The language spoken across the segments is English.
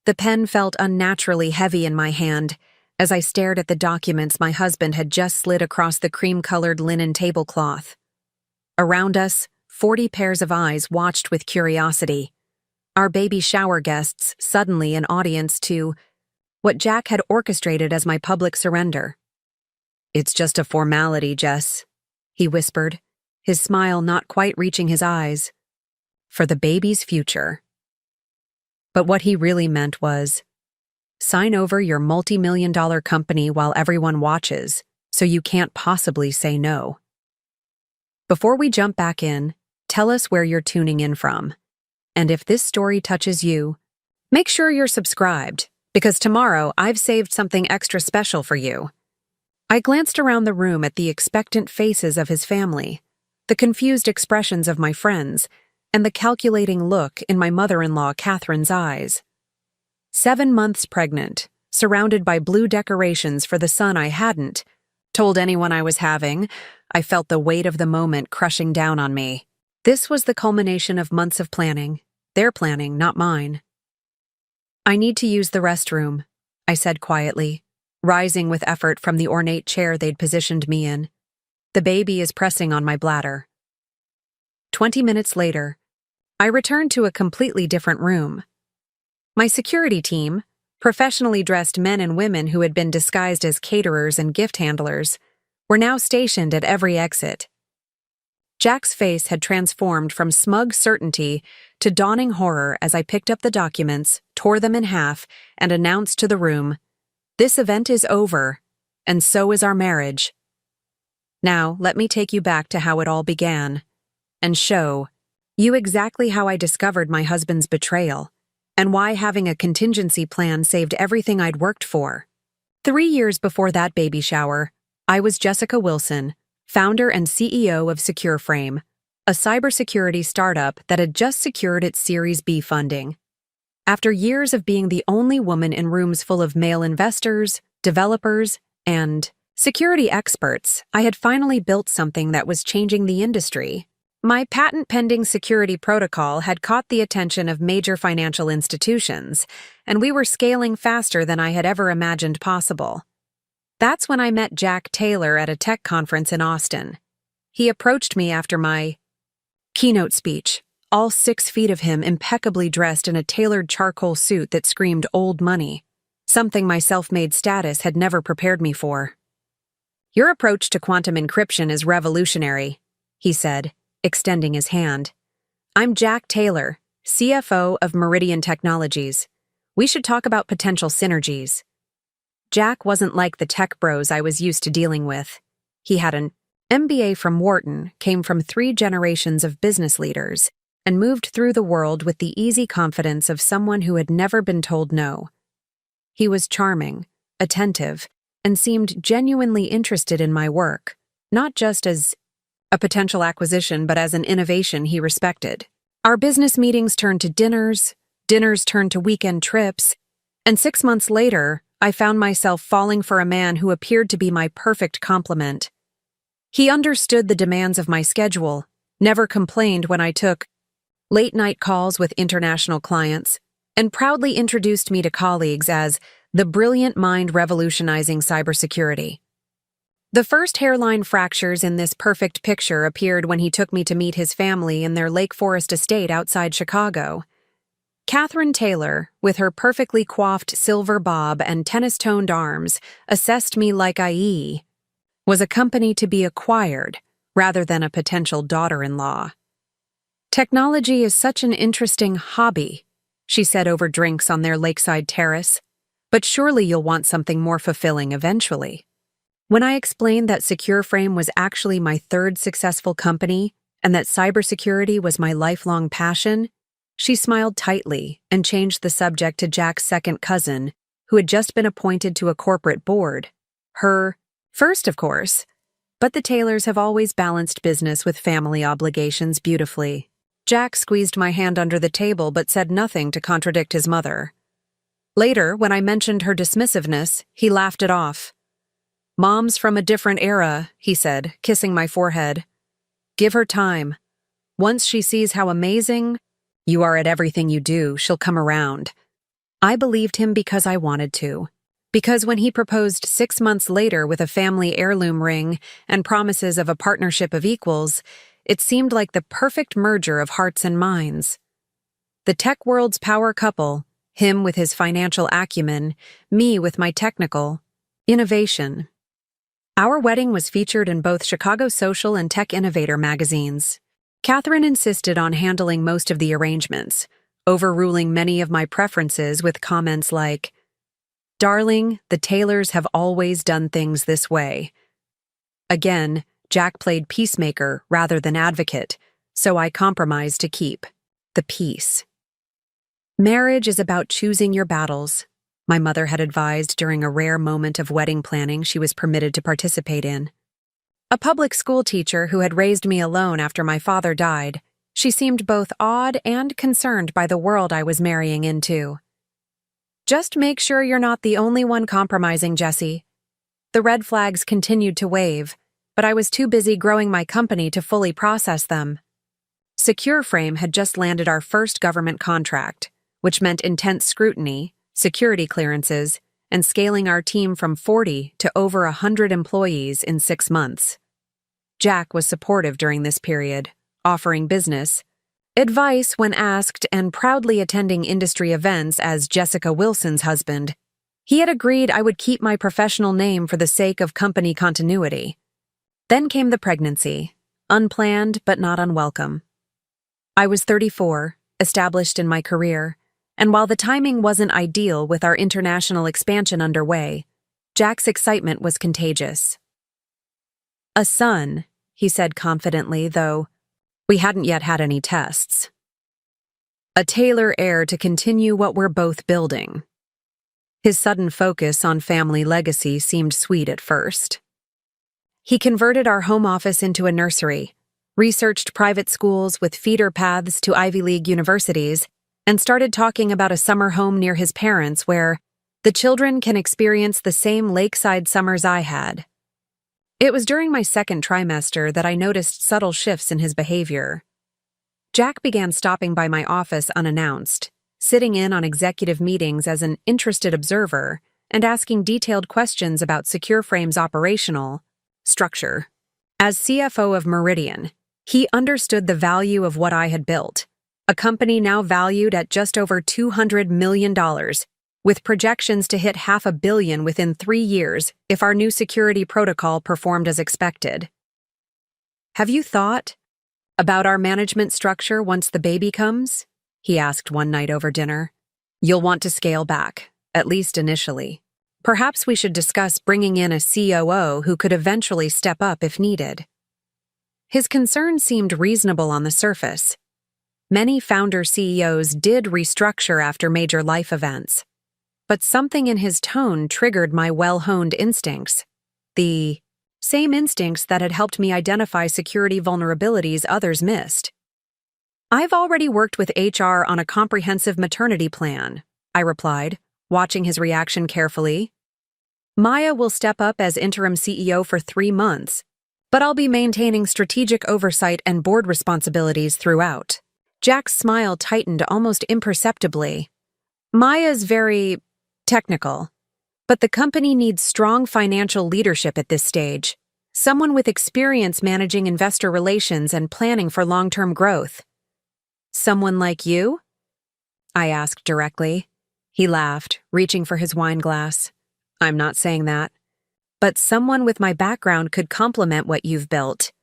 The pen felt unnaturally heavy in my hand as I stared at the documents my husband had just slid across the cream-colored linen tablecloth. Around us, 40 pairs of eyes watched with curiosity. Our baby shower guests suddenly an audience to what Jack had orchestrated as my public surrender. "It's just a formality, Jess," he whispered, his smile not quite reaching his eyes. "For the baby's future." But what he really meant was, sign over your multi-million-dollar company while everyone watches, so you can't possibly say no. Before we jump back in, tell us where you're tuning in from. And if this story touches you, make sure you're subscribed, because tomorrow I've saved something extra special for you. I glanced around the room at the expectant faces of his family, the confused expressions of my friends, and the calculating look in my mother-in-law Catherine's eyes. 7 months pregnant, surrounded by blue decorations for the son I hadn't told anyone I was having, I felt the weight of the moment crushing down on me. This was the culmination of months of planning. Their planning, not mine. "I need to use the restroom," I said quietly, rising with effort from the ornate chair they'd positioned me in. "The baby is pressing on my bladder." 20 minutes later, I returned to a completely different room. My security team, professionally dressed men and women who had been disguised as caterers and gift handlers, were now stationed at every exit. Jack's face had transformed from smug certainty to dawning horror as I picked up the documents, tore them in half, and announced to the room, "This event is over, and so is our marriage." Now, let me take you back to how it all began, and show you exactly how I discovered my husband's betrayal, and why having a contingency plan saved everything I'd worked for. 3 years before that baby shower, I was Jessica Wilson, founder and CEO of SecureFrame, a cybersecurity startup that had just secured its Series B funding. After years of being the only woman in rooms full of male investors, developers, and security experts, I had finally built something that was changing the industry. My patent-pending security protocol had caught the attention of major financial institutions, and we were scaling faster than I had ever imagined possible. That's when I met Jack Taylor at a tech conference in Austin. He approached me after my keynote speech, all 6 feet of him impeccably dressed in a tailored charcoal suit that screamed old money, something my self-made status had never prepared me for. "Your approach to quantum encryption is revolutionary," he said, extending his hand. "I'm Jack Taylor, CFO of Meridian Technologies. We should talk about potential synergies." Jack wasn't like the tech bros I was used to dealing with. He had an MBA from Wharton, came from 3 generations of business leaders, and moved through the world with the easy confidence of someone who had never been told no. He was charming, attentive, and seemed genuinely interested in my work, not just as a potential acquisition but as an innovation he respected. Our business meetings turned to dinners, dinners turned to weekend trips, and 6 months later, I found myself falling for a man who appeared to be my perfect complement. He understood the demands of my schedule, never complained when I took late-night calls with international clients, and proudly introduced me to colleagues as the brilliant mind revolutionizing cybersecurity. The first hairline fractures in this perfect picture appeared when he took me to meet his family in their Lake Forest estate outside Chicago. Catherine Taylor, with her perfectly coiffed silver bob and tennis-toned arms, assessed me like I was a company to be acquired rather than a potential daughter-in-law. "Technology is such an interesting hobby," she said over drinks on their lakeside terrace, "but surely you'll want something more fulfilling eventually." When I explained that SecureFrame was actually my 3rd successful company and that cybersecurity was my lifelong passion, she smiled tightly and changed the subject to Jack's second cousin, who had just been appointed to a corporate board. Her first, of course, but the Taylors have always balanced business with family obligations beautifully. Jack squeezed my hand under the table but said nothing to contradict his mother. Later, when I mentioned her dismissiveness, he laughed it off. "Mom's from a different era," he said, kissing my forehead. "Give her time. Once she sees how amazing you are at everything you do, she'll come around." I believed him because I wanted to. Because when he proposed 6 months later with a family heirloom ring and promises of a partnership of equals, it seemed like the perfect merger of hearts and minds. The tech world's power couple, him with his financial acumen, me with my technical innovation. Our wedding was featured in both Chicago Social and Tech Innovator magazines. Catherine insisted on handling most of the arrangements, overruling many of my preferences with comments like, "Darling, the Taylors have always done things this way." Again, Jack played peacemaker rather than advocate, so I compromised to keep the peace. Marriage is about choosing your battles, my mother had advised during a rare moment of wedding planning she was permitted to participate in. A public school teacher who had raised me alone after my father died, she seemed both awed and concerned by the world I was marrying into. "Just make sure you're not the only one compromising, Jessie." The red flags continued to wave, but I was too busy growing my company to fully process them. SecureFrame had just landed our first government contract, which meant intense scrutiny, security clearances, and scaling our team from 40 to over 100 employees in 6 months. Jack was supportive during this period, offering business advice when asked and proudly attending industry events as Jessica Wilson's husband. He had agreed I would keep my professional name for the sake of company continuity. Then came the pregnancy, unplanned but not unwelcome. I was 34, established in my career, and while the timing wasn't ideal with our international expansion underway, Jack's excitement was contagious. "A son," he said confidently, though we hadn't yet had any tests. "A Taylor heir to continue what we're both building." His sudden focus on family legacy seemed sweet at first. He converted our home office into a nursery, researched private schools with feeder paths to Ivy League universities, and started talking about a summer home near his parents where the children can experience the same lakeside summers I had. It was during my second trimester that I noticed subtle shifts in his behavior. Jack began stopping by my office unannounced, sitting in on executive meetings as an interested observer, and asking detailed questions about SecureFrame's operational structure. As CFO of Meridian, he understood the value of what I had built, a company now valued at just over $200 million, with projections to hit $500 million within 3 years if our new security protocol performed as expected. "Have you thought about our management structure once the baby comes?" he asked one night over dinner. "You'll want to scale back, at least initially. Perhaps we should discuss bringing in a COO who could eventually step up if needed." His concern seemed reasonable on the surface. Many founder CEOs did restructure after major life events, but something in his tone triggered my well-honed instincts, the same instincts that had helped me identify security vulnerabilities others missed. "I've already worked with HR on a comprehensive maternity plan," I replied, watching his reaction carefully. "Maya will step up as interim CEO for 3 months, but I'll be maintaining strategic oversight and board responsibilities throughout." Jack's smile tightened almost imperceptibly. "Maya's very technical, but the company needs strong financial leadership at this stage, someone with experience managing investor relations and planning for long-term growth." "Someone like you?" I asked directly. He laughed, reaching for his wine glass. "I'm not saying that. But someone with my background could complement what you've built.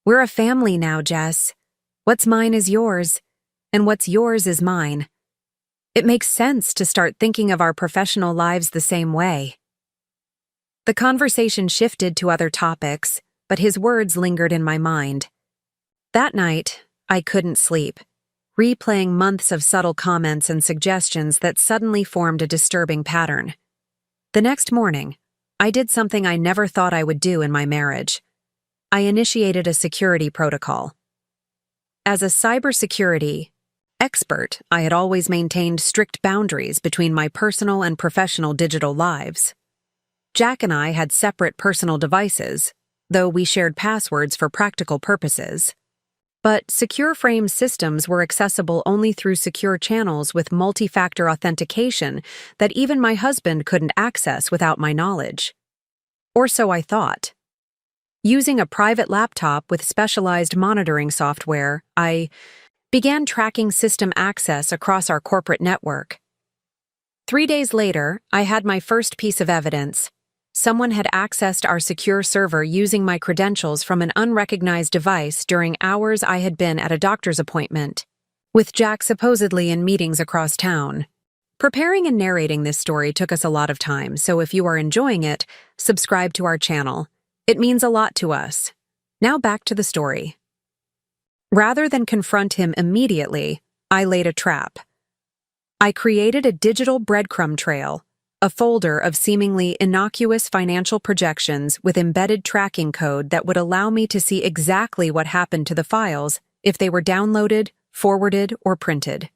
We're a family now, Jess. What's mine is yours, and what's yours is mine. It makes sense to start thinking of our professional lives the same way." The conversation shifted to other topics, but his words lingered in my mind. That night, I couldn't sleep, replaying months of subtle comments and suggestions that suddenly formed a disturbing pattern. The next morning, I did something I never thought I would do in my marriage. I initiated a security protocol. As a cybersecurity expert, I had always maintained strict boundaries between my personal and professional digital lives. Jack and I had separate personal devices, though we shared passwords for practical purposes. But Secure Frame systems were accessible only through secure channels with multi-factor authentication that even my husband couldn't access without my knowledge. Or so I thought. Using a private laptop with specialized monitoring software, I began tracking system access across our corporate network. 3 days later, I had my first piece of evidence. Someone had accessed our secure server using my credentials from an unrecognized device during hours I had been at a doctor's appointment, with Jack supposedly in meetings across town. Preparing and narrating this story took us a lot of time, so if you are enjoying it, subscribe to our channel. It means a lot to us. Now back to the story. Rather than confront him immediately, I laid a trap. I created a digital breadcrumb trail, a folder of seemingly innocuous financial projections with embedded tracking code that would allow me to see exactly what happened to the files if they were downloaded, forwarded, or printed.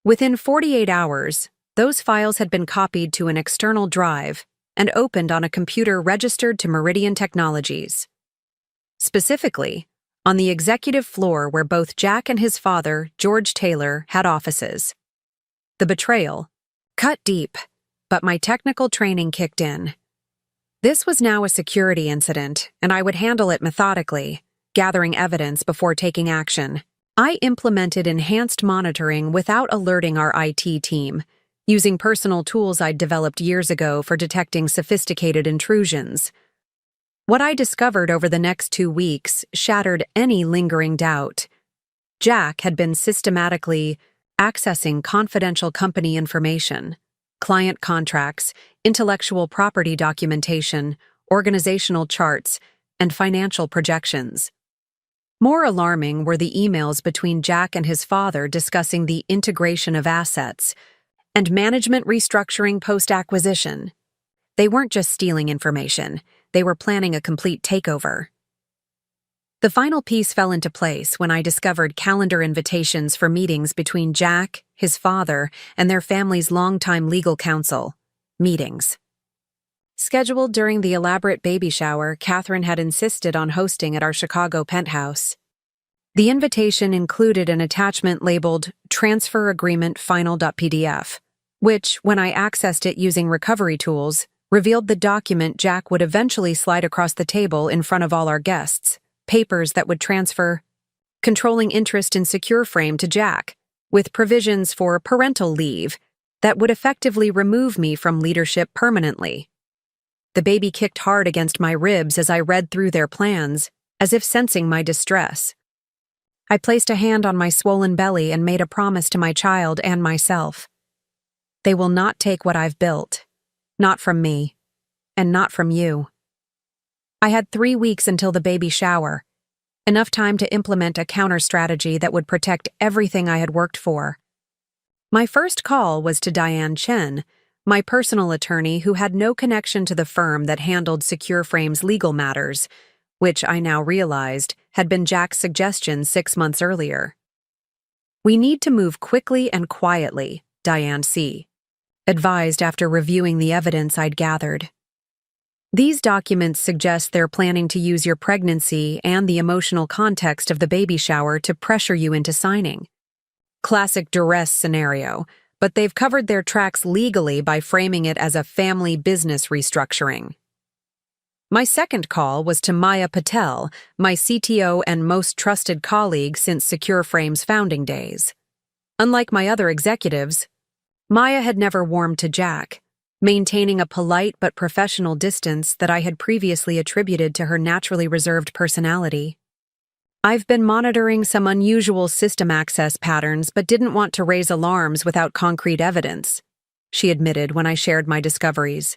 Within 48 hours, those files had been copied to an external drive and opened on a computer registered to Meridian Technologies. Specifically, on the executive floor where both Jack and his father, George Taylor, had offices. The betrayal cut deep, but my technical training kicked in. This was now a security incident, and I would handle it methodically, gathering evidence before taking action. I implemented enhanced monitoring without alerting our IT team, using personal tools I'd developed years ago for detecting sophisticated intrusions. What I discovered over the next 2 weeks shattered any lingering doubt. Jack had been systematically accessing confidential company information, client contracts, intellectual property documentation, organizational charts, and financial projections. More alarming were the emails between Jack and his father discussing the integration of assets and management restructuring post-acquisition. They weren't just stealing information, they were planning a complete takeover. The final piece fell into place when I discovered calendar invitations for meetings between Jack, his father, and their family's longtime legal counsel. Meetings scheduled during the elaborate baby shower Catherine had insisted on hosting at our Chicago penthouse. The invitation included an attachment labeled Transfer Agreement Final.pdf, which, when I accessed it using recovery tools, revealed the document Jack would eventually slide across the table in front of all our guests, papers that would transfer controlling interest in Secure Frame to Jack, with provisions for parental leave that would effectively remove me from leadership permanently. The baby kicked hard against my ribs as I read through their plans, as if sensing my distress. I placed a hand on my swollen belly and made a promise to my child and myself. They will not take what I've built. Not from me, and not from you. I had 3 weeks until the baby shower, enough time to implement a counter-strategy that would protect everything I had worked for. My first call was to Diane Chen, my personal attorney who had no connection to the firm that handled Secure Frame's legal matters, which I now realized had been Jack's suggestion 6 months earlier. "We need to move quickly and quietly," Diane C. advised after reviewing the evidence I'd gathered. "These documents suggest they're planning to use your pregnancy and the emotional context of the baby shower to pressure you into signing. Classic duress scenario, but they've covered their tracks legally by framing it as a family business restructuring." My second call was to Maya Patel, my CTO and most trusted colleague since Secure Frame's founding days. Unlike my other executives, Maya had never warmed to Jack, maintaining a polite but professional distance that I had previously attributed to her naturally reserved personality. "I've been monitoring some unusual system access patterns but didn't want to raise alarms without concrete evidence," she admitted when I shared my discoveries.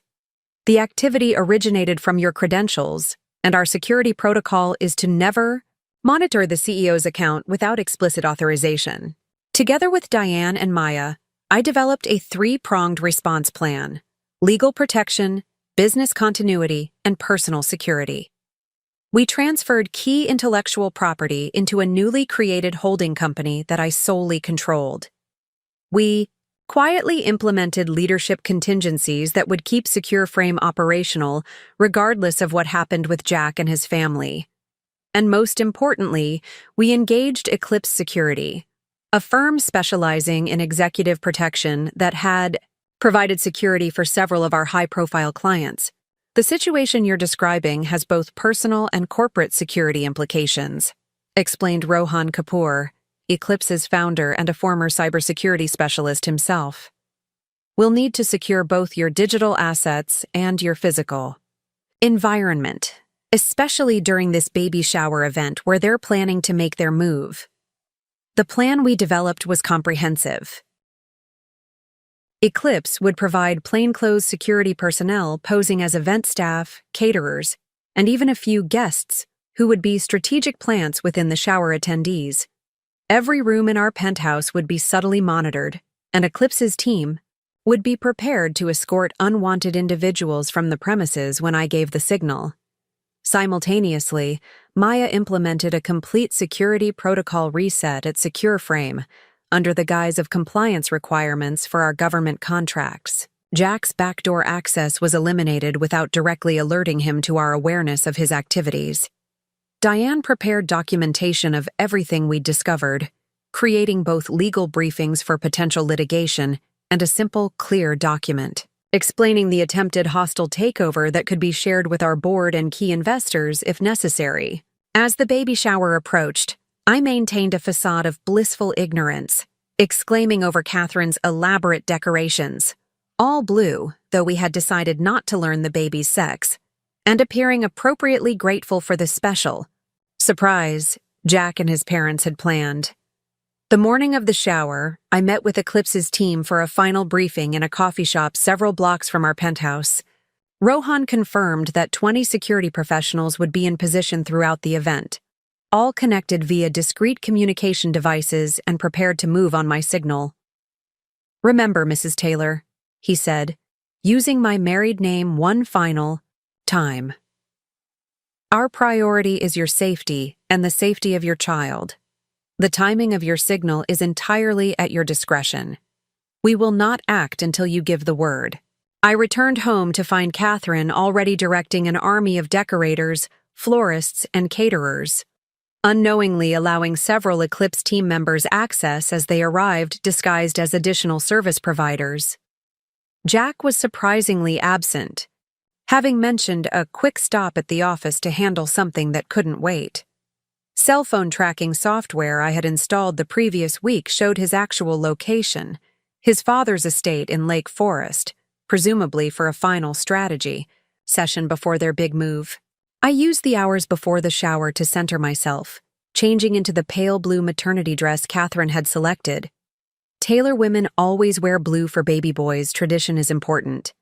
"The activity originated from your credentials, and our security protocol is to never monitor the CEO's account without explicit authorization." Together with Diane and Maya, I developed a 3-pronged response plan: legal protection, business continuity, and personal security. We transferred key intellectual property into a newly created holding company that I solely controlled. We quietly implemented leadership contingencies that would keep Secure Frame operational regardless of what happened with Jack and his family. And most importantly, we engaged Eclipse Security, a firm specializing in executive protection that had provided security for several of our high-profile clients. The situation you're describing has both personal and corporate security implications, explained Rohan Kapoor, Eclipse's founder and a former cybersecurity specialist himself. We'll need to secure both your digital assets and your physical environment, especially during this baby shower event where they're planning to make their move. The plan we developed was comprehensive. Eclipse would provide plainclothes security personnel posing as event staff, caterers, and even a few guests who would be strategic plants within the shower attendees. Every room in our penthouse would be subtly monitored, and Eclipse's team would be prepared to escort unwanted individuals from the premises when I gave the signal. Simultaneously, Maya implemented a complete security protocol reset at SecureFrame under the guise of compliance requirements for our government contracts. Jack's backdoor access was eliminated without directly alerting him to our awareness of his activities. Diane prepared documentation of everything we'd discovered, creating both legal briefings for potential litigation and a simple, clear document explaining the attempted hostile takeover that could be shared with our board and key investors if necessary. As the baby shower approached, I maintained a facade of blissful ignorance, exclaiming over Catherine's elaborate decorations, all blue, though we had decided not to learn the baby's sex, and appearing appropriately grateful for the special surprise Jack and his parents had planned. The morning of the shower, I met with Eclipse's team for a final briefing in a coffee shop several blocks from our penthouse. Rohan confirmed that 20 security professionals would be in position throughout the event, all connected via discrete communication devices and prepared to move on my signal. "Remember, Mrs. Taylor," he said, using my married name one final time. "Our priority is your safety and the safety of your child. The timing of your signal is entirely at your discretion. We will not act until you give the word." I returned home to find Catherine already directing an army of decorators, florists, and caterers, unknowingly allowing several Eclipse team members access as they arrived disguised as additional service providers. Jack was surprisingly absent, having mentioned a quick stop at the office to handle something that couldn't wait. Cell phone tracking software I had installed the previous week showed his actual location, his father's estate in Lake Forest, presumably for a final strategy session before their big move. I used the hours before the shower to center myself, changing into the pale blue maternity dress Catherine had selected. Taylor women always wear blue for baby boys, tradition is important.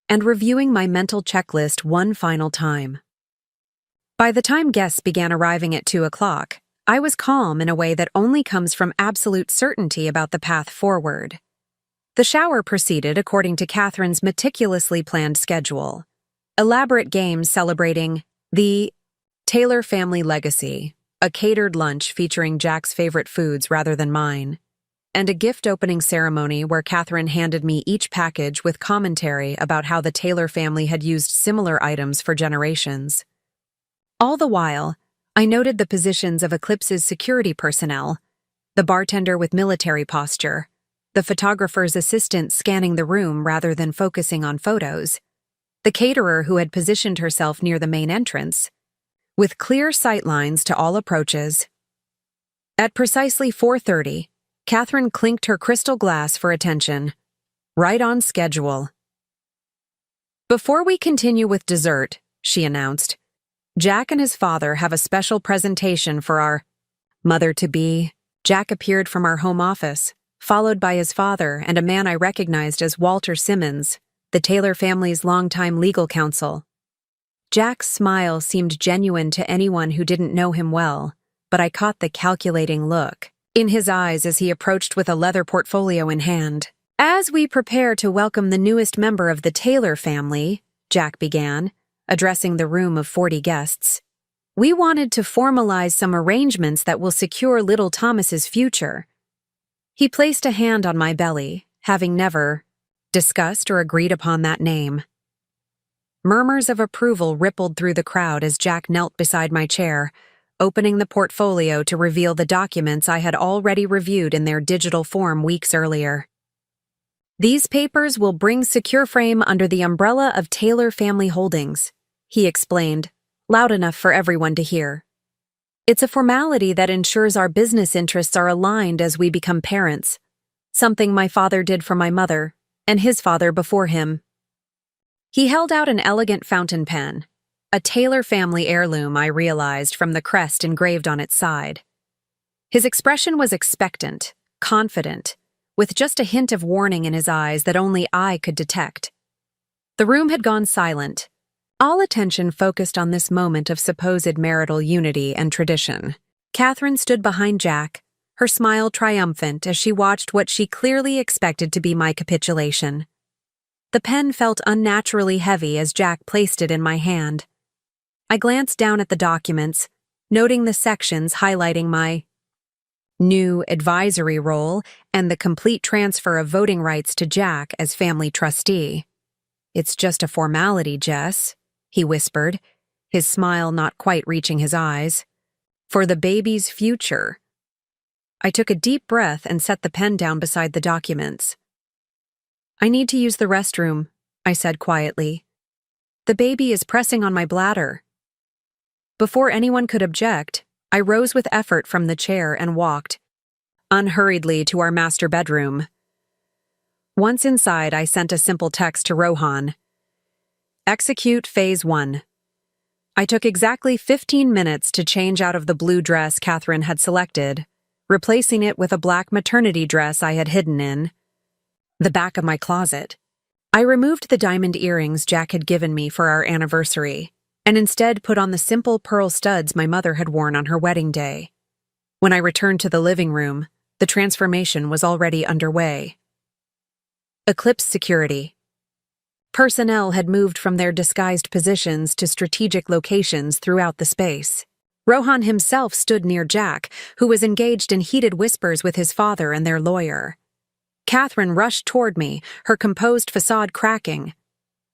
And reviewing my mental checklist one final time. By the time guests began arriving at 2 o'clock, I was calm in a way that only comes from absolute certainty about the path forward. The shower proceeded according to Catherine's meticulously planned schedule. Elaborate games celebrating the Taylor family legacy, a catered lunch featuring Jack's favorite foods rather than mine, and a gift-opening ceremony where Catherine handed me each package with commentary about how the Taylor family had used similar items for generations. All the while, I noted the positions of Eclipse's security personnel, the bartender with military posture, the photographer's assistant scanning the room rather than focusing on photos, the caterer who had positioned herself near the main entrance, with clear sight lines to all approaches. At precisely 4:30, Catherine clinked her crystal glass for attention. Right on schedule. "Before we continue with dessert," she announced, "Jack and his father have a special presentation for our mother-to-be." Jack appeared from our home office, followed by his father and a man I recognized as Walter Simmons, the Taylor family's longtime legal counsel. Jack's smile seemed genuine to anyone who didn't know him well, but I caught the calculating look in his eyes as he approached with a leather portfolio in hand. "As we prepare to welcome the newest member of the Taylor family," Jack began, addressing the room of 40 guests, "we wanted to formalize some arrangements that will secure little Thomas's future." He placed a hand on my belly, having never discussed or agreed upon that name. Murmurs of approval rippled through the crowd as Jack knelt beside my chair, opening the portfolio to reveal the documents I had already reviewed in their digital form weeks earlier. "These papers will bring SecureFrame under the umbrella of Taylor Family Holdings," he explained, loud enough for everyone to hear. "It's a formality that ensures our business interests are aligned as we become parents, something my father did for my mother, and his father before him." He held out an elegant fountain pen, a Taylor family heirloom, I realized from the crest engraved on its side. His expression was expectant, confident, with just a hint of warning in his eyes that only I could detect. The room had gone silent, all attention focused on this moment of supposed marital unity and tradition. Catherine stood behind Jack, her smile triumphant as she watched what she clearly expected to be my capitulation. The pen felt unnaturally heavy as Jack placed it in my hand. I glanced down at the documents, noting the sections highlighting my new advisory role and the complete transfer of voting rights to Jack as family trustee. "It's just a formality, Jess," he whispered, his smile not quite reaching his eyes. "For the baby's future." I took a deep breath and set the pen down beside the documents. "I need to use the restroom," I said quietly. "The baby is pressing on my bladder." Before anyone could object, I rose with effort from the chair and walked unhurriedly to our master bedroom. Once inside, I sent a simple text to Rohan. "Execute Phase 1. I took exactly 15 minutes to change out of the blue dress Catherine had selected, replacing it with a black maternity dress I had hidden in the back of my closet. I removed the diamond earrings Jack had given me for our anniversary, and instead put on the simple pearl studs my mother had worn on her wedding day. When I returned to the living room, the transformation was already underway. Eclipse security. Personnel had moved from their disguised positions to strategic locations throughout the space. Rohan himself stood near Jack, who was engaged in heated whispers with his father and their lawyer. Catherine rushed toward me, her composed facade cracking.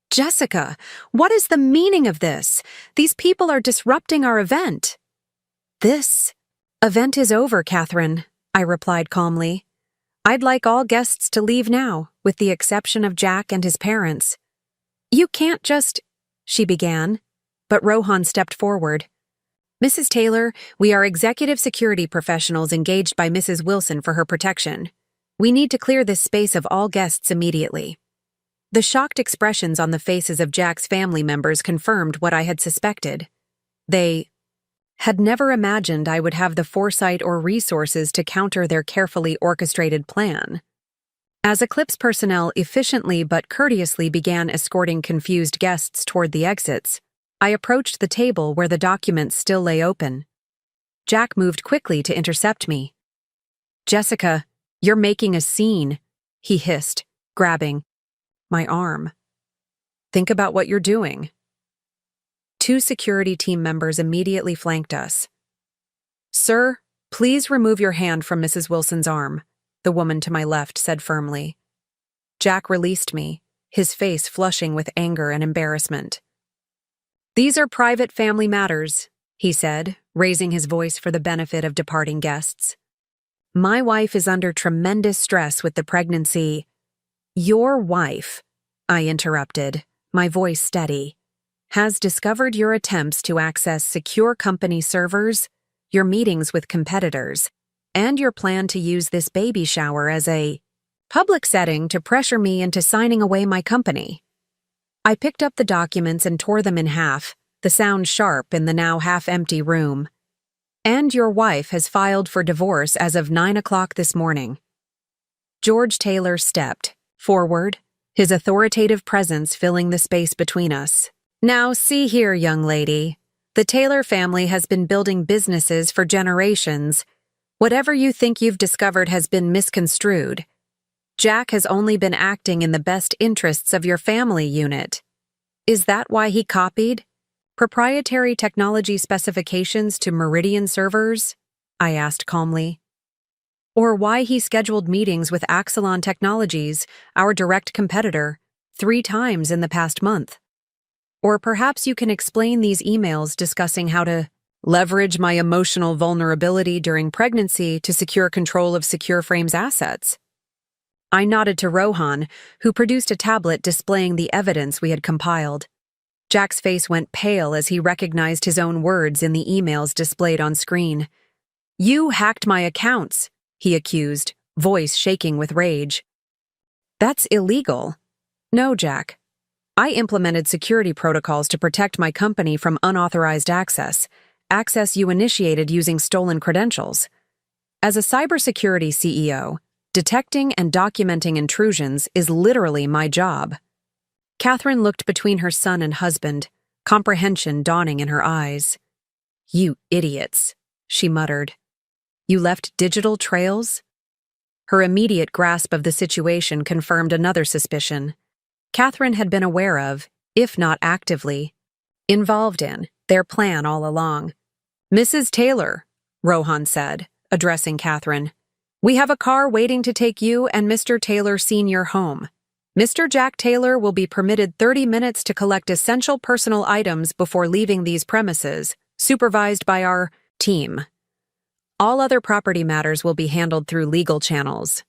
"Jessica, what is the meaning of this? These people are disrupting our event." "This event is over, Catherine," I replied calmly. "I'd like all guests to leave now, with the exception of Jack and his parents." "You can't just—" she began, but Rohan stepped forward. "Mrs. Taylor, we are executive security professionals engaged by Mrs. Wilson for her protection. We need to clear this space of all guests immediately." The shocked expressions on the faces of Jack's family members confirmed what I had suspected. They had never imagined I would have the foresight or resources to counter their carefully orchestrated plan. As Eclipse personnel efficiently but courteously began escorting confused guests toward the exits, I approached the table where the documents still lay open. Jack moved quickly to intercept me. "Jessica, you're making a scene," he hissed, grabbing my arm. "Think about what you're doing." 2 security team members immediately flanked us. "Sir, please remove your hand from Mrs. Wilson's arm," the woman to my left said firmly. Jack released me, his face flushing with anger and embarrassment. "These are private family matters," he said, raising his voice for the benefit of departing guests. "My wife is under tremendous stress with the pregnancy." "Your wife," I interrupted, my voice steady, "has discovered your attempts to access secure company servers, your meetings with competitors, and your plan to use this baby shower as a public setting to pressure me into signing away my company." I picked up the documents and tore them in half, the sound sharp in the now half-empty room. "And your wife has filed for divorce as of 9 o'clock this morning." George Taylor stepped forward, his authoritative presence filling the space between us. "Now, see here, young lady. The Taylor family has been building businesses for generations. Whatever you think you've discovered has been misconstrued. Jack has only been acting in the best interests of your family unit. Is that why he copied proprietary technology specifications to Meridian servers?" I asked calmly. "Or why he scheduled meetings with Axelon Technologies, our direct competitor, 3 times in the past month? Or perhaps you can explain these emails discussing how to Leverage my emotional vulnerability during pregnancy to secure control of Secure Frame's assets. I nodded to Rohan, who produced a tablet displaying the evidence we had compiled. Jack's face went pale as he recognized his own words in the emails displayed on screen. "You hacked my accounts," he accused, voice shaking with rage. "That's illegal." "No, Jack. I implemented security protocols to protect my company from unauthorized access you initiated using stolen credentials. As a cybersecurity CEO, detecting and documenting intrusions is literally my job." Catherine looked between her son and husband, comprehension dawning in her eyes. "You idiots," she muttered. "You left digital trails?" Her immediate grasp of the situation confirmed another suspicion. Catherine had been aware of, if not actively, involved in, their plan all along. "Mrs. Taylor," Rohan said, addressing Catherine, "we have a car waiting to take you and Mr. Taylor Sr. home. Mr. Jack Taylor will be permitted 30 minutes to collect essential personal items before leaving these premises, supervised by our team. All other property matters will be handled through legal channels."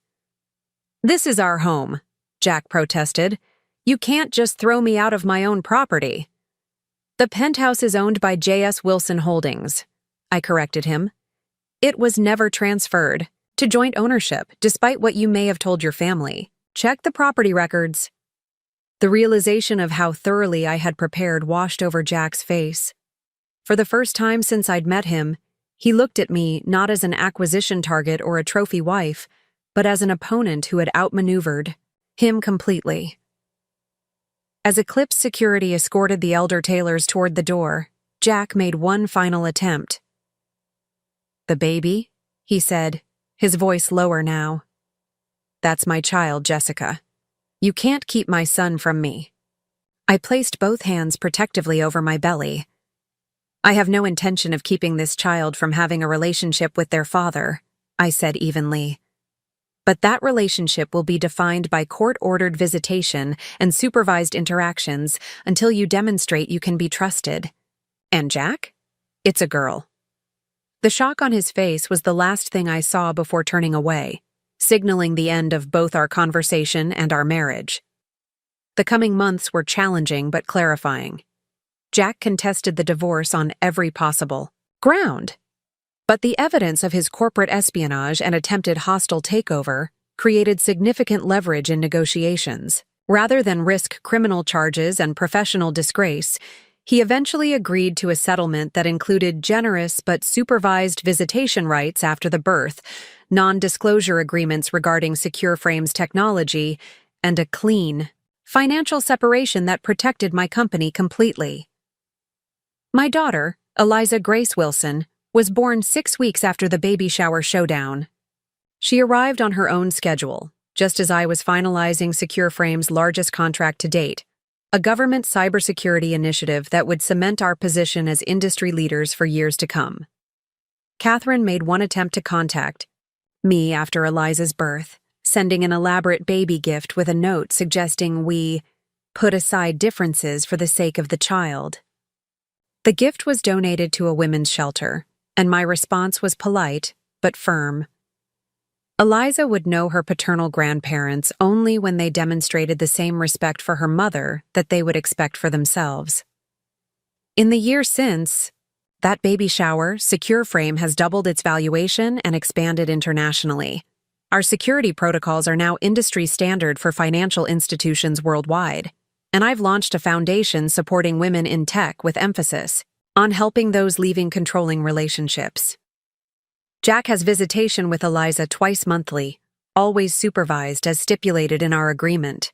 "This is our home," Jack protested. "You can't just throw me out of my own property." "The penthouse is owned by J.S. Wilson Holdings," I corrected him. "It was never transferred to joint ownership, despite what you may have told your family. Check the property records." The realization of how thoroughly I had prepared washed over Jack's face. For the first time since I'd met him, he looked at me not as an acquisition target or a trophy wife, but as an opponent who had outmaneuvered him completely. As Eclipse Security escorted the elder Taylors toward the door, Jack made one final attempt. "The baby?" he said, his voice lower now. "That's my child, Jessica. You can't keep my son from me." I placed both hands protectively over my belly. "I have no intention of keeping this child from having a relationship with their father," I said evenly. "But that relationship will be defined by court-ordered visitation and supervised interactions until you demonstrate you can be trusted. And Jack? It's a girl." The shock on his face was the last thing I saw before turning away, signaling the end of both our conversation and our marriage. The coming months were challenging but clarifying. Jack contested the divorce on every possible ground. But the evidence of his corporate espionage and attempted hostile takeover created significant leverage in negotiations. Rather than risk criminal charges and professional disgrace, he eventually agreed to a settlement that included generous but supervised visitation rights after the birth, non-disclosure agreements regarding Secure Frame's technology, and a clean, financial separation that protected my company completely. My daughter, Eliza Grace Wilson, was born 6 weeks after the baby shower showdown. She arrived on her own schedule, just as I was finalizing Secure Frame's largest contract to date, a government cybersecurity initiative that would cement our position as industry leaders for years to come. Catherine made one attempt to contact me after Eliza's birth, sending an elaborate baby gift with a note suggesting we put aside differences for the sake of the child. The gift was donated to a women's shelter, and my response was polite but firm. Eliza would know her paternal grandparents only when they demonstrated the same respect for her mother that they would expect for themselves. In the year since that baby shower, Secure Frame has doubled its valuation and expanded internationally. Our security protocols are now industry standard for financial institutions worldwide, and I've launched a foundation supporting women in tech with emphasis on helping those leaving controlling relationships. Jack has visitation with Eliza twice monthly, always supervised as stipulated in our agreement.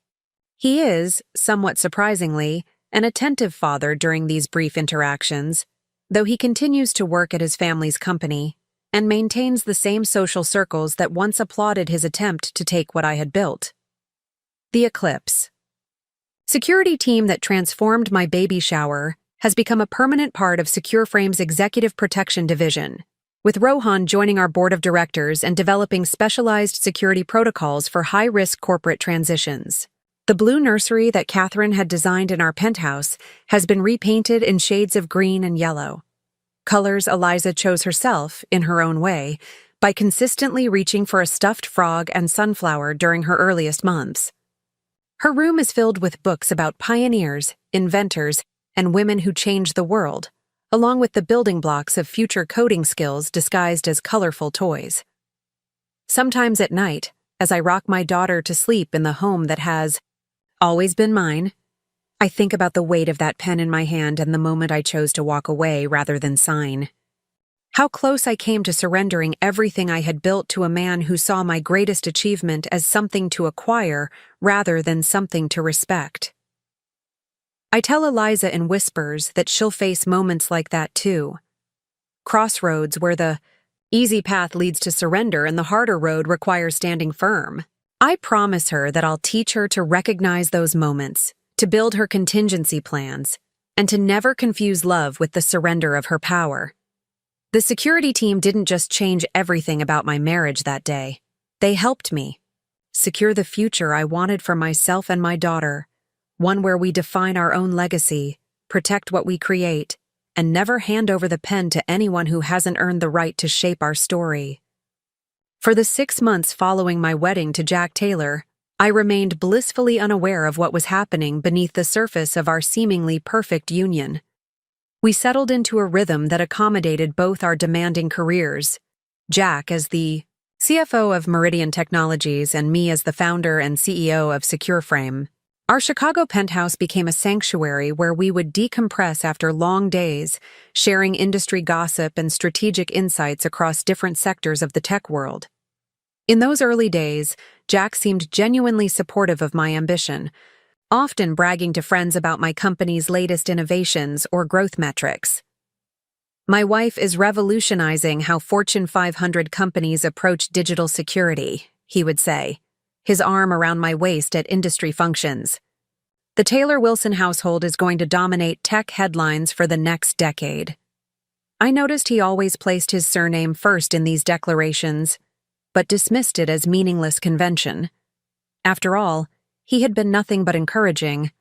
He is, somewhat surprisingly, an attentive father during these brief interactions, though he continues to work at his family's company and maintains the same social circles that once applauded his attempt to take what I had built. The Eclipse. Security team that transformed my baby shower has become a permanent part of Secure Frame's Executive Protection Division, with Rohan joining our board of directors and developing specialized security protocols for high-risk corporate transitions. The blue nursery that Catherine had designed in our penthouse has been repainted in shades of green and yellow. colors Eliza chose herself, in her own way, by consistently reaching for a stuffed frog and sunflower during her earliest months. Her room is filled with books about pioneers, inventors, and women who changed the world, along with the building blocks of future coding skills disguised as colorful toys. Sometimes at night, as I rock my daughter to sleep in the home that has always been mine, I think about the weight of that pen in my hand and the moment I chose to walk away rather than sign. How close I came to surrendering everything I had built to a man who saw my greatest achievement as something to acquire rather than something to respect. I tell Eliza in whispers that she'll face moments like that too. Crossroads where the easy path leads to surrender and the harder road requires standing firm. I promise her that I'll teach her to recognize those moments, to build her contingency plans, and to never confuse love with the surrender of her power. The security team didn't just change everything about my marriage that day. They helped me secure the future I wanted for myself and my daughter, one where we define our own legacy, protect what we create, and never hand over the pen to anyone who hasn't earned the right to shape our story. For the 6 months following my wedding to Jack Taylor, I remained blissfully unaware of what was happening beneath the surface of our seemingly perfect union. We settled into a rhythm that accommodated both our demanding careers, Jack as the CFO of Meridian Technologies and me as the founder and CEO of SecureFrame. Our Chicago penthouse became a sanctuary where we would decompress after long days, sharing industry gossip and strategic insights across different sectors of the tech world. In those early days, Jack seemed genuinely supportive of my ambition, often bragging to friends about my company's latest innovations or growth metrics. My wife is revolutionizing how Fortune 500 companies approach digital security, he would say, his arm around my waist at industry functions. The Taylor Wilson household is going to dominate tech headlines for the next decade. I noticed he always placed his surname first in these declarations, but dismissed it as meaningless convention. After all, he had been nothing but encouraging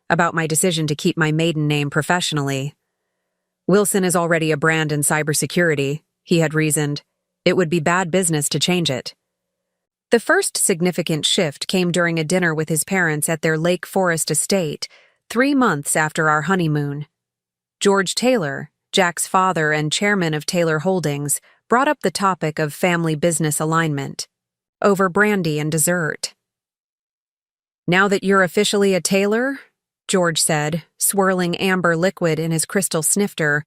about my decision to keep my maiden name professionally. Wilson is already a brand in cybersecurity, he had reasoned. It would be bad business to change it. The first significant shift came during a dinner with his parents at their Lake Forest estate, 3 months after our honeymoon. George Taylor, Jack's father and chairman of Taylor Holdings, brought up the topic of family business alignment over brandy and dessert. "Now that you're officially a Taylor," George said, swirling amber liquid in his crystal snifter,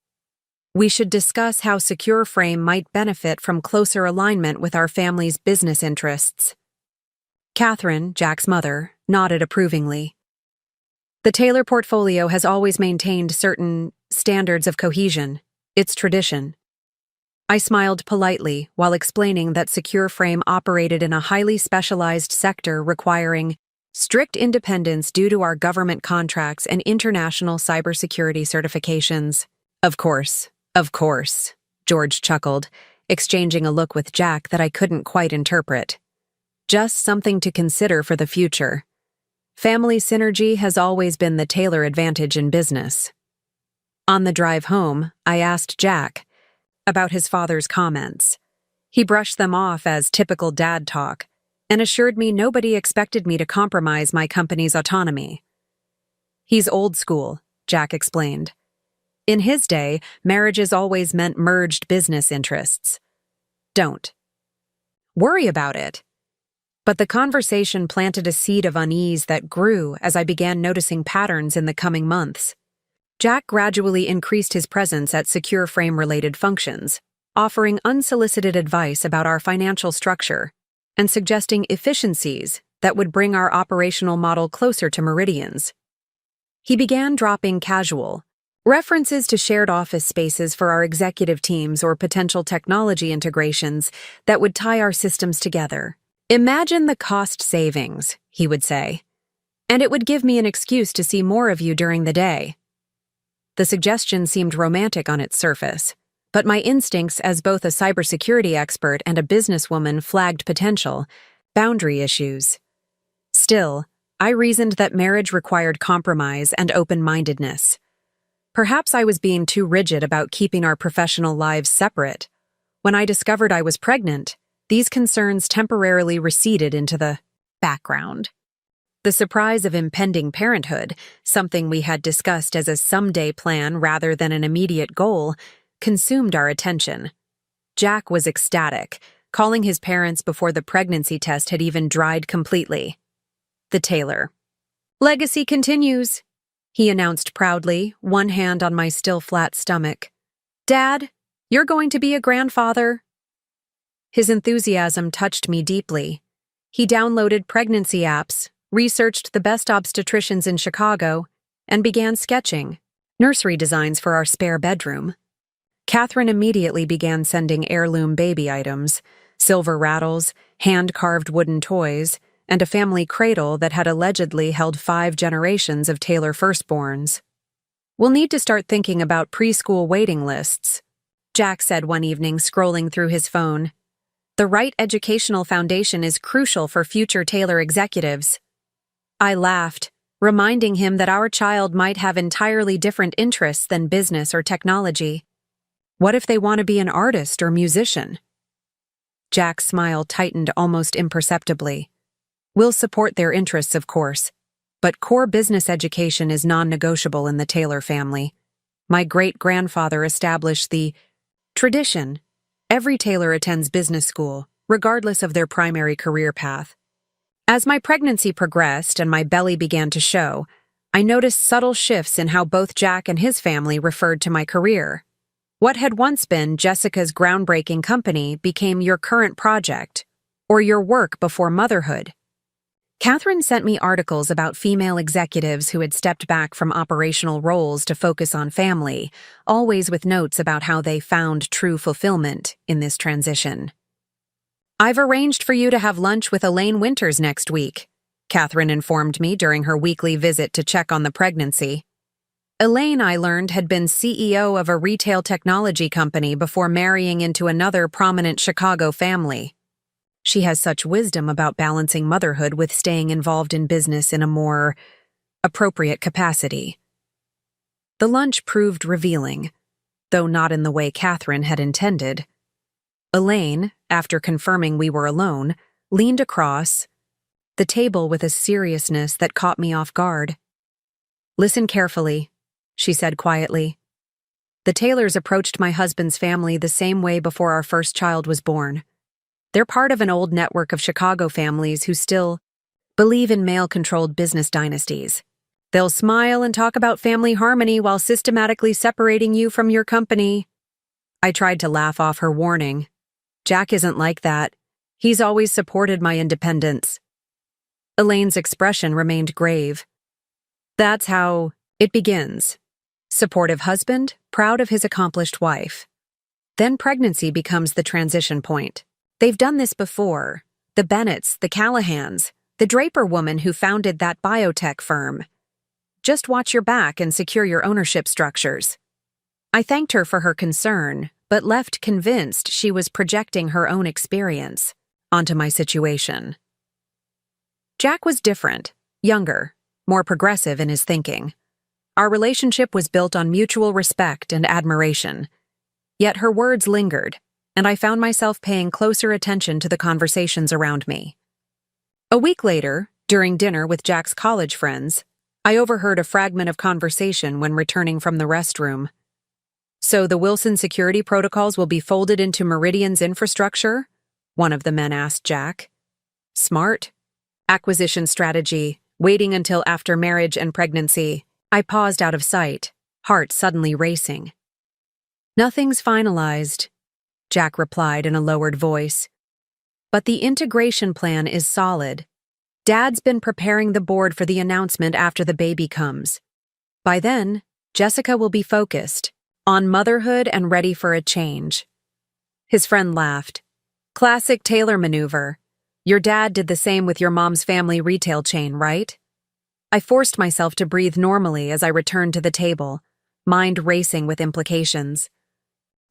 "we should discuss how SecureFrame might benefit from closer alignment with our family's business interests." Catherine, Jack's mother, nodded approvingly. The Taylor portfolio has always maintained certain standards of cohesion. It's tradition. I smiled politely while explaining that SecureFrame operated in a highly specialized sector requiring strict independence due to our government contracts and international cybersecurity certifications. Of course, George chuckled, exchanging a look with Jack that I couldn't quite interpret. Just something to consider for the future. Family synergy has always been the Taylor advantage in business. On the drive home, I asked Jack about his father's comments. He brushed them off as typical dad talk, and assured me nobody expected me to compromise my company's autonomy. "He's old school," Jack explained. "In his day, marriages always meant merged business interests. Don't worry about it." But the conversation planted a seed of unease that grew as I began noticing patterns in the coming months. Jack gradually increased his presence at SecureFrame-related functions, offering unsolicited advice about our financial structure and suggesting efficiencies that would bring our operational model closer to Meridian's. He began dropping casual references to shared office spaces for our executive teams or potential technology integrations that would tie our systems together. "Imagine the cost savings," he would say, "and it would give me an excuse to see more of you during the day." The suggestion seemed romantic on its surface, but my instincts as both a cybersecurity expert and a businesswoman flagged potential boundary issues. Still, I reasoned that marriage required compromise and open-mindedness. Perhaps I was being too rigid about keeping our professional lives separate. When I discovered I was pregnant, these concerns temporarily receded into the background. The surprise of impending parenthood, something we had discussed as a someday plan rather than an immediate goal, consumed our attention. Jack was ecstatic, calling his parents before the pregnancy test had even dried completely. The tailor. "Legacy continues," he announced proudly, one hand on my still flat stomach. "Dad, you're going to be a grandfather." His enthusiasm touched me deeply. He downloaded pregnancy apps, researched the best obstetricians in Chicago, and began sketching nursery designs for our spare bedroom. Catherine immediately began sending heirloom baby items, silver rattles, hand-carved wooden toys, and a family cradle that had allegedly held 5 generations of Taylor firstborns. "We'll need to start thinking about preschool waiting lists," Jack said one evening, scrolling through his phone. "The right educational foundation is crucial for future Taylor executives." I laughed, reminding him that our child might have entirely different interests than business or technology. What if they want to be an artist or musician? Jack's smile tightened almost imperceptibly. "We'll support their interests, of course, but core business education is non-negotiable in the Taylor family. My great-grandfather established the tradition. Every Taylor attends business school, regardless of their primary career path." As my pregnancy progressed and my belly began to show, I noticed subtle shifts in how both Jack and his family referred to my career. What had once been Jessica's groundbreaking company became your current project, or your work before motherhood. Catherine sent me articles about female executives who had stepped back from operational roles to focus on family, always with notes about how they found true fulfillment in this transition. "I've arranged for you to have lunch with Elaine Winters next week," Catherine informed me during her weekly visit to check on the pregnancy. Elaine, I learned, had been CEO of a retail technology company before marrying into another prominent Chicago family. She has such wisdom about balancing motherhood with staying involved in business in a more appropriate capacity. The lunch proved revealing, though not in the way Catherine had intended. Elaine, after confirming we were alone, leaned across the table with a seriousness that caught me off guard. "Listen carefully," she said quietly. "The Taylors approached my husband's family the same way before our first child was born. They're part of an old network of Chicago families who still believe in male-controlled business dynasties. They'll smile and talk about family harmony while systematically separating you from your company." I tried to laugh off her warning. "Jack isn't like that. He's always supported my independence." Elaine's expression remained grave. "That's how it begins. Supportive husband, proud of his accomplished wife. Then pregnancy becomes the transition point. They've done this before. The Bennetts, the Callahans, the Draper woman who founded that biotech firm. Just watch your back and secure your ownership structures." I thanked her for her concern, but left convinced she was projecting her own experience onto my situation. Jack was different, younger, more progressive in his thinking. Our relationship was built on mutual respect and admiration. Yet her words lingered, and I found myself paying closer attention to the conversations around me. A week later, during dinner with Jack's college friends, I overheard a fragment of conversation when returning from the restroom. "So the Wilson security protocols will be folded into Meridian's infrastructure?" one of the men asked Jack. "Smart. Acquisition strategy, waiting until after marriage and pregnancy." I paused out of sight, heart suddenly racing. "Nothing's finalized," Jack replied in a lowered voice. "But the integration plan is solid. Dad's been preparing the board for the announcement after the baby comes. By then, Jessica will be focused on motherhood and ready for a change." His friend laughed. "Classic Taylor maneuver. Your dad did the same with your mom's family retail chain, right?" I forced myself to breathe normally as I returned to the table, mind racing with implications.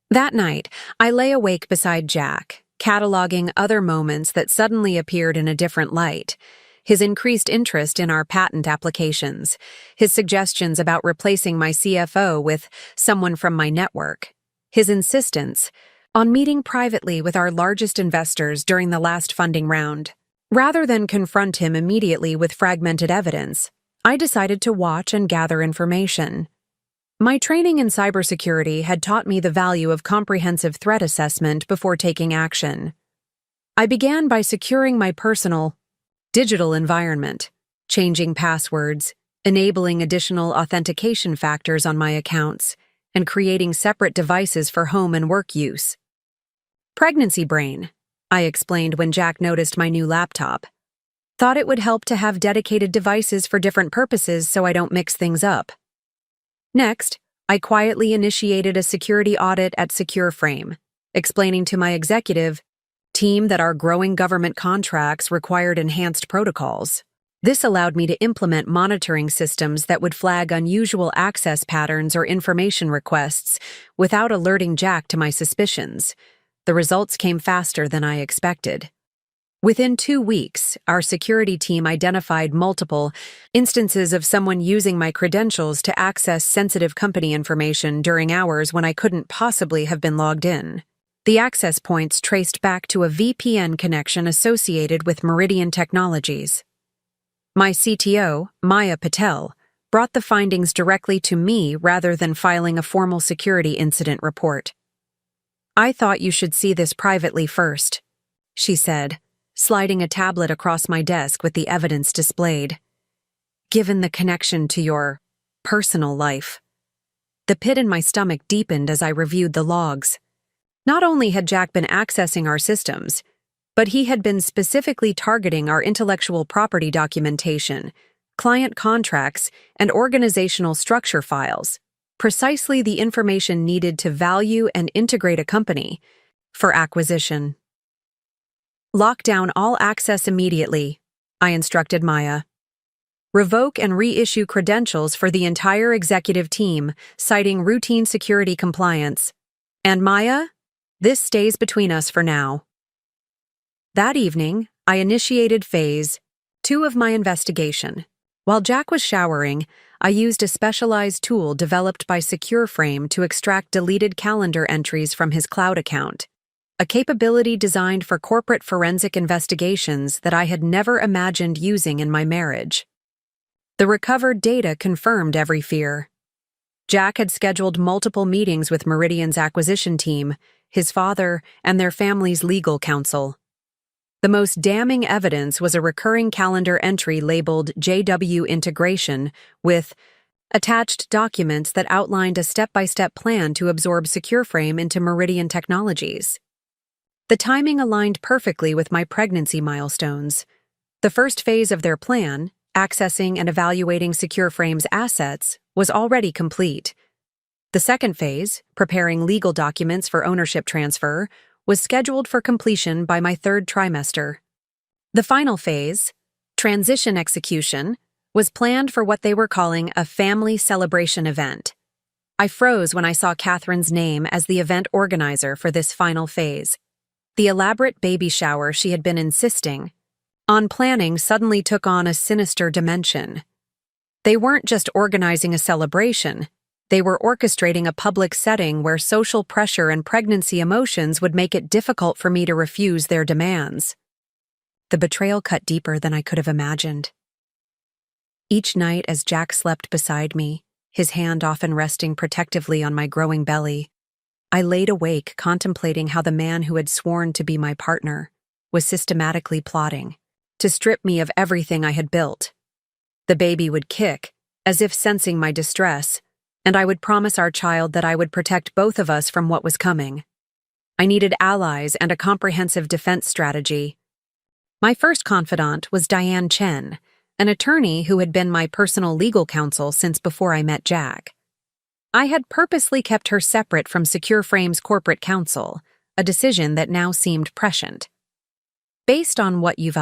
That night, I lay awake beside Jack, cataloging other moments that suddenly appeared in a different light, his increased interest in our patent applications, his suggestions about replacing my CFO with someone from my network, his insistence on meeting privately with our largest investors during the last funding round. Rather than confront him immediately with fragmented evidence, I decided to watch and gather information. My training in cybersecurity had taught me the value of comprehensive threat assessment before taking action. I began by securing my personal, digital environment, changing passwords, enabling additional authentication factors on my accounts, and creating separate devices for home and work use. Pregnancy brain, I explained when Jack noticed my new laptop. Thought it would help to have dedicated devices for different purposes so I don't mix things up. Next, I quietly initiated a security audit at SecureFrame, explaining to my executive team that our growing government contracts required enhanced protocols. This allowed me to implement monitoring systems that would flag unusual access patterns or information requests without alerting Jack to my suspicions. The results came faster than I expected. Within 2 weeks, our security team identified multiple instances of someone using my credentials to access sensitive company information during hours when I couldn't possibly have been logged in. The access points traced back to a VPN connection associated with Meridian Technologies. My CTO, Maya Patel, brought the findings directly to me rather than filing a formal security incident report. "I thought you should see this privately first," she said, sliding a tablet across my desk with the evidence displayed. "Given the connection to your personal life." The pit in my stomach deepened as I reviewed the logs. Not only had Jack been accessing our systems, but he had been specifically targeting our intellectual property documentation, client contracts, and organizational structure files, precisely the information needed to value and integrate a company for acquisition. "Lock down all access immediately," I instructed Maya. "Revoke and reissue credentials for the entire executive team, citing routine security compliance. And Maya, this stays between us for now." That evening, I initiated phase 2 of my investigation. While Jack was showering, I used a specialized tool developed by SecureFrame to extract deleted calendar entries from his cloud account, a capability designed for corporate forensic investigations that I had never imagined using in my marriage. The recovered data confirmed every fear. Jack had scheduled multiple meetings with Meridian's acquisition team, his father, and their family's legal counsel. The most damning evidence was a recurring calendar entry labeled JW Integration with attached documents that outlined a step-by-step plan to absorb SecureFrame into Meridian Technologies. The timing aligned perfectly with my pregnancy milestones. The first phase of their plan, accessing and evaluating SecureFrame's assets, was already complete. The second phase, preparing legal documents for ownership transfer, was scheduled for completion by my 3rd trimester. The final phase, transition execution, was planned for what they were calling a family celebration event. I froze when I saw Catherine's name as the event organizer for this final phase. The elaborate baby shower she had been insisting on planning suddenly took on a sinister dimension. They weren't just organizing a celebration, they were orchestrating a public setting where social pressure and pregnancy emotions would make it difficult for me to refuse their demands. The betrayal cut deeper than I could have imagined. Each night as Jack slept beside me, his hand often resting protectively on my growing belly, I laid awake contemplating how the man who had sworn to be my partner was systematically plotting to strip me of everything I had built. The baby would kick, as if sensing my distress, and I would promise our child that I would protect both of us from what was coming. I needed allies and a comprehensive defense strategy. My first confidant was Diane Chen, an attorney who had been my personal legal counsel since before I met Jack. I had purposely kept her separate from SecureFrame's corporate counsel, a decision that now seemed prescient. "Based on what you've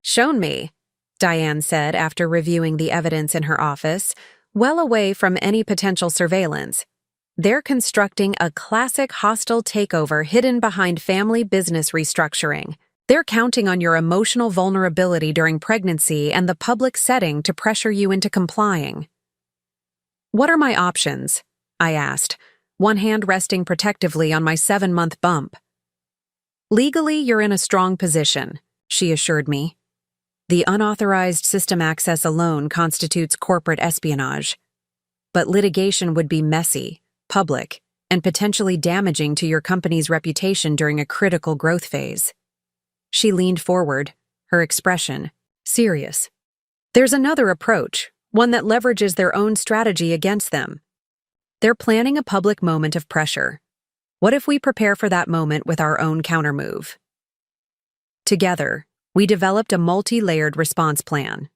shown me," Diane said after reviewing the evidence in her office, well away from any potential surveillance, "they're constructing a classic hostile takeover hidden behind family business restructuring. They're counting on your emotional vulnerability during pregnancy and the public setting to pressure you into complying. What are my options? I asked, one hand resting protectively on my 7-month bump. Legally, you're in a strong position, she assured me. The unauthorized system access alone constitutes corporate espionage. But litigation would be messy, public, and potentially damaging to your company's reputation during a critical growth phase. She leaned forward, her expression serious. There's another approach, one that leverages their own strategy against them. They're planning a public moment of pressure. What if we prepare for that moment with our own countermove? Together, we developed a multi-layered response plan.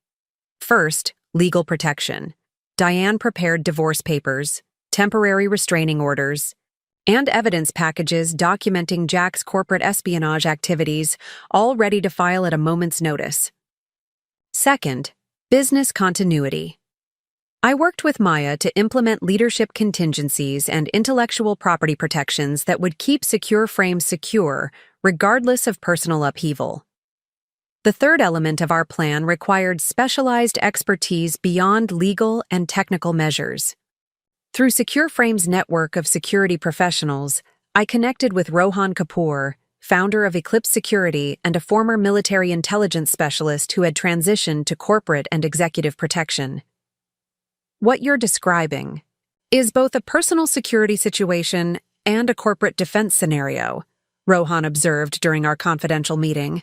First, legal protection. Diane prepared divorce papers, temporary restraining orders, and evidence packages documenting Jack's corporate espionage activities, all ready to file at a moment's notice. Second, business continuity. I worked with Maya to implement leadership contingencies and intellectual property protections that would keep Secure Frames secure, regardless of personal upheaval. The third element of our plan required specialized expertise beyond legal and technical measures. Through Secure Frames' network of security professionals, I connected with Rohan Kapoor, founder of Eclipse Security and a former military intelligence specialist who had transitioned to corporate and executive protection. What you're describing is both a personal security situation and a corporate defense scenario, Rohan observed during our confidential meeting.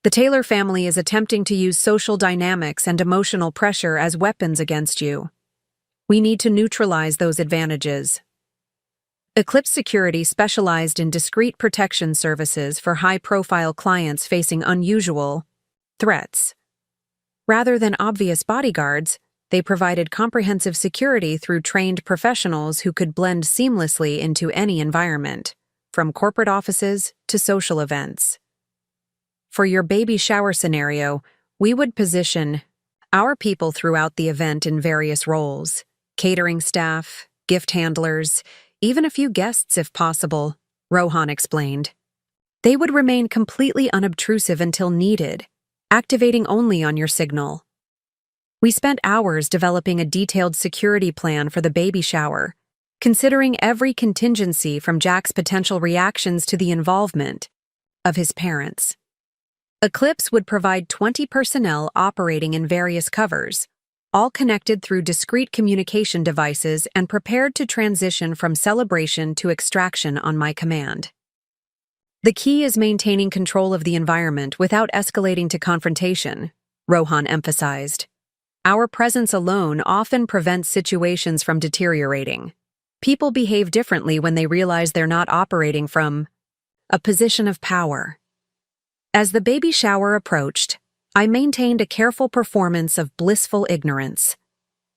The Taylor family is attempting to use social dynamics and emotional pressure as weapons against you. We need to neutralize those advantages. Eclipse Security specialized in discreet protection services for high-profile clients facing unusual threats. Rather than obvious bodyguards, they provided comprehensive security through trained professionals who could blend seamlessly into any environment, from corporate offices to social events. For your baby shower scenario, we would position our people throughout the event in various roles: catering staff, gift handlers, even a few guests if possible, Rohan explained. They would remain completely unobtrusive until needed, activating only on your signal. We spent hours developing a detailed security plan for the baby shower, considering every contingency from Jack's potential reactions to the involvement of his parents. Eclipse would provide 20 personnel operating in various covers, all connected through discrete communication devices and prepared to transition from celebration to extraction on my command. The key is maintaining control of the environment without escalating to confrontation, Rohan emphasized. Our presence alone often prevents situations from deteriorating. People behave differently when they realize they're not operating from a position of power. As the baby shower approached, I maintained a careful performance of blissful ignorance.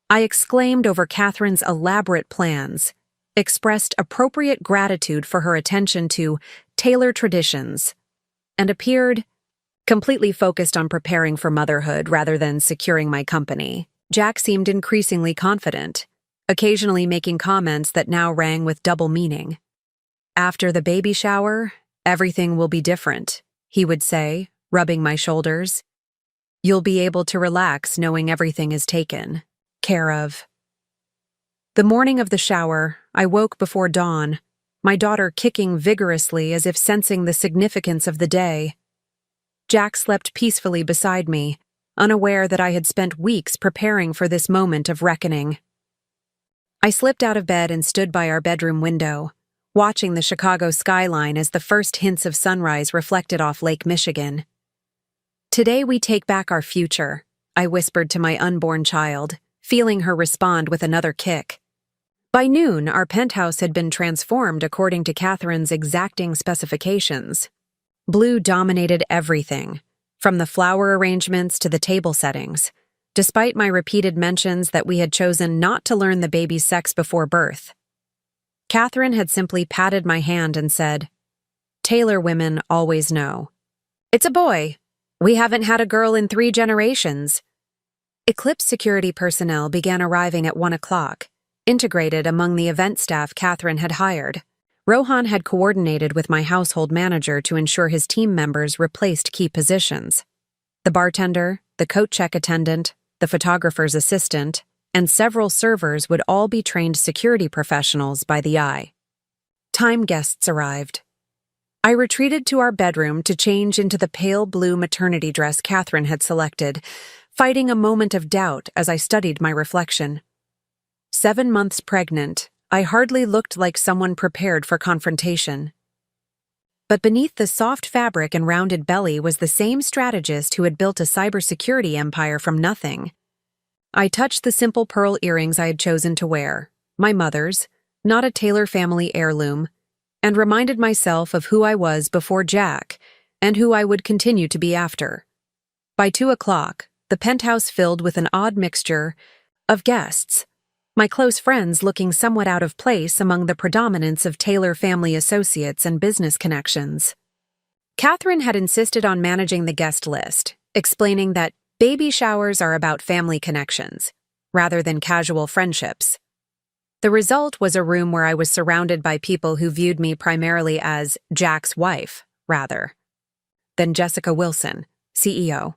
I exclaimed over Catherine's elaborate plans, expressed appropriate gratitude for her attention to Taylor traditions, and appeared completely focused on preparing for motherhood rather than securing my company. Jack seemed increasingly confident, occasionally making comments that now rang with double meaning. After the baby shower, everything will be different, he would say, rubbing my shoulders. You'll be able to relax knowing everything is taken care of. The morning of the shower, I woke before dawn, my daughter kicking vigorously as if sensing the significance of the day. Jack slept peacefully beside me, unaware that I had spent weeks preparing for this moment of reckoning. I slipped out of bed and stood by our bedroom window, watching the Chicago skyline as the first hints of sunrise reflected off Lake Michigan. Today we take back our future, I whispered to my unborn child, feeling her respond with another kick. By noon, our penthouse had been transformed according to Catherine's exacting specifications. Blue dominated everything, from the flower arrangements to the table settings, despite my repeated mentions that we had chosen not to learn the baby's sex before birth. Catherine had simply patted my hand and said, "Taylor women always know. It's a boy. We haven't had a girl in 3 generations." Eclipse security personnel began arriving at 1 o'clock, integrated among the event staff Catherine had hired. Rohan had coordinated with my household manager to ensure his team members replaced key positions. The bartender, the coat check attendant, the photographer's assistant, and several servers would all be trained security professionals by the eye. Time guests arrived. I retreated to our bedroom to change into the pale blue maternity dress Catherine had selected, fighting a moment of doubt as I studied my reflection. 7 months pregnant, I hardly looked like someone prepared for confrontation. But beneath the soft fabric and rounded belly was the same strategist who had built a cybersecurity empire from nothing. I touched the simple pearl earrings I had chosen to wear, my mother's, not a Taylor family heirloom, and reminded myself of who I was before Jack and who I would continue to be after. By 2 o'clock, the penthouse filled with an odd mixture of guests, my close friends looking somewhat out of place among the predominance of Taylor family associates and business connections. Catherine had insisted on managing the guest list, explaining that baby showers are about family connections, rather than casual friendships. The result was a room where I was surrounded by people who viewed me primarily as Jack's wife, rather than Jessica Wilson, CEO.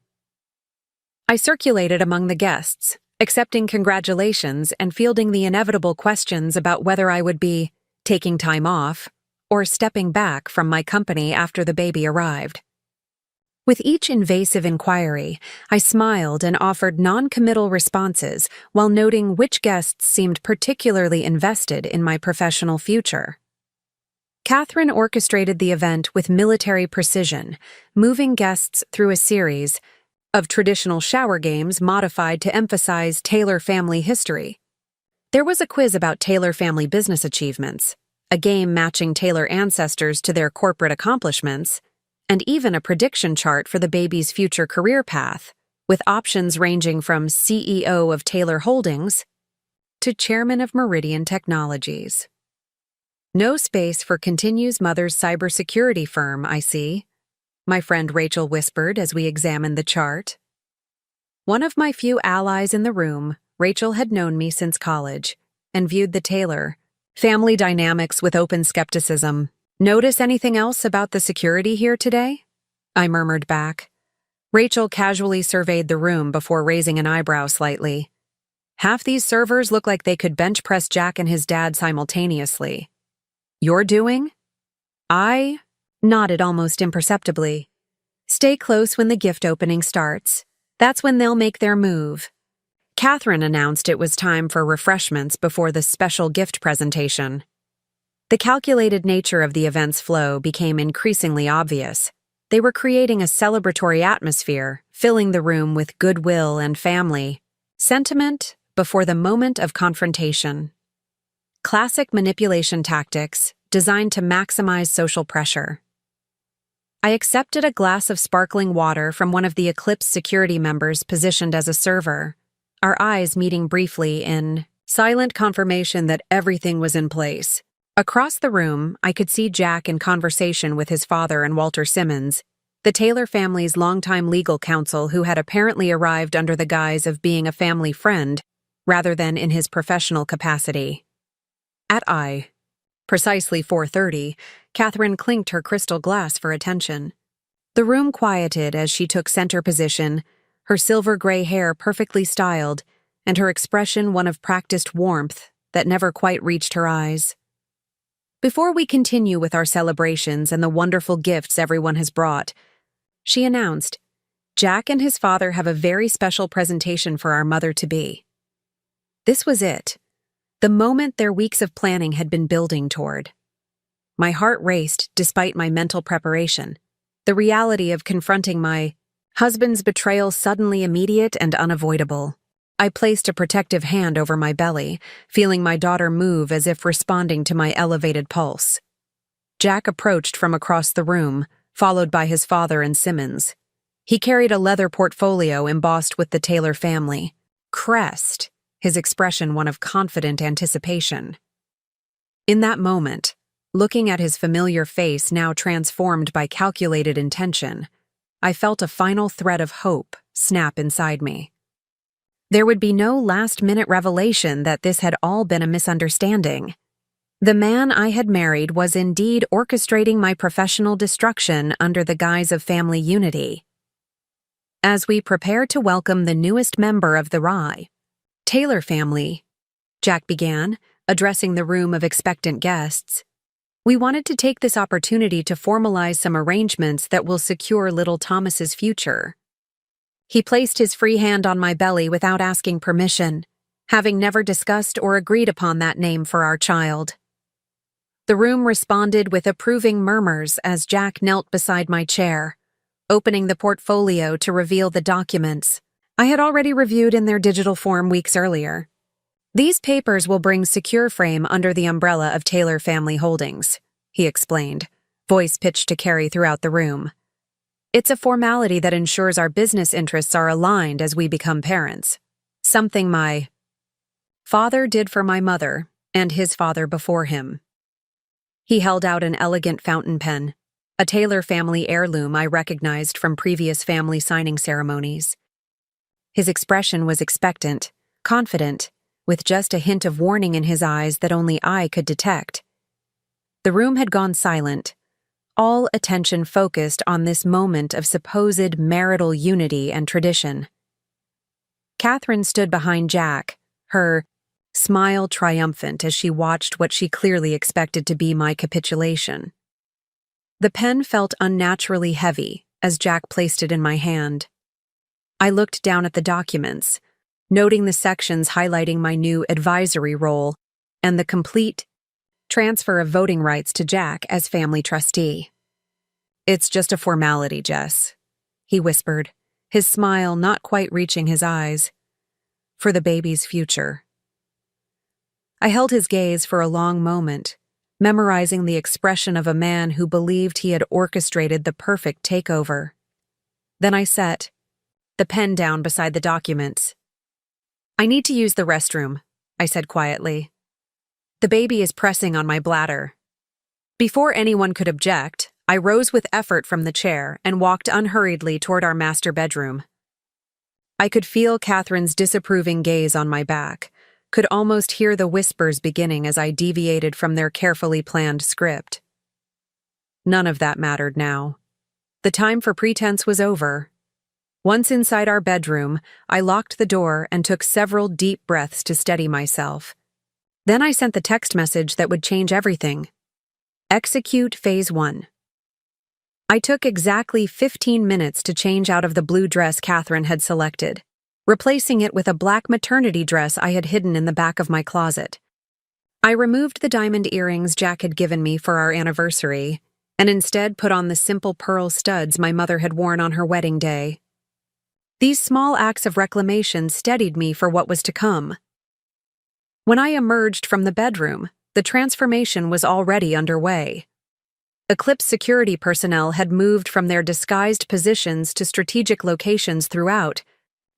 I circulated among the guests, accepting congratulations and fielding the inevitable questions about whether I would be taking time off or stepping back from my company after the baby arrived. With each invasive inquiry, I smiled and offered non-committal responses while noting which guests seemed particularly invested in my professional future. Catherine orchestrated the event with military precision, moving guests through a series of traditional shower games modified to emphasize Taylor family history. There was a quiz about Taylor family business achievements, a game matching Taylor ancestors to their corporate accomplishments, and even a prediction chart for the baby's future career path, with options ranging from CEO of Taylor Holdings to chairman of Meridian Technologies. No space for Continue's mother's cybersecurity firm, I see, my friend Rachel whispered as we examined the chart. One of my few allies in the room, Rachel had known me since college and viewed the Taylor family dynamics with open skepticism. "Notice anything else about the security here today?" I murmured back. Rachel casually surveyed the room before raising an eyebrow slightly. "Half these servers look like they could bench press Jack and his dad simultaneously. You're doing?" I nodded almost imperceptibly. "Stay close when the gift opening starts. That's when they'll make their move." Catherine announced it was time for refreshments before the special gift presentation. The calculated nature of the event's flow became increasingly obvious. They were creating a celebratory atmosphere, filling the room with goodwill and family sentiment before the moment of confrontation. Classic manipulation tactics designed to maximize social pressure. I accepted a glass of sparkling water from one of the Eclipse security members positioned as a server, our eyes meeting briefly in silent confirmation that everything was in place. Across the room, I could see Jack in conversation with his father and Walter Simmons, the Taylor family's longtime legal counsel who had apparently arrived under the guise of being a family friend rather than in his professional capacity. At precisely 4:30, Catherine clinked her crystal glass for attention. The room quieted as she took center position, her silver-gray hair perfectly styled, and her expression one of practiced warmth that never quite reached her eyes. "Before we continue with our celebrations and the wonderful gifts everyone has brought," she announced, "Jack and his father have a very special presentation for our mother-to-be." This was it, the moment their weeks of planning had been building toward. My heart raced despite my mental preparation, the reality of confronting my husband's betrayal suddenly immediate and unavoidable. I placed a protective hand over my belly, feeling my daughter move as if responding to my elevated pulse. Jack approached from across the room, followed by his father and Simmons. He carried a leather portfolio embossed with the Taylor family crest, his expression one of confident anticipation. In that moment, looking at his familiar face now transformed by calculated intention, I felt a final thread of hope snap inside me. There would be no last-minute revelation that this had all been a misunderstanding. The man I had married was indeed orchestrating my professional destruction under the guise of family unity. As we prepared to welcome the newest member of the Rye Taylor family, Jack began, addressing the room of expectant guests, we wanted to take this opportunity to formalize some arrangements that will secure little Thomas's future. He placed his free hand on my belly without asking permission, having never discussed or agreed upon that name for our child. The room responded with approving murmurs as Jack knelt beside my chair, opening the portfolio to reveal the documents I had already reviewed in their digital form weeks earlier. These papers will bring Secure Frame under the umbrella of Taylor Family Holdings, he explained, voice pitched to carry throughout the room. It's a formality that ensures our business interests are aligned as we become parents, something my father did for my mother and his father before him. He held out an elegant fountain pen, a Taylor family heirloom I recognized from previous family signing ceremonies. His expression was expectant, confident, with just a hint of warning in his eyes that only I could detect. The room had gone silent, all attention focused on this moment of supposed marital unity and tradition. Catherine stood behind Jack, her smile triumphant as she watched what she clearly expected to be my capitulation. The pen felt unnaturally heavy as Jack placed it in my hand. I looked down at the documents, noting the sections highlighting my new advisory role and the complete transfer of voting rights to Jack as family trustee. "It's just a formality, Jess," he whispered, his smile not quite reaching his eyes. "For the baby's future." I held his gaze for a long moment, memorizing the expression of a man who believed he had orchestrated the perfect takeover. Then I set the pen down beside the documents. "I need to use the restroom," I said quietly. "The baby is pressing on my bladder." Before anyone could object, I rose with effort from the chair and walked unhurriedly toward our master bedroom. I could feel Catherine's disapproving gaze on my back, could almost hear the whispers beginning as I deviated from their carefully planned script. None of that mattered now. The time for pretense was over. Once inside our bedroom, I locked the door and took several deep breaths to steady myself. Then I sent the text message that would change everything. Execute Phase 1. I took exactly 15 minutes to change out of the blue dress Catherine had selected, replacing it with a black maternity dress I had hidden in the back of my closet. I removed the diamond earrings Jack had given me for our anniversary, and instead put on the simple pearl studs my mother had worn on her wedding day. These small acts of reclamation steadied me for what was to come. When I emerged from the bedroom, the transformation was already underway. Eclipse security personnel had moved from their disguised positions to strategic locations throughout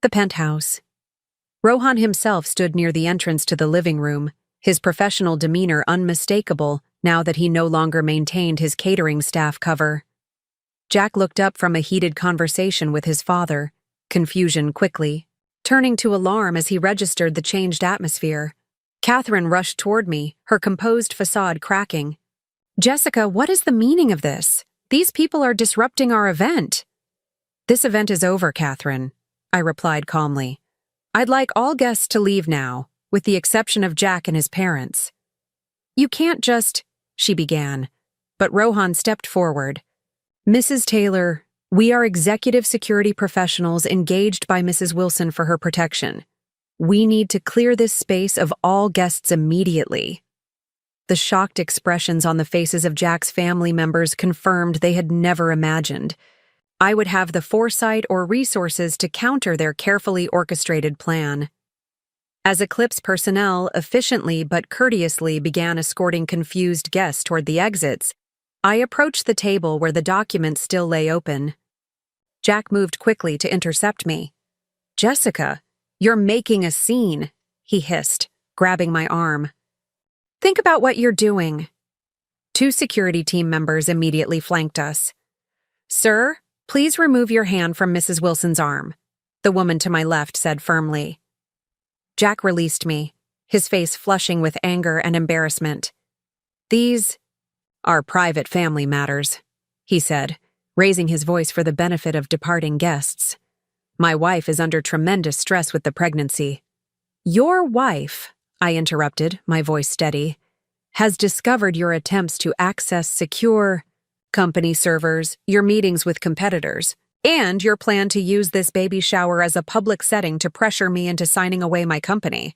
the penthouse. Rohan himself stood near the entrance to the living room, his professional demeanor unmistakable now that he no longer maintained his catering staff cover. Jack looked up from a heated conversation with his father, confusion quickly, turning to alarm as he registered the changed atmosphere. Catherine rushed toward me, her composed facade cracking. "Jessica, what is the meaning of this? These people are disrupting our event." "This event is over, Catherine," I replied calmly. "I'd like all guests to leave now, with the exception of Jack and his parents." "You can't just," she began, but Rohan stepped forward. "Mrs. Taylor, we are executive security professionals engaged by Mrs. Wilson for her protection. We need to clear this space of all guests immediately." The shocked expressions on the faces of Jack's family members confirmed they had never imagined I would have the foresight or resources to counter their carefully orchestrated plan. As Eclipse personnel efficiently but courteously began escorting confused guests toward the exits, I approached the table where the documents still lay open. Jack moved quickly to intercept me. "Jessica, you're making a scene," he hissed, grabbing my arm. "Think about what you're doing." Two security team members immediately flanked us. "Sir, please remove your hand from Mrs. Wilson's arm," the woman to my left said firmly. Jack released me, his face flushing with anger and embarrassment. These are private family matters, he said, raising his voice for the benefit of departing guests. My wife is under tremendous stress with the pregnancy. Your wife, I interrupted, my voice steady, has discovered your attempts to access secure company servers, your meetings with competitors, and your plan to use this baby shower as a public setting to pressure me into signing away my company.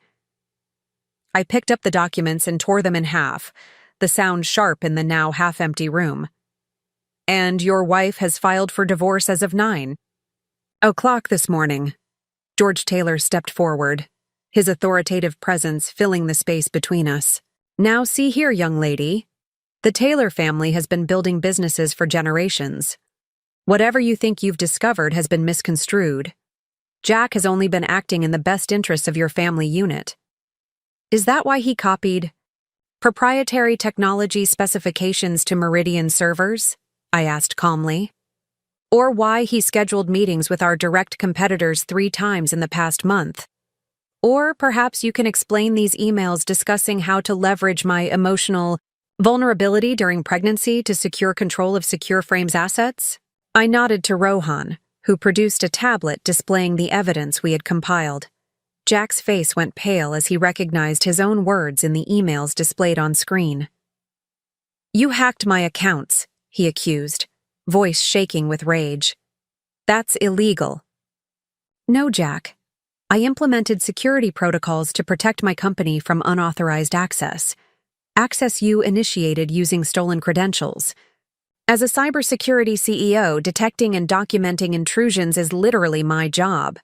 I picked up the documents and tore them in half, the sound sharp in the now half-empty room. And your wife has filed for divorce as of 9:00 this morning. George Taylor stepped forward, his authoritative presence filling the space between us. Now see here, young lady. The Taylor family has been building businesses for generations. Whatever you think you've discovered has been misconstrued. Jack has only been acting in the best interests of your family unit. Is that why he copied proprietary technology specifications to Meridian servers? I asked calmly. Or why he scheduled meetings with our direct competitors 3 times in the past month? Or perhaps you can explain these emails discussing how to leverage my emotional vulnerability during pregnancy to secure control of Secure Frame's assets? I nodded to Rohan, who produced a tablet displaying the evidence we had compiled. Jack's face went pale as he recognized his own words in the emails displayed on screen. You hacked my accounts, he accused, voice shaking with rage. That's illegal. No, Jack. I implemented security protocols to protect my company from unauthorized access. Access you initiated using stolen credentials. As a cybersecurity CEO, detecting and documenting intrusions is literally my job.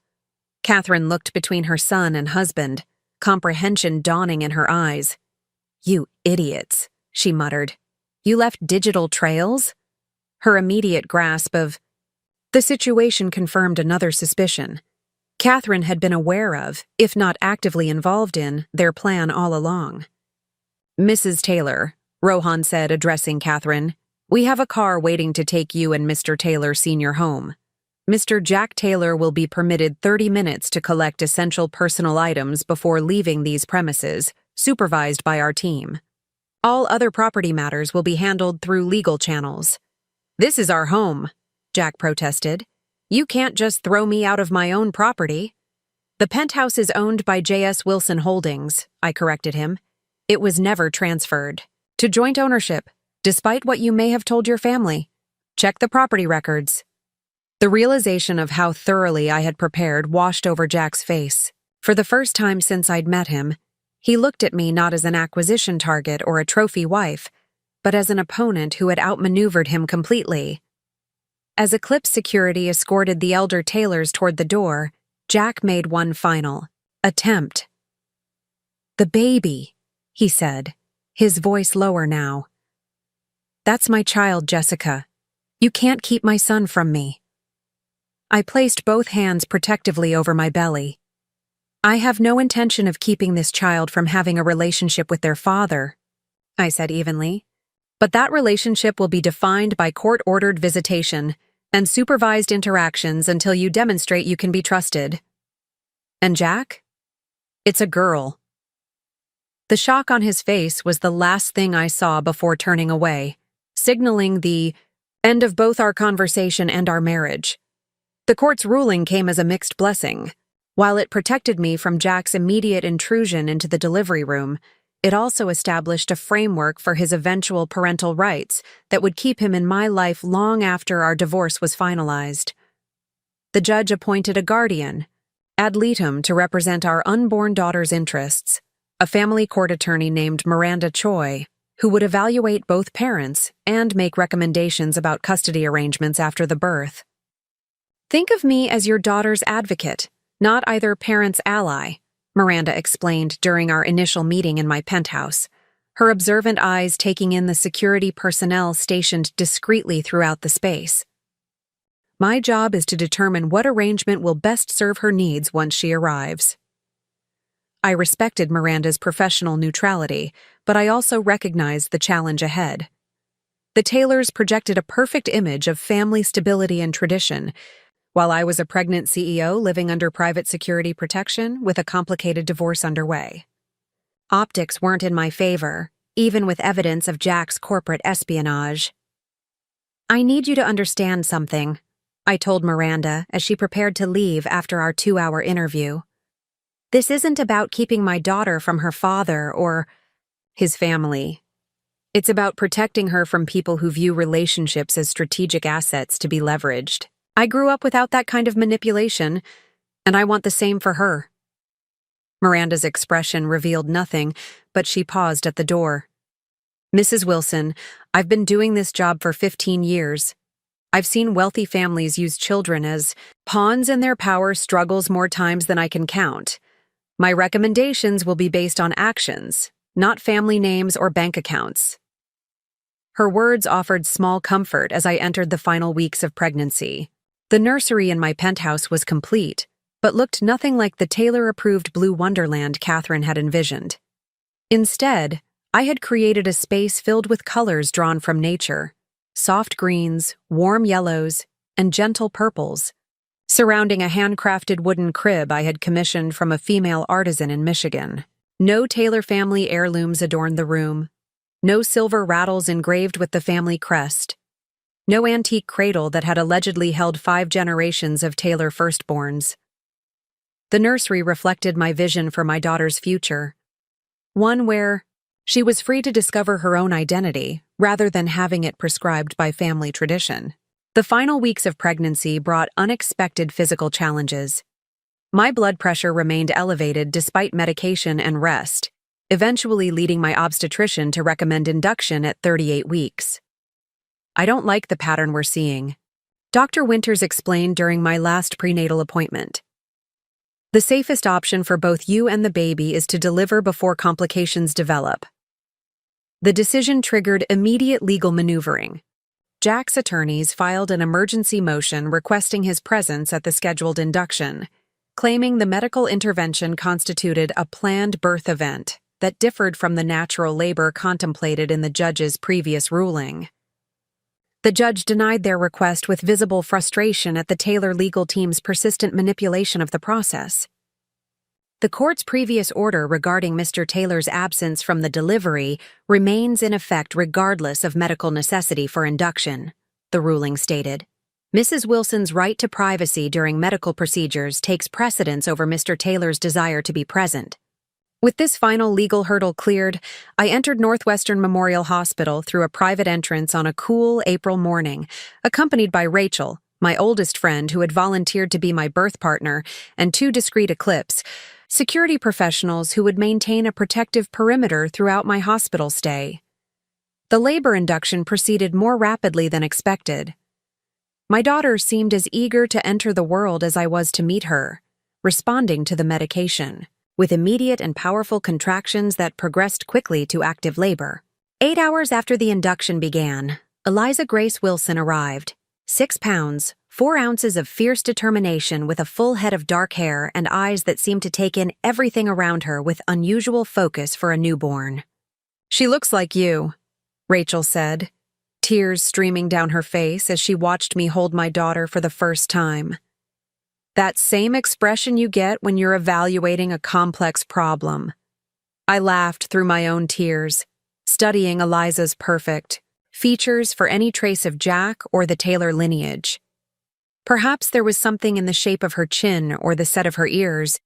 Catherine looked between her son and husband, comprehension dawning in her eyes. You idiots, she muttered. You left digital trails? Her immediate grasp of the situation confirmed another suspicion. Catherine had been aware of, if not actively involved in, their plan all along. Mrs. Taylor, Rohan said, addressing Catherine, we have a car waiting to take you and Mr. Taylor Sr. home. Mr. Jack Taylor will be permitted 30 minutes to collect essential personal items before leaving these premises, supervised by our team. All other property matters will be handled through legal channels. This is our home, Jack protested. You can't just throw me out of my own property. The penthouse is owned by J.S. Wilson Holdings, I corrected him. It was never transferred to joint ownership, despite what you may have told your family. Check the property records. The realization of how thoroughly I had prepared washed over Jack's face. For the first time since I'd met him, he looked at me not as an acquisition target or a trophy wife, but as an opponent who had outmaneuvered him completely. As Eclipse Security escorted the elder Taylors toward the door, Jack made one final attempt. The baby, he said, his voice lower now. That's my child, Jessica. You can't keep my son from me. I placed both hands protectively over my belly. I have no intention of keeping this child from having a relationship with their father, I said evenly. But that relationship will be defined by court-ordered visitation and supervised interactions until you demonstrate you can be trusted. And Jack? It's a girl. The shock on his face was the last thing I saw before turning away, signaling the end of both our conversation and our marriage. The court's ruling came as a mixed blessing. While it protected me from Jack's immediate intrusion into the delivery room, it also established a framework for his eventual parental rights that would keep him in my life long after our divorce was finalized. The judge appointed a guardian, ad litem, to represent our unborn daughter's interests, a family court attorney named Miranda Choi, who would evaluate both parents and make recommendations about custody arrangements after the birth. Think of me as your daughter's advocate, not either parent's ally, Miranda explained during our initial meeting in my penthouse, her observant eyes taking in the security personnel stationed discreetly throughout the space. My job is to determine what arrangement will best serve her needs once she arrives. I respected Miranda's professional neutrality, but I also recognized the challenge ahead. The Taylors projected a perfect image of family stability and tradition, while I was a pregnant CEO living under private security protection with a complicated divorce underway. Optics weren't in my favor, even with evidence of Jack's corporate espionage. "I need you to understand something," I told Miranda as she prepared to leave after our 2-hour interview. "This isn't about keeping my daughter from her father or his family. It's about protecting her from people who view relationships as strategic assets to be leveraged. I grew up without that kind of manipulation, and I want the same for her." Miranda's expression revealed nothing, but she paused at the door. "Mrs. Wilson, I've been doing this job for 15 years. I've seen wealthy families use children as pawns in their power struggles more times than I can count. My recommendations will be based on actions, not family names or bank accounts." Her words offered small comfort as I entered the final weeks of pregnancy. The nursery in my penthouse was complete, but looked nothing like the Taylor-approved Blue Wonderland Catherine had envisioned. Instead, I had created a space filled with colors drawn from nature: soft greens, warm yellows, and gentle purples, surrounding a handcrafted wooden crib I had commissioned from a female artisan in Michigan. No Taylor family heirlooms adorned the room. No silver rattles engraved with the family crest. No antique cradle that had allegedly held 5 generations of Taylor firstborns. The nursery reflected my vision for my daughter's future. One where she was free to discover her own identity, rather than having it prescribed by family tradition. The final weeks of pregnancy brought unexpected physical challenges. My blood pressure remained elevated despite medication and rest, eventually leading my obstetrician to recommend induction at 38 weeks. "I don't like the pattern we're seeing," Dr. Winters explained during my last prenatal appointment. "The safest option for both you and the baby is to deliver before complications develop." The decision triggered immediate legal maneuvering. Jack's attorneys filed an emergency motion requesting his presence at the scheduled induction, claiming the medical intervention constituted a planned birth event that differed from the natural labor contemplated in the judge's previous ruling. The judge denied their request with visible frustration at the Taylor legal team's persistent manipulation of the process. The court's previous order regarding Mr. Taylor's absence from the delivery remains in effect regardless of medical necessity for induction, the ruling stated. Mrs. Wilson's right to privacy during medical procedures takes precedence over Mr. Taylor's desire to be present. With this final legal hurdle cleared, I entered Northwestern Memorial Hospital through a private entrance on a cool April morning, accompanied by Rachel, my oldest friend who had volunteered to be my birth partner, and 2 discreet Eclipse, security professionals who would maintain a protective perimeter throughout my hospital stay. The labor induction proceeded more rapidly than expected. My daughter seemed as eager to enter the world as I was to meet her, responding to the medication, with immediate and powerful contractions that progressed quickly to active labor. 8 hours after the induction began, Eliza Grace Wilson arrived. 6 pounds, 4 ounces of fierce determination with a full head of dark hair and eyes that seemed to take in everything around her with unusual focus for a newborn. "She looks like you," Rachel said, tears streaming down her face as she watched me hold my daughter for the first time. "That same expression you get when you're evaluating a complex problem." I laughed through my own tears, studying Eliza's perfect features for any trace of Jack or the Taylor lineage. Perhaps there was something in the shape of her chin or the set of her ears,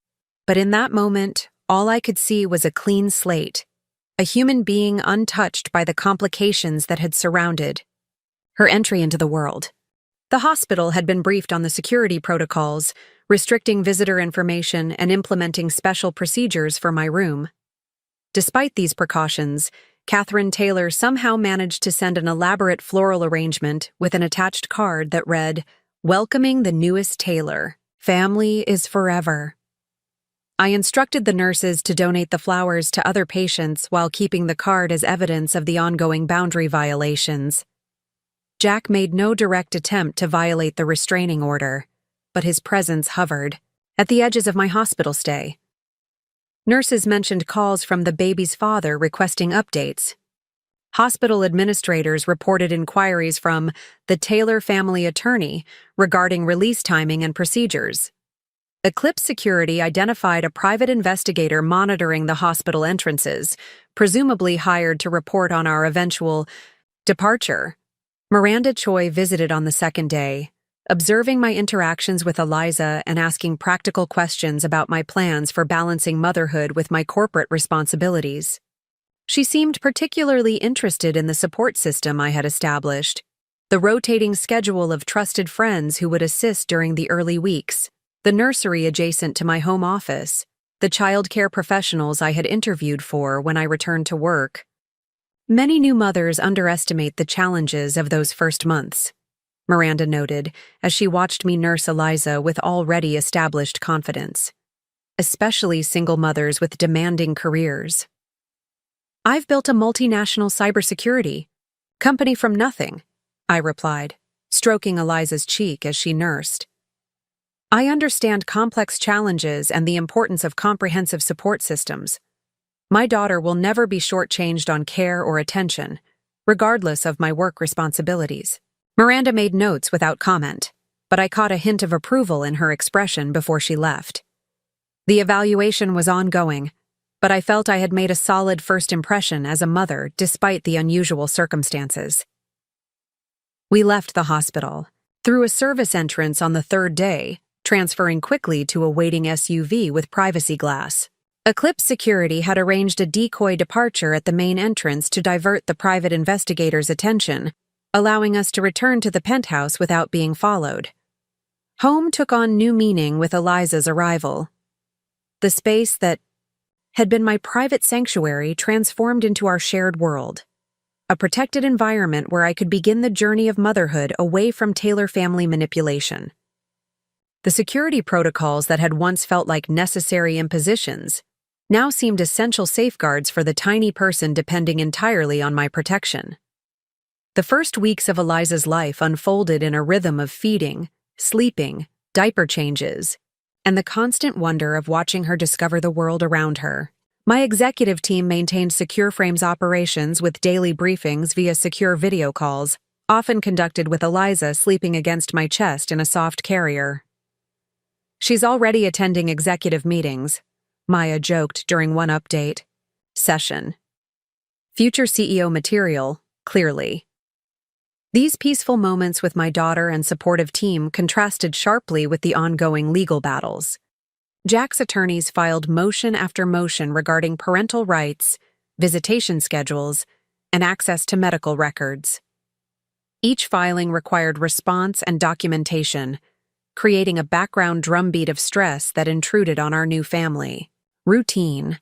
but in that moment, all I could see was a clean slate, a human being untouched by the complications that had surrounded her entry into the world. The hospital had been briefed on the security protocols, restricting visitor information and implementing special procedures for my room. Despite these precautions, Catherine Taylor somehow managed to send an elaborate floral arrangement with an attached card that read, "Welcoming the newest Taylor. Family is forever." I instructed the nurses to donate the flowers to other patients while keeping the card as evidence of the ongoing boundary violations. Jack made no direct attempt to violate the restraining order, but his presence hovered at the edges of my hospital stay. Nurses mentioned calls from the baby's father requesting updates. Hospital administrators reported inquiries from the Taylor family attorney regarding release timing and procedures. Eclipse Security identified a private investigator monitoring the hospital entrances, presumably hired to report on our eventual departure. Miranda Choi visited on the second day, observing my interactions with Eliza and asking practical questions about my plans for balancing motherhood with my corporate responsibilities. She seemed particularly interested in the support system I had established, the rotating schedule of trusted friends who would assist during the early weeks, the nursery adjacent to my home office, the child care professionals I had interviewed for when I returned to work. Many new mothers underestimate the challenges of those first months, Miranda noted as she watched me nurse Eliza with already established confidence, especially single mothers with demanding careers. "I've built a multinational cybersecurity company from nothing," I replied, stroking Eliza's cheek as she nursed. "I understand complex challenges and the importance of comprehensive support systems. My daughter will never be shortchanged on care or attention, regardless of my work responsibilities." Miranda made notes without comment, but I caught a hint of approval in her expression before she left. The evaluation was ongoing, but I felt I had made a solid first impression as a mother despite the unusual circumstances. We left the hospital, through a service entrance on the third day, transferring quickly to a waiting SUV with privacy glass. Eclipse Security had arranged a decoy departure at the main entrance to divert the private investigator's attention, allowing us to return to the penthouse without being followed. Home took on new meaning with Eliza's arrival. The space that had been my private sanctuary transformed into our shared world, a protected environment where I could begin the journey of motherhood away from Taylor family manipulation. The security protocols that had once felt like necessary impositions now seemed essential safeguards for the tiny person depending entirely on my protection. The first weeks of Eliza's life unfolded in a rhythm of feeding, sleeping, diaper changes, and the constant wonder of watching her discover the world around her. My executive team maintained Secure Frames operations with daily briefings via secure video calls, often conducted with Eliza sleeping against my chest in a soft carrier. "She's already attending executive meetings," Maya joked during one update session. Future CEO material, clearly. These peaceful moments with my daughter and supportive team contrasted sharply with the ongoing legal battles. Jack's attorneys filed motion after motion regarding parental rights, visitation schedules, and access to medical records. Each filing required response and documentation, creating a background drumbeat of stress that intruded on our new family. Routine.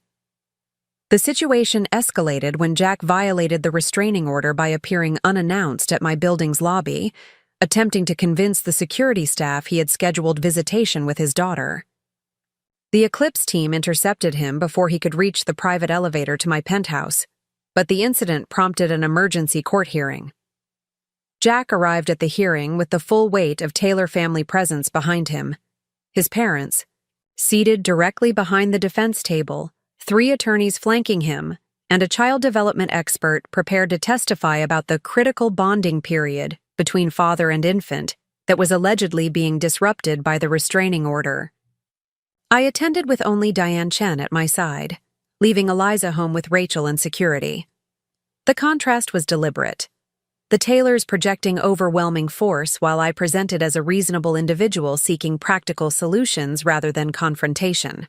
The situation escalated when Jack violated the restraining order by appearing unannounced at my building's lobby, attempting to convince the security staff he had scheduled visitation with his daughter. The Eclipse team intercepted him before he could reach the private elevator to my penthouse, but the incident prompted an emergency court hearing. Jack arrived at the hearing with the full weight of Taylor family presence behind him. His parents, seated directly behind the defense table, 3 attorneys flanking him, and a child development expert prepared to testify about the critical bonding period between father and infant that was allegedly being disrupted by the restraining order. I attended with only Diane Chen at my side, leaving Eliza home with Rachel and security. The contrast was deliberate, the Taylors projecting overwhelming force while I presented as a reasonable individual seeking practical solutions rather than confrontation.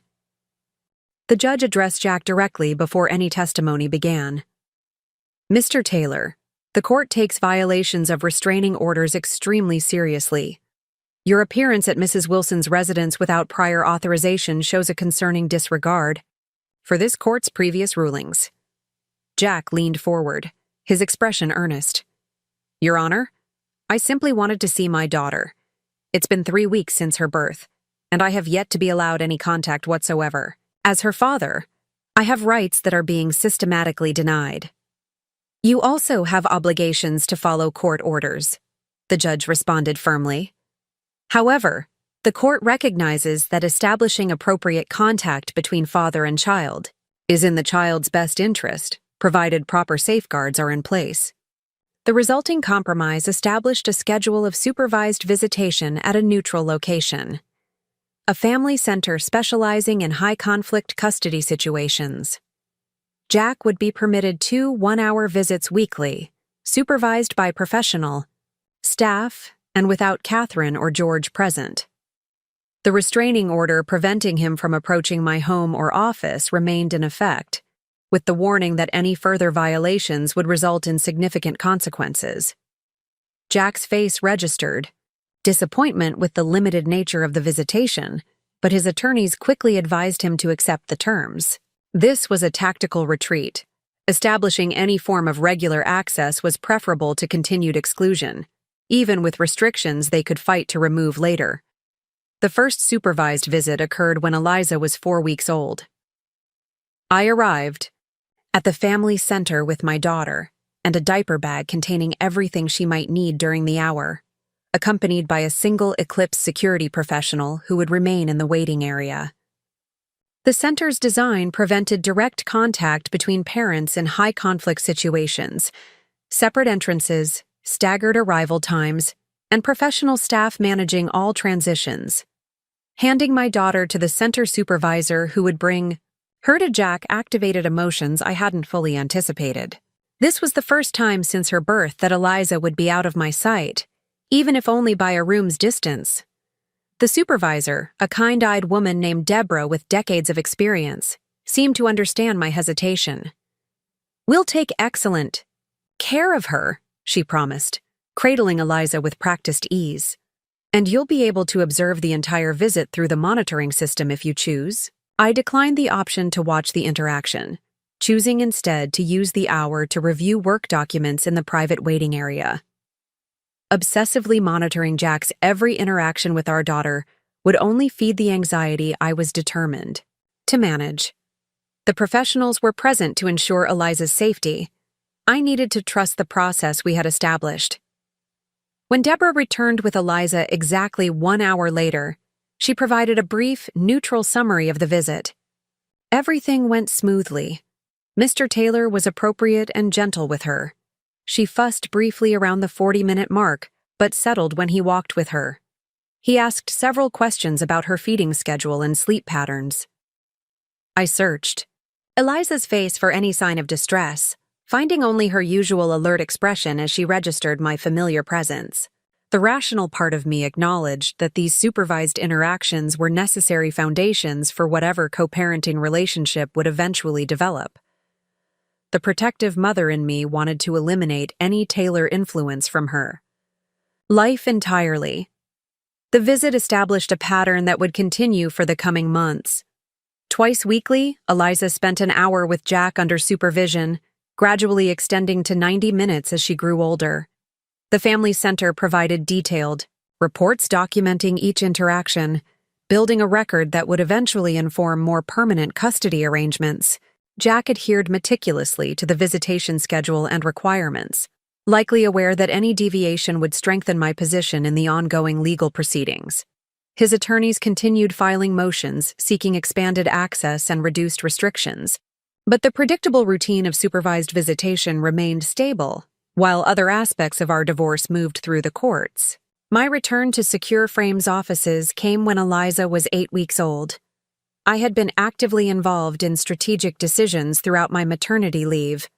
The judge addressed Jack directly before any testimony began. "Mr. Taylor, the court takes violations of restraining orders extremely seriously. Your appearance at Mrs. Wilson's residence without prior authorization shows a concerning disregard for this court's previous rulings." Jack leaned forward, his expression earnest. "Your Honor, I simply wanted to see my daughter. It's been 3 weeks since her birth, and I have yet to be allowed any contact whatsoever. As her father, I have rights that are being systematically denied." "You also have obligations to follow court orders," the judge responded firmly. "However, the court recognizes that establishing appropriate contact between father and child is in the child's best interest, provided proper safeguards are in place." The resulting compromise established a schedule of supervised visitation at a neutral location. a family center specializing in high-conflict custody situations. Jack would be permitted 2 one-hour visits weekly, supervised by professional staff and without Catherine or George present. The restraining order preventing him from approaching my home or office remained in effect, with the warning that any further violations would result in significant consequences. Jack's face registered disappointment with the limited nature of the visitation, but his attorneys quickly advised him to accept the terms. This was a tactical retreat. Establishing any form of regular access was preferable to continued exclusion, even with restrictions they could fight to remove later. The first supervised visit occurred when Eliza was 4 weeks old. I arrived at the family center with my daughter and a diaper bag containing everything she might need during the hour, accompanied by a single Eclipse security professional who would remain in the waiting area. The center's design prevented direct contact between parents in high-conflict situations, separate entrances, staggered arrival times, and professional staff managing all transitions. Handing my daughter to the center supervisor who would bring her to Jack activated emotions I hadn't fully anticipated. This was the first time since her birth that Eliza would be out of my sight, even if only by a room's distance. The supervisor, a kind-eyed woman named Deborah with decades of experience, seemed to understand my hesitation. "We'll take excellent care of her," she promised, cradling Eliza with practiced ease. "And you'll be able to observe the entire visit through the monitoring system if you choose." I declined the option to watch the interaction, choosing instead to use the hour to review work documents in the private waiting area. Obsessively monitoring Jack's every interaction with our daughter would only feed the anxiety I was determined to manage. The professionals were present to ensure Eliza's safety. I needed to trust the process we had established. When Deborah returned with Eliza exactly 1 hour later, she provided a brief, neutral summary of the visit. Everything went smoothly. Mr. Taylor was appropriate and gentle with her. She fussed briefly around the 40-minute mark, but settled when he walked with her. He asked several questions about her feeding schedule and sleep patterns. I searched Eliza's face for any sign of distress, finding only her usual alert expression as she registered my familiar presence. The rational part of me acknowledged that these supervised interactions were necessary foundations for whatever co-parenting relationship would eventually develop. The protective mother in me wanted to eliminate any Taylor influence from her life entirely. The visit established a pattern that would continue for the coming months. Twice weekly, Eliza spent an hour with Jack under supervision, gradually extending to 90 minutes as she grew older. The family center provided detailed reports documenting each interaction, building a record that would eventually inform more permanent custody arrangements. Jack adhered meticulously to the visitation schedule and requirements, likely aware that any deviation would strengthen my position in the ongoing legal proceedings. His attorneys continued filing motions seeking expanded access and reduced restrictions, but the predictable routine of supervised visitation remained stable, while other aspects of our divorce moved through the courts. My return to Secure Frame's offices came when Eliza was 8 weeks old. I had been actively involved in strategic decisions throughout my maternity leave,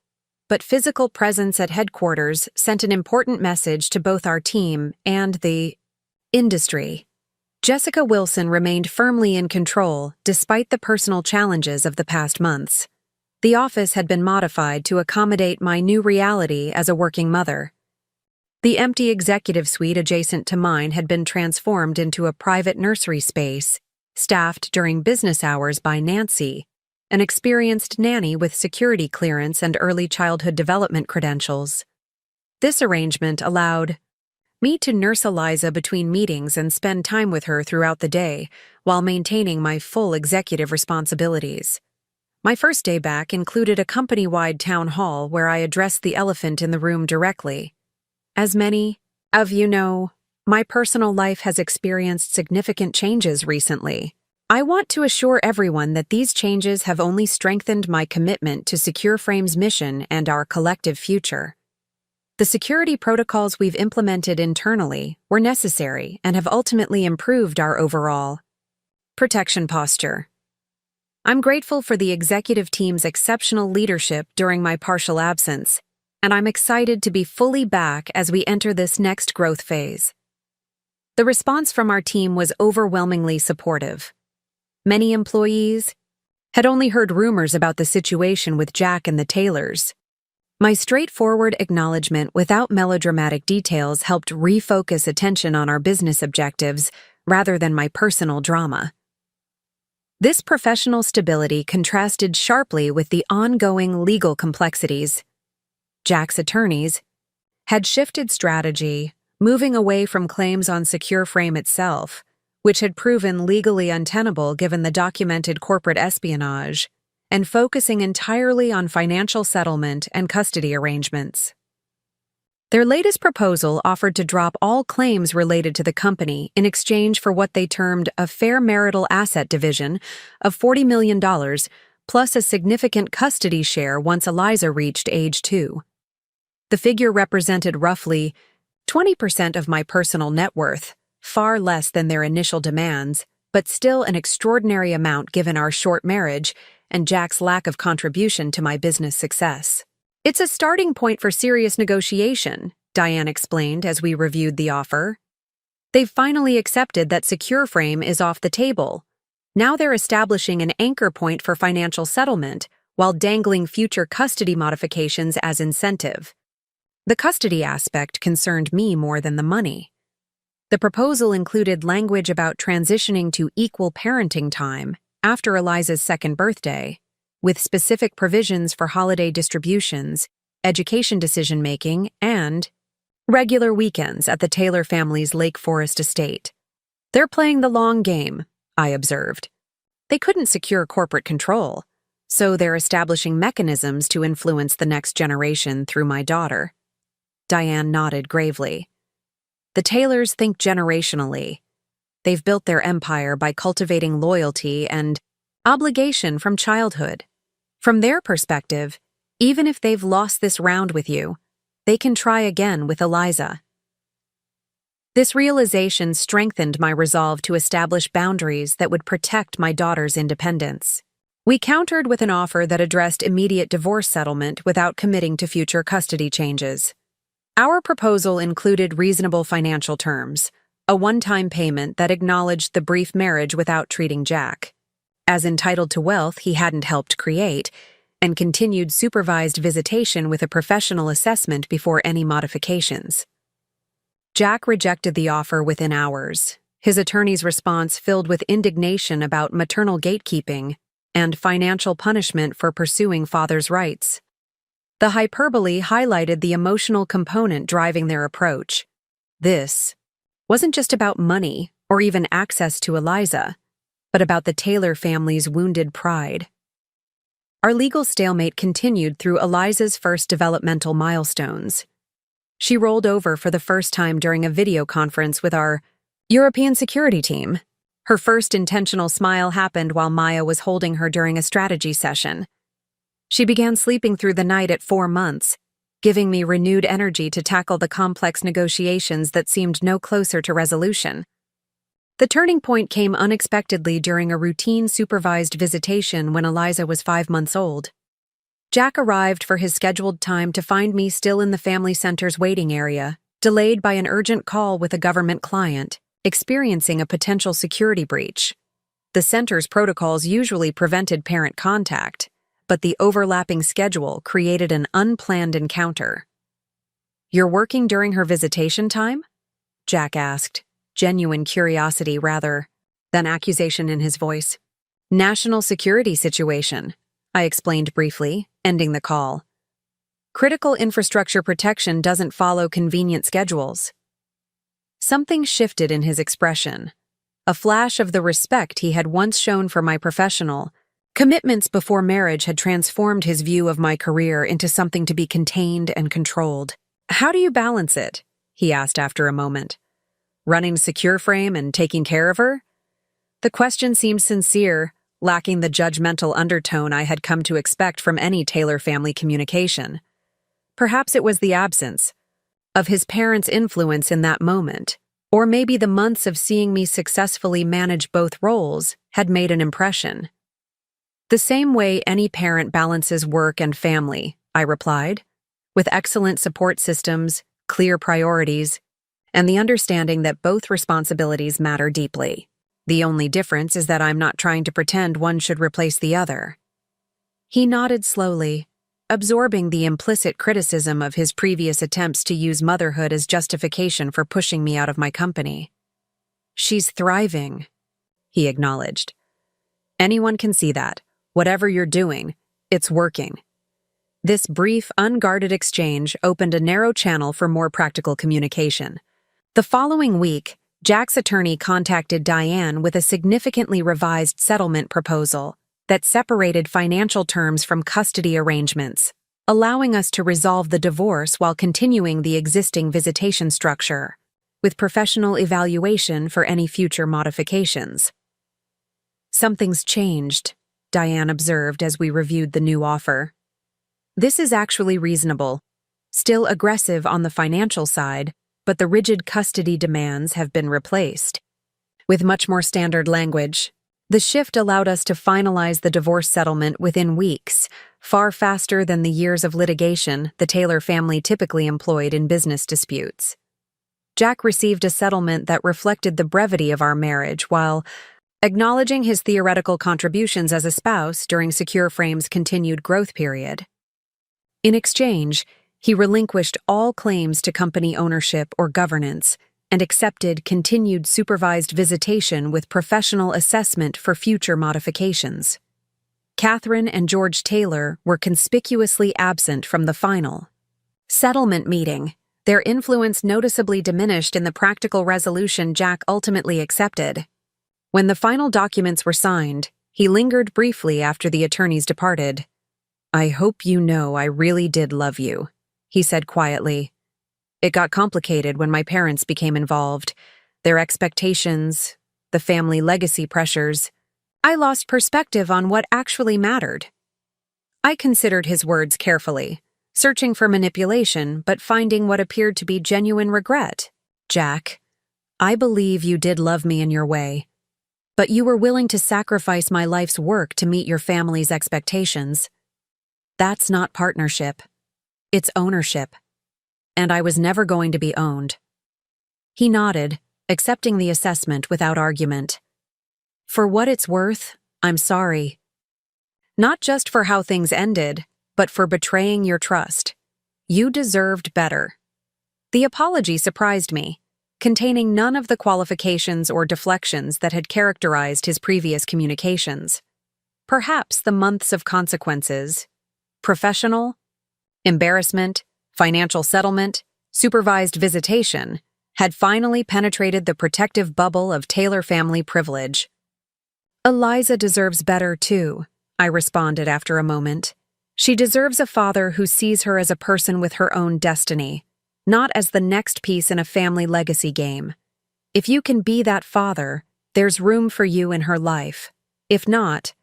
but physical presence at headquarters sent an important message to both our team and the industry. Jessica Wilson remained firmly in control despite the personal challenges of the past months. The office had been modified to accommodate my new reality as a working mother. The empty executive suite adjacent to mine had been transformed into a private nursery space, staffed during business hours by Nancy, an experienced nanny with security clearance and early childhood development credentials. This arrangement allowed me to nurse Eliza between meetings and spend time with her throughout the day while maintaining my full executive responsibilities. My first day back included a company-wide town hall where I addressed the elephant in the room directly. As many of you know, my personal life has experienced significant changes recently. I want to assure everyone that these changes have only strengthened my commitment to Secure Frame's mission and our collective future. The security protocols we've implemented internally were necessary and have ultimately improved our overall Protection posture. I'm grateful for the executive team's exceptional leadership during my partial absence, and I'm excited to be fully back as we enter this next growth phase. The response from our team was overwhelmingly supportive. Many employees had only heard rumors about the situation with Jack and the Taylors. My straightforward acknowledgement without melodramatic details helped refocus attention on our business objectives rather than my personal drama. This professional stability contrasted sharply with the ongoing legal complexities. Jack's attorneys had shifted strategy, moving away from claims on SecureFrame itself, which had proven legally untenable given the documented corporate espionage, and focusing entirely on financial settlement and custody arrangements. Their latest proposal offered to drop all claims related to the company in exchange for what they termed a fair marital asset division of $40 million, plus a significant custody share once Eliza reached age 2. The figure represented roughly 20% of my personal net worth, far less than their initial demands, but still an extraordinary amount given our short marriage and Jack's lack of contribution to my business success. It's a starting point for serious negotiation, Diane explained as we reviewed the offer. They've finally accepted that SecureFrame is off the table. Now they're establishing an anchor point for financial settlement while dangling future custody modifications as incentive. The custody aspect concerned me more than the money. The proposal included language about transitioning to equal parenting time after Eliza's second birthday, with specific provisions for holiday distributions, education decision-making, and regular weekends at the Taylor family's Lake Forest estate. They're playing the long game, I observed. They couldn't secure corporate control, so they're establishing mechanisms to influence the next generation through my daughter. Diane nodded gravely. The Taylors think generationally. They've built their empire by cultivating loyalty and obligation from childhood. From their perspective, even if they've lost this round with you, they can try again with Eliza. This realization strengthened my resolve to establish boundaries that would protect my daughter's independence. We countered with an offer that addressed immediate divorce settlement without committing to future custody changes. Our proposal included reasonable financial terms, a one-time payment that acknowledged the brief marriage without treating Jack as entitled to wealth he hadn't helped create, and continued supervised visitation with a professional assessment before any modifications. Jack rejected the offer within hours, his attorney's response filled with indignation about maternal gatekeeping and financial punishment for pursuing father's rights. The hyperbole highlighted the emotional component driving their approach. This wasn't just about money or even access to Eliza, but about the Taylor family's wounded pride. Our legal stalemate continued through Eliza's first developmental milestones. She rolled over for the first time during a video conference with our European security team. Her first intentional smile happened while Maya was holding her during a strategy session. She began sleeping through the night at 4 months, giving me renewed energy to tackle the complex negotiations that seemed no closer to resolution. The turning point came unexpectedly during a routine supervised visitation when Eliza was 5 months old. Jack arrived for his scheduled time to find me still in the family center's waiting area, delayed by an urgent call with a government client, experiencing a potential security breach. The center's protocols usually prevented parent contact, but the overlapping schedule created an unplanned encounter. "You're working during her visitation time?" Jack asked, genuine curiosity rather than accusation in his voice. "National security situation," I explained briefly, ending the call. "Critical infrastructure protection doesn't follow convenient schedules." Something shifted in his expression, a flash of the respect he had once shown for my professional commitments before marriage had transformed his view of my career into something to be contained and controlled. "How do you balance it?" he asked after a moment. "Running SecureFrame and taking care of her?" The question seemed sincere, lacking the judgmental undertone I had come to expect from any Taylor family communication. Perhaps it was the absence of his parents' influence in that moment, Or maybe the months of seeing me successfully manage both roles had made an impression. The same way any parent balances work and family, I replied, with excellent support systems, clear priorities, and the understanding that both responsibilities matter deeply. The only difference is that I'm not trying to pretend one should replace the other. He nodded slowly, absorbing the implicit criticism of his previous attempts to use motherhood as justification for pushing me out of my company. She's thriving, he acknowledged. Anyone can see that. Whatever you're doing, it's working. This brief, unguarded exchange opened a narrow channel for more practical communication. The following week, Jack's attorney contacted Diane with a significantly revised settlement proposal that separated financial terms from custody arrangements, allowing us to resolve the divorce while continuing the existing visitation structure, with professional evaluation for any future modifications. Something's changed, Diane observed as we reviewed the new offer. This is actually reasonable, still aggressive on the financial side, but the rigid custody demands have been replaced. With much more standard language, the shift allowed us to finalize the divorce settlement within weeks, far faster than the years of litigation the Taylor family typically employed in business disputes. Jack received a settlement that reflected the brevity of our marriage while acknowledging his theoretical contributions as a spouse during Secure Frame's continued growth period. In exchange, he relinquished all claims to company ownership or governance and accepted continued supervised visitation with professional assessment for future modifications. Catherine and George Taylor were conspicuously absent from the final settlement meeting, their influence noticeably diminished in the practical resolution Jack ultimately accepted. When the final documents were signed, he lingered briefly after the attorneys departed. "I hope you know I really did love you," he said quietly. "It got complicated when my parents became involved. Their expectations, the family legacy pressures. I lost perspective on what actually mattered." I considered his words carefully, searching for manipulation but finding what appeared to be genuine regret. "Jack, I believe you did love me in your way, but you were willing to sacrifice my life's work to meet your family's expectations. That's not partnership. It's ownership. And I was never going to be owned." He nodded, accepting the assessment without argument. "For what it's worth, I'm sorry. Not just for how things ended, but for betraying your trust. You deserved better." The apology surprised me, containing none of the qualifications or deflections that had characterized his previous communications. Perhaps the months of consequences, professional, embarrassment, financial settlement, supervised visitation, had finally penetrated the protective bubble of Taylor family privilege. "Eliza deserves better, too," I responded after a moment. "She deserves a father who sees her as a person with her own destiny, not as the next piece in a family legacy game. If you can be that father, there's room for you in her life. If not,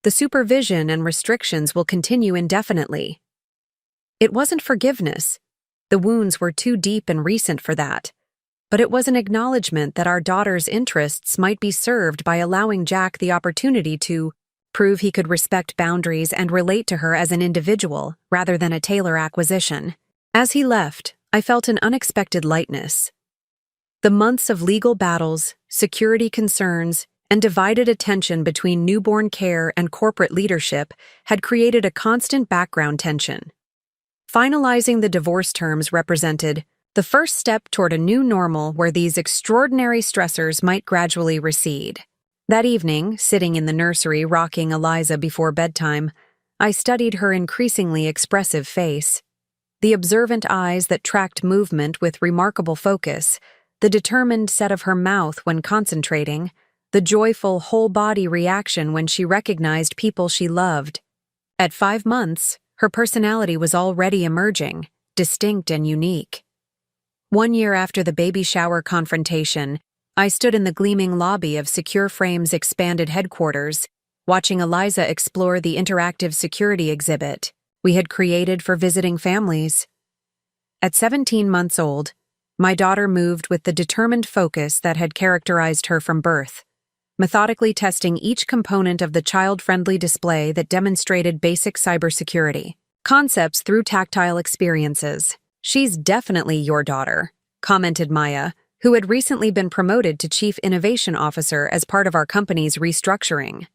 the supervision and restrictions will continue indefinitely." It wasn't forgiveness. The wounds were too deep and recent for that. But it was an acknowledgement that our daughter's interests might be served by allowing Jack the opportunity to prove he could respect boundaries and relate to her as an individual rather than a Taylor acquisition. As he left, I felt an unexpected lightness. The months of legal battles, security concerns, and divided attention between newborn care and corporate leadership had created a constant background tension. Finalizing the divorce terms represented the first step toward a new normal where these extraordinary stressors might gradually recede. That evening, sitting in the nursery rocking Eliza before bedtime, I studied her increasingly expressive face. The observant eyes that tracked movement with remarkable focus, the determined set of her mouth when concentrating, the joyful whole-body reaction when she recognized people she loved. At 5 months, her personality was already emerging, distinct and unique. 1 year after the baby shower confrontation, I stood in the gleaming lobby of Secure Frame's expanded headquarters, watching Eliza explore the interactive security exhibit we had created for visiting families. At 17 months old, My daughter moved with the determined focus that had characterized her from birth, methodically testing each component of the child-friendly display that demonstrated basic cybersecurity concepts through tactile experiences. "She's definitely your daughter," commented Maya, who had recently been promoted to Chief Innovation Officer as part of our company's restructuring.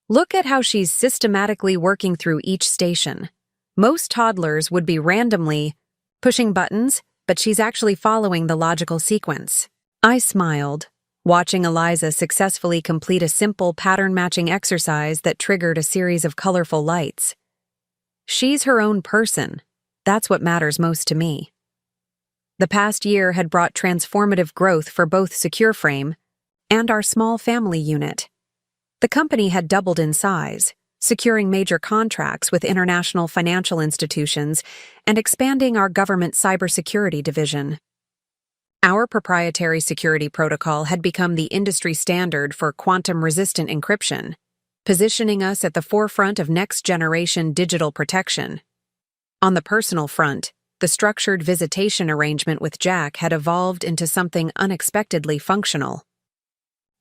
"Look at how she's systematically working through each station. Most toddlers would be randomly pushing buttons, but she's actually following the logical sequence." I smiled, watching Eliza successfully complete a simple pattern-matching exercise that triggered a series of colorful lights. She's her own person. That's what matters most to me. The past year had brought transformative growth for both SecureFrame and our small family unit. The company had doubled in size, securing major contracts with international financial institutions and expanding our government cybersecurity division. Our proprietary security protocol had become the industry standard for quantum-resistant encryption, positioning us at the forefront of next-generation digital protection. On the personal front, the structured visitation arrangement with Jack had evolved into something unexpectedly functional.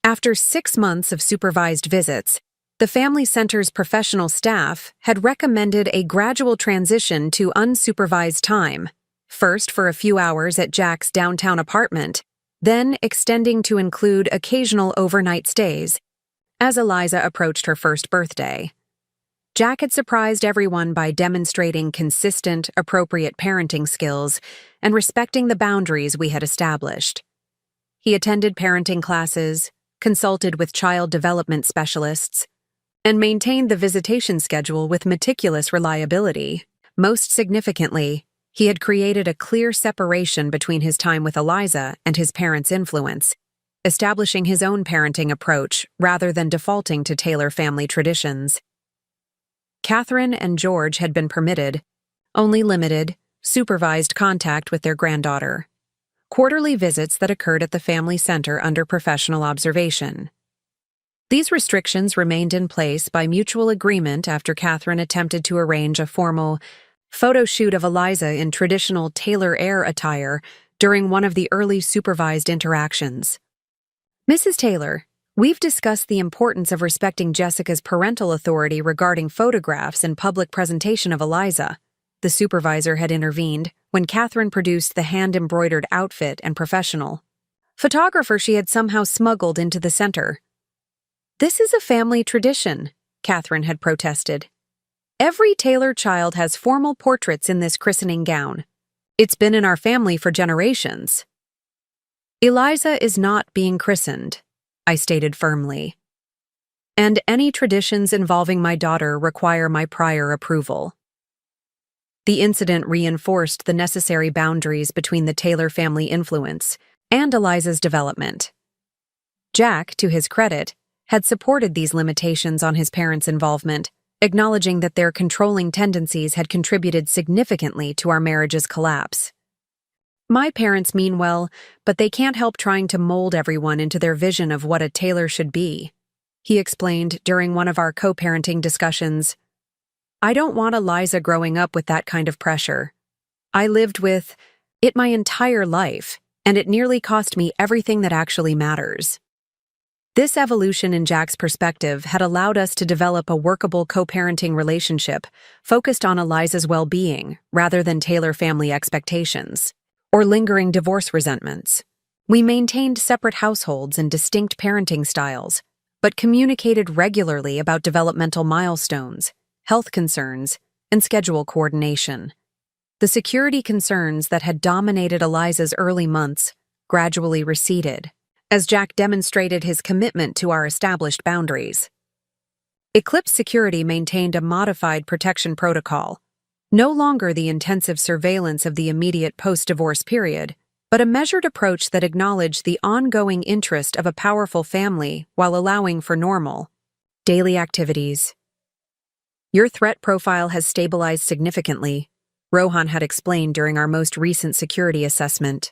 After 6 months of supervised visits, the Family Center's professional staff had recommended a gradual transition to unsupervised time, first for a few hours at Jack's downtown apartment, then extending to include occasional overnight stays, as Eliza approached her first birthday. Jack had surprised everyone by demonstrating consistent, appropriate parenting skills and respecting the boundaries we had established. He attended parenting classes, consulted with child development specialists, and maintained the visitation schedule with meticulous reliability. Most significantly, he had created a clear separation between his time with Eliza and his parents' influence, establishing his own parenting approach rather than defaulting to Taylor family traditions. Catherine and George had been permitted only limited, supervised contact with their granddaughter, quarterly visits that occurred at the family center under professional observation. These restrictions remained in place by mutual agreement after Catherine attempted to arrange a formal photo shoot of Eliza in traditional Taylor Air attire during one of the early supervised interactions. "Mrs. Taylor, we've discussed the importance of respecting Jessica's parental authority regarding photographs and public presentation of Eliza," the supervisor had intervened when Catherine produced the hand-embroidered outfit and professional photographer she had somehow smuggled into the center. "This is a family tradition," Catherine had protested. "Every Taylor child has formal portraits in this christening gown. It's been in our family for generations." "Eliza is not being christened," I stated firmly. "And any traditions involving my daughter require my prior approval." The incident reinforced the necessary boundaries between the Taylor family influence and Eliza's development. Jack, to his credit, had supported these limitations on his parents' involvement, acknowledging that their controlling tendencies had contributed significantly to our marriage's collapse. "My parents mean well, but they can't help trying to mold everyone into their vision of what a Taylor should be," he explained during one of our co-parenting discussions. "I don't want Eliza growing up with that kind of pressure. I lived with it my entire life, and it nearly cost me everything that actually matters." This evolution in Jack's perspective had allowed us to develop a workable co-parenting relationship focused on Eliza's well-being rather than Taylor family expectations or lingering divorce resentments. We maintained separate households and distinct parenting styles, but communicated regularly about developmental milestones, health concerns, and schedule coordination. The security concerns that had dominated Eliza's early months gradually receded, as Jack demonstrated his commitment to our established boundaries. Eclipse Security maintained a modified protection protocol, no longer the intensive surveillance of the immediate post-divorce period, but a measured approach that acknowledged the ongoing interest of a powerful family while allowing for normal, daily activities. "Your threat profile has stabilized significantly," Rohan had explained during our most recent security assessment.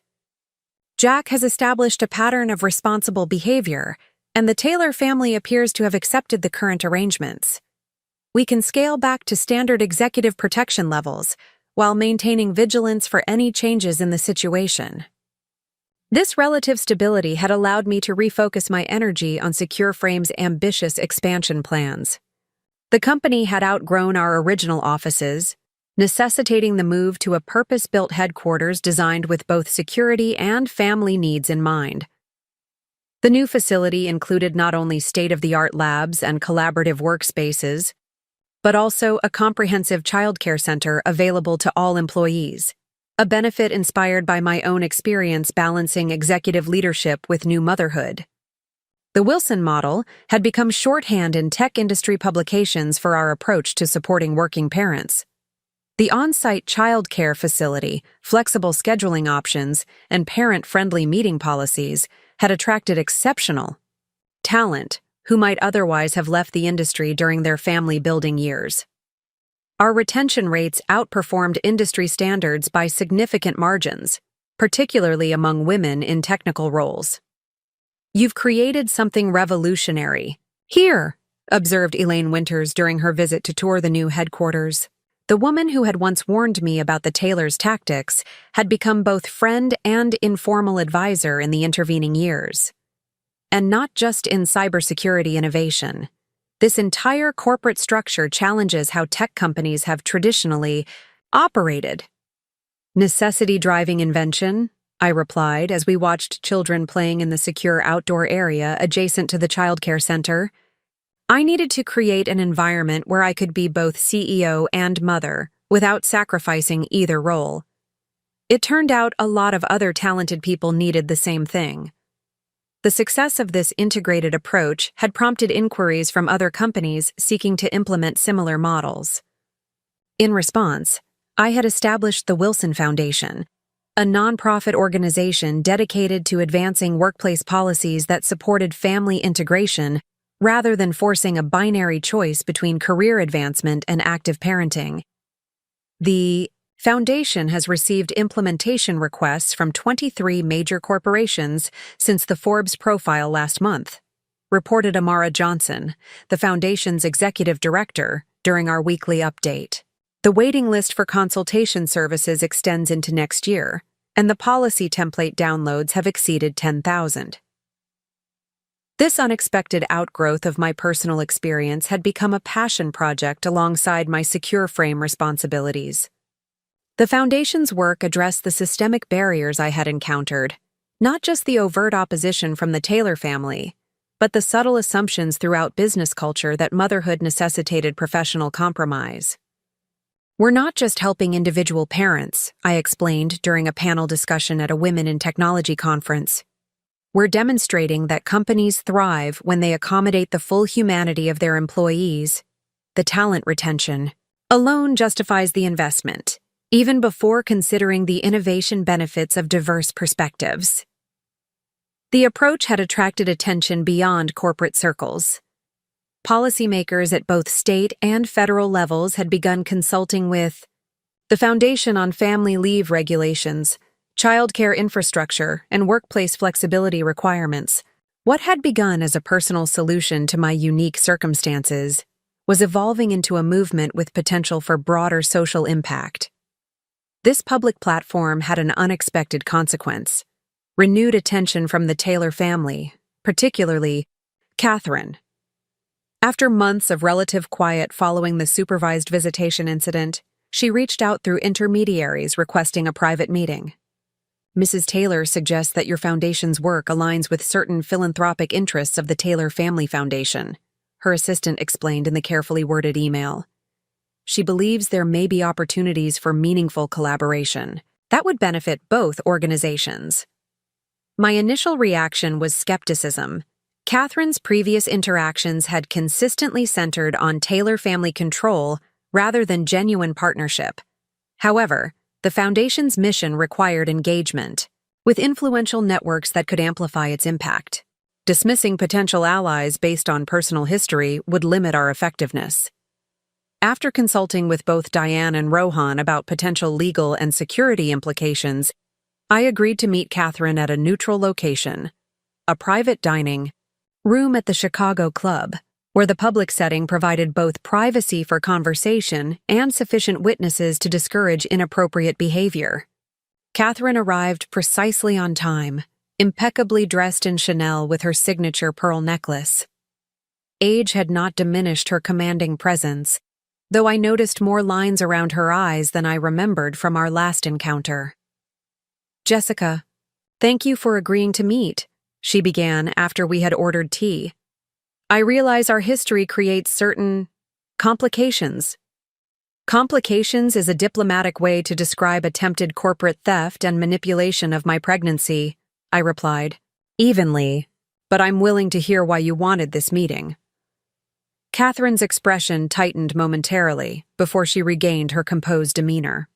"Jack has established a pattern of responsible behavior, and the Taylor family appears to have accepted the current arrangements. We can scale back to standard executive protection levels while maintaining vigilance for any changes in the situation." This relative stability had allowed me to refocus my energy on Secure Frame's ambitious expansion plans. The company had outgrown our original offices, necessitating the move to a purpose-built headquarters designed with both security and family needs in mind. The new facility included not only state-of-the-art labs and collaborative workspaces, but also a comprehensive childcare center available to all employees, a benefit inspired by my own experience balancing executive leadership with new motherhood. The Wilson model had become shorthand in tech industry publications for our approach to supporting working parents. The on-site childcare facility, flexible scheduling options, and parent-friendly meeting policies had attracted exceptional talent who might otherwise have left the industry during their family-building years. Our retention rates outperformed industry standards by significant margins, particularly among women in technical roles. "You've created something revolutionary here," observed Elaine Winters during her visit to tour the new headquarters. The woman who had once warned me about the Taylor's tactics had become both friend and informal advisor in the intervening years. And not just in cybersecurity innovation. This entire corporate structure challenges how tech companies have traditionally operated. "Necessity driving invention," I replied as we watched children playing in the secure outdoor area adjacent to the childcare center. I needed to create an environment where I could be both CEO and mother, without sacrificing either role. It turned out a lot of other talented people needed the same thing. The success of this integrated approach had prompted inquiries from other companies seeking to implement similar models. In response, I had established the Wilson Foundation, a nonprofit organization dedicated to advancing workplace policies that supported family integration rather than forcing a binary choice between career advancement and active parenting. The Foundation has received implementation requests from 23 major corporations since the Forbes profile last month, reported Amara Johnson, the Foundation's executive director, during our weekly update. The waiting list for consultation services extends into next year, and the policy template downloads have exceeded 10,000. This unexpected outgrowth of my personal experience had become a passion project alongside my Secure Frame responsibilities. The Foundation's work addressed the systemic barriers I had encountered, not just the overt opposition from the Taylor family, but the subtle assumptions throughout business culture that motherhood necessitated professional compromise. "We're not just helping individual parents," I explained during a panel discussion at a Women in Technology conference. "We're demonstrating that companies thrive when they accommodate the full humanity of their employees. The talent retention alone justifies the investment, even before considering the innovation benefits of diverse perspectives." The approach had attracted attention beyond corporate circles. Policymakers at both state and federal levels had begun consulting with the Foundation on family leave regulations, childcare infrastructure, and workplace flexibility requirements. What had begun as a personal solution to my unique circumstances was evolving into a movement with potential for broader social impact. This public platform had an unexpected consequence: renewed attention from the Taylor family, particularly Catherine. After months of relative quiet following the supervised visitation incident, she reached out through intermediaries requesting a private meeting. "Mrs. Taylor suggests that your foundation's work aligns with certain philanthropic interests of the Taylor Family Foundation," her assistant explained in the carefully worded email. "She believes there may be opportunities for meaningful collaboration that would benefit both organizations." My initial reaction was skepticism. Catherine's previous interactions had consistently centered on Taylor family control rather than genuine partnership. However, the Foundation's mission required engagement, with influential networks that could amplify its impact. Dismissing potential allies based on personal history would limit our effectiveness. After consulting with both Diane and Rohan about potential legal and security implications, I agreed to meet Catherine at a neutral location, a private dining room at the Chicago Club, where the public setting provided both privacy for conversation and sufficient witnesses to discourage inappropriate behavior. Catherine arrived precisely on time, impeccably dressed in Chanel with her signature pearl necklace. Age had not diminished her commanding presence, though I noticed more lines around her eyes than I remembered from our last encounter. "Jessica, thank you for agreeing to meet," she began after we had ordered tea. "I realize our history creates certain complications." Complications is a diplomatic way to describe attempted corporate theft and manipulation of my pregnancy, I replied, evenly, but I'm willing to hear why you wanted this meeting. Catherine's expression tightened momentarily before she regained her composed demeanor.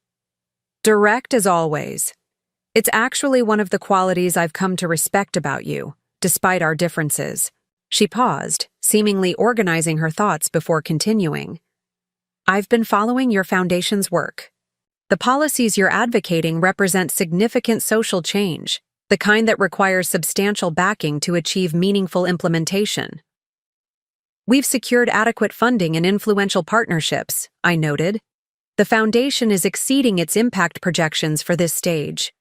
Direct as always. It's actually one of the qualities I've come to respect about you, despite our differences. She paused, seemingly organizing her thoughts before continuing. I've been following your foundation's work. The policies you're advocating represent significant social change, the kind that requires substantial backing to achieve meaningful implementation. We've secured adequate funding and influential partnerships, I noted. The foundation is exceeding its impact projections for this stage.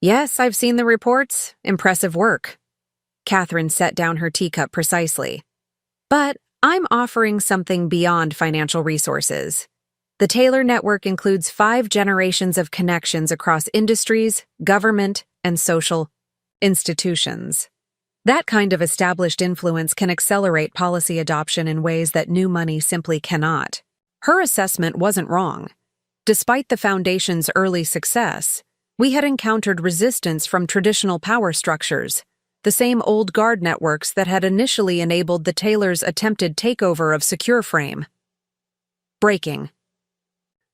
Yes, I've seen the reports. Impressive work. Catherine set down her teacup precisely. But I'm offering something beyond financial resources. The Taylor Network includes 5 generations of connections across industries, government, and social institutions. That kind of established influence can accelerate policy adoption in ways that new money simply cannot. Her assessment wasn't wrong. Despite the foundation's early success, we had encountered resistance from traditional power structures, the same old guard networks that had initially enabled the Taylors' attempted takeover of SecureFrame. Breaking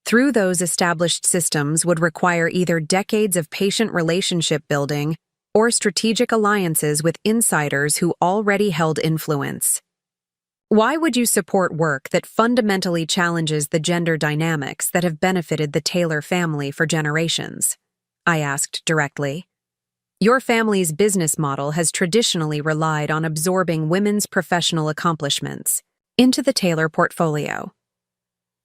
through those established systems would require either decades of patient relationship building or strategic alliances with insiders who already held influence. Why would you support work that fundamentally challenges the gender dynamics that have benefited the Taylor family for generations? I asked directly. Your family's business model has traditionally relied on absorbing women's professional accomplishments into the Taylor portfolio.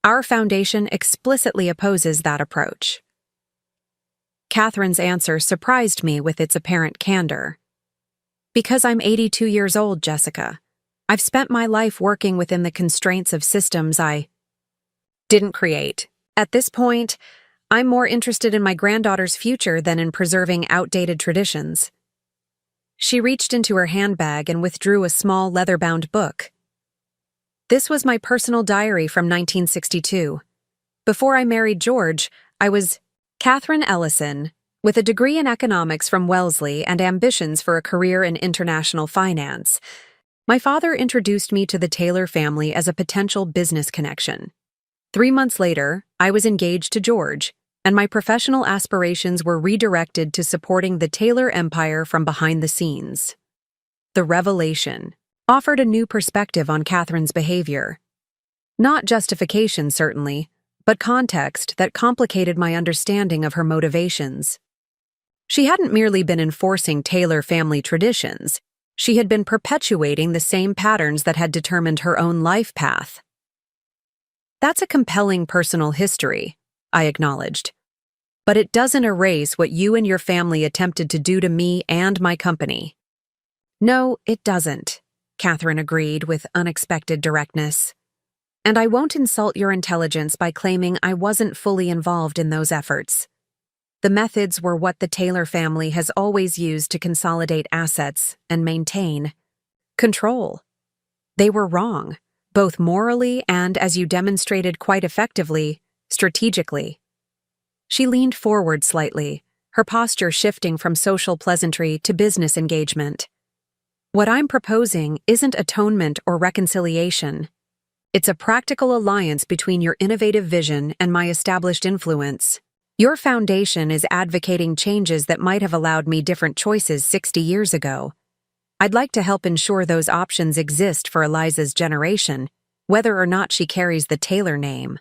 Our foundation explicitly opposes that approach. Catherine's answer surprised me with its apparent candor. Because I'm 82 years old, Jessica, I've spent my life working within the constraints of systems I didn't create. At this point, I'm more interested in my granddaughter's future than in preserving outdated traditions. She reached into her handbag and withdrew a small leather-bound book. This was my personal diary from 1962. Before I married George, I was Catherine Ellison, with a degree in economics from Wellesley and ambitions for a career in international finance. My father introduced me to the Taylor family as a potential business connection. 3 months later, I was engaged to George, and my professional aspirations were redirected to supporting the Taylor empire from behind the scenes. The revelation offered a new perspective on Catherine's behavior. Not justification, certainly, but context that complicated my understanding of her motivations. She hadn't merely been enforcing Taylor family traditions, she had been perpetuating the same patterns that had determined her own life path. That's a compelling personal history, I acknowledged. But it doesn't erase what you and your family attempted to do to me and my company. No, it doesn't, Catherine agreed with unexpected directness. And I won't insult your intelligence by claiming I wasn't fully involved in those efforts. The methods were what the Taylor family has always used to consolidate assets and maintain control. They were wrong, both morally and, as you demonstrated quite effectively, strategically. She leaned forward slightly, her posture shifting from social pleasantry to business engagement. What I'm proposing isn't atonement or reconciliation. It's a practical alliance between your innovative vision and my established influence. Your foundation is advocating changes that might have allowed me different choices 60 years ago. I'd like to help ensure those options exist for Eliza's generation, whether or not she carries the Taylor name.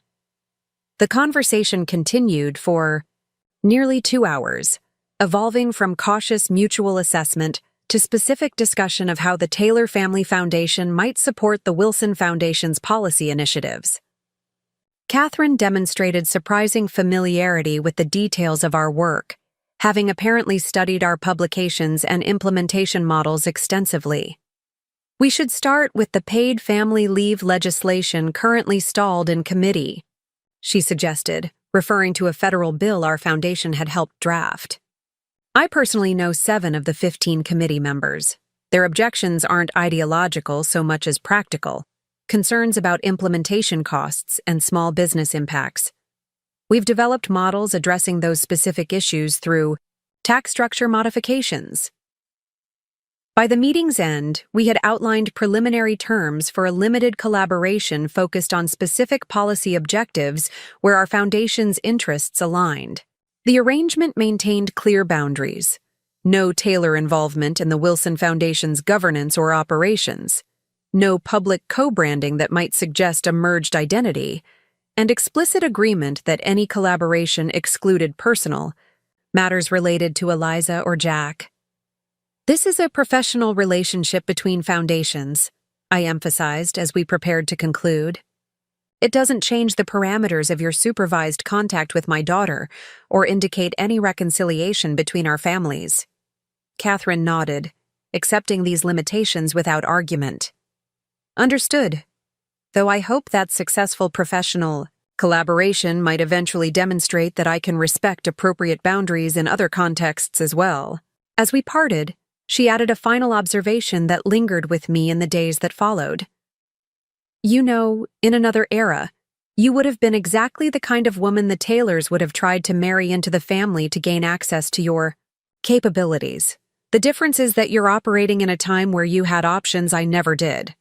The conversation continued for nearly 2 hours, evolving from cautious mutual assessment to specific discussion of how the Taylor Family Foundation might support the Wilson Foundation's policy initiatives. Catherine demonstrated surprising familiarity with the details of our work, having apparently studied our publications and implementation models extensively. We should start with the paid family leave legislation currently stalled in committee, she suggested, referring to a federal bill our foundation had helped draft. I personally know 7 of the 15 committee members. Their objections aren't ideological so much as practical, concerns about implementation costs and small business impacts. We've developed models addressing those specific issues through tax structure modifications. By the meeting's end, we had outlined preliminary terms for a limited collaboration focused on specific policy objectives where our foundation's interests aligned. The arrangement maintained clear boundaries: no Taylor involvement in the Wilson Foundation's governance or operations, no public co-branding that might suggest a merged identity, and explicit agreement that any collaboration excluded personal matters related to Eliza or Jack. This is a professional relationship between foundations, I emphasized as we prepared to conclude. It doesn't change the parameters of your supervised contact with my daughter or indicate any reconciliation between our families. Catherine nodded, accepting these limitations without argument. Understood. Though I hope that successful professional collaboration might eventually demonstrate that I can respect appropriate boundaries in other contexts as well. As we parted, she added a final observation that lingered with me in the days that followed. You know, in another era, you would have been exactly the kind of woman the Taylors would have tried to marry into the family to gain access to your capabilities. The difference is that you're operating in a time where you had options I never did.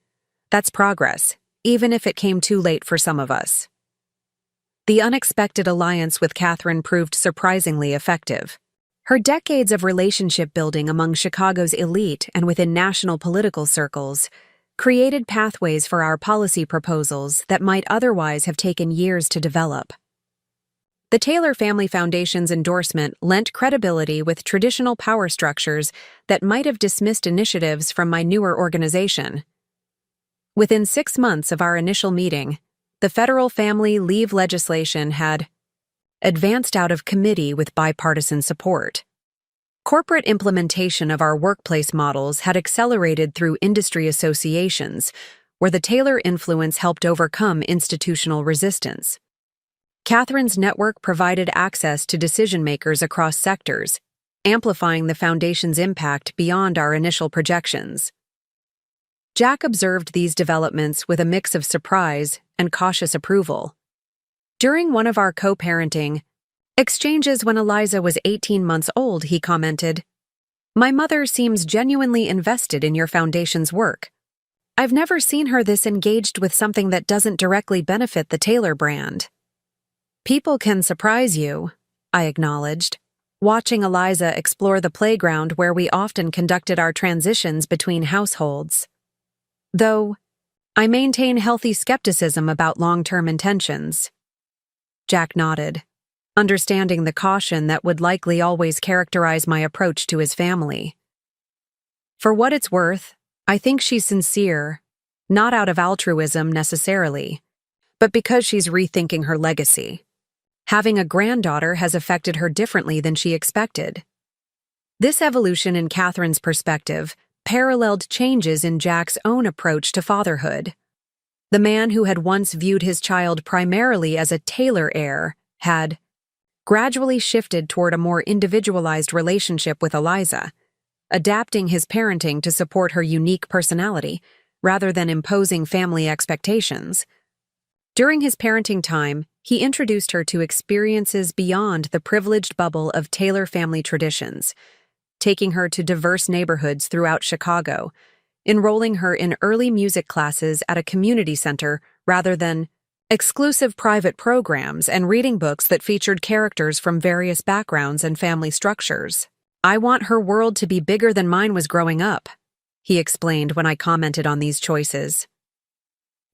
That's progress, even if it came too late for some of us. The unexpected alliance with Catherine proved surprisingly effective. Her decades of relationship building among Chicago's elite and within national political circles created pathways for our policy proposals that might otherwise have taken years to develop. The Taylor Family Foundation's endorsement lent credibility with traditional power structures that might have dismissed initiatives from my newer organization. Within 6 months of our initial meeting, the federal family leave legislation had advanced out of committee with bipartisan support. Corporate implementation of our workplace models had accelerated through industry associations, where the Taylor influence helped overcome institutional resistance. Catherine's network provided access to decision-makers across sectors, amplifying the foundation's impact beyond our initial projections. Jack observed these developments with a mix of surprise and cautious approval. During one of our co-parenting exchanges when Eliza was 18 months old, he commented, "My mother seems genuinely invested in your foundation's work. I've never seen her this engaged with something that doesn't directly benefit the Taylor brand." People can surprise you, I acknowledged, watching Eliza explore the playground where we often conducted our transitions between households. Though, I maintain healthy skepticism about long-term intentions. Jack nodded, understanding the caution that would likely always characterize my approach to his family. For what it's worth, I think she's sincere, not out of altruism necessarily, but because she's rethinking her legacy. Having a granddaughter has affected her differently than she expected. This evolution in Catherine's perspective paralleled changes in Jack's own approach to fatherhood. The man who had once viewed his child primarily as a Taylor heir had gradually shifted toward a more individualized relationship with Eliza, adapting his parenting to support her unique personality rather than imposing family expectations. During his parenting time, he introduced her to experiences beyond the privileged bubble of Taylor family traditions, taking her to diverse neighborhoods throughout Chicago, enrolling her in early music classes at a community center rather than exclusive private programs, and reading books that featured characters from various backgrounds and family structures. "I want her world to be bigger than mine was growing up," he explained when I commented on these choices.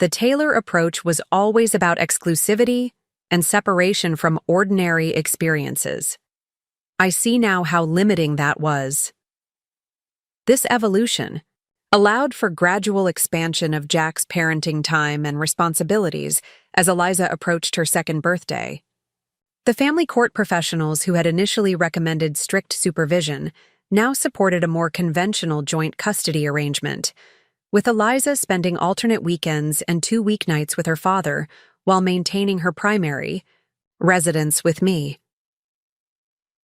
The Taylor approach was always about exclusivity and separation from ordinary experiences. I see now how limiting that was. This evolution allowed for gradual expansion of Jack's parenting time and responsibilities as Eliza approached her second birthday. The family court professionals who had initially recommended strict supervision now supported a more conventional joint custody arrangement, with Eliza spending alternate weekends and 2 weeknights with her father while maintaining her primary residence with me.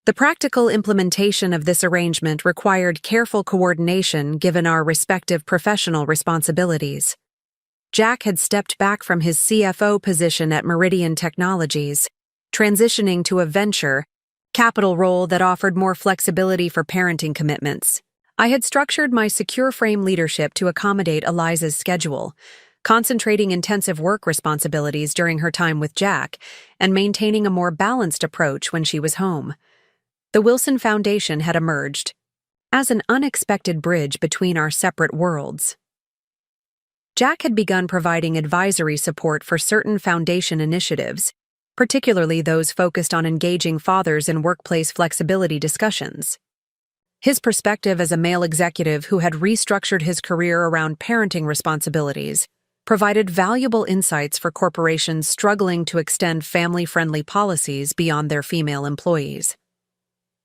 The practical implementation of this arrangement required careful coordination given our respective professional responsibilities. Jack had stepped back from his CFO position at Meridian Technologies, transitioning to a venture capital role that offered more flexibility for parenting commitments. I had structured my secure frame leadership to accommodate Eliza's schedule, concentrating intensive work responsibilities during her time with Jack and maintaining a more balanced approach when she was home. The Wilson Foundation had emerged as an unexpected bridge between our separate worlds. Jack had begun providing advisory support for certain foundation initiatives, particularly those focused on engaging fathers in workplace flexibility discussions. His perspective as a male executive who had restructured his career around parenting responsibilities provided valuable insights for corporations struggling to extend family-friendly policies beyond their female employees.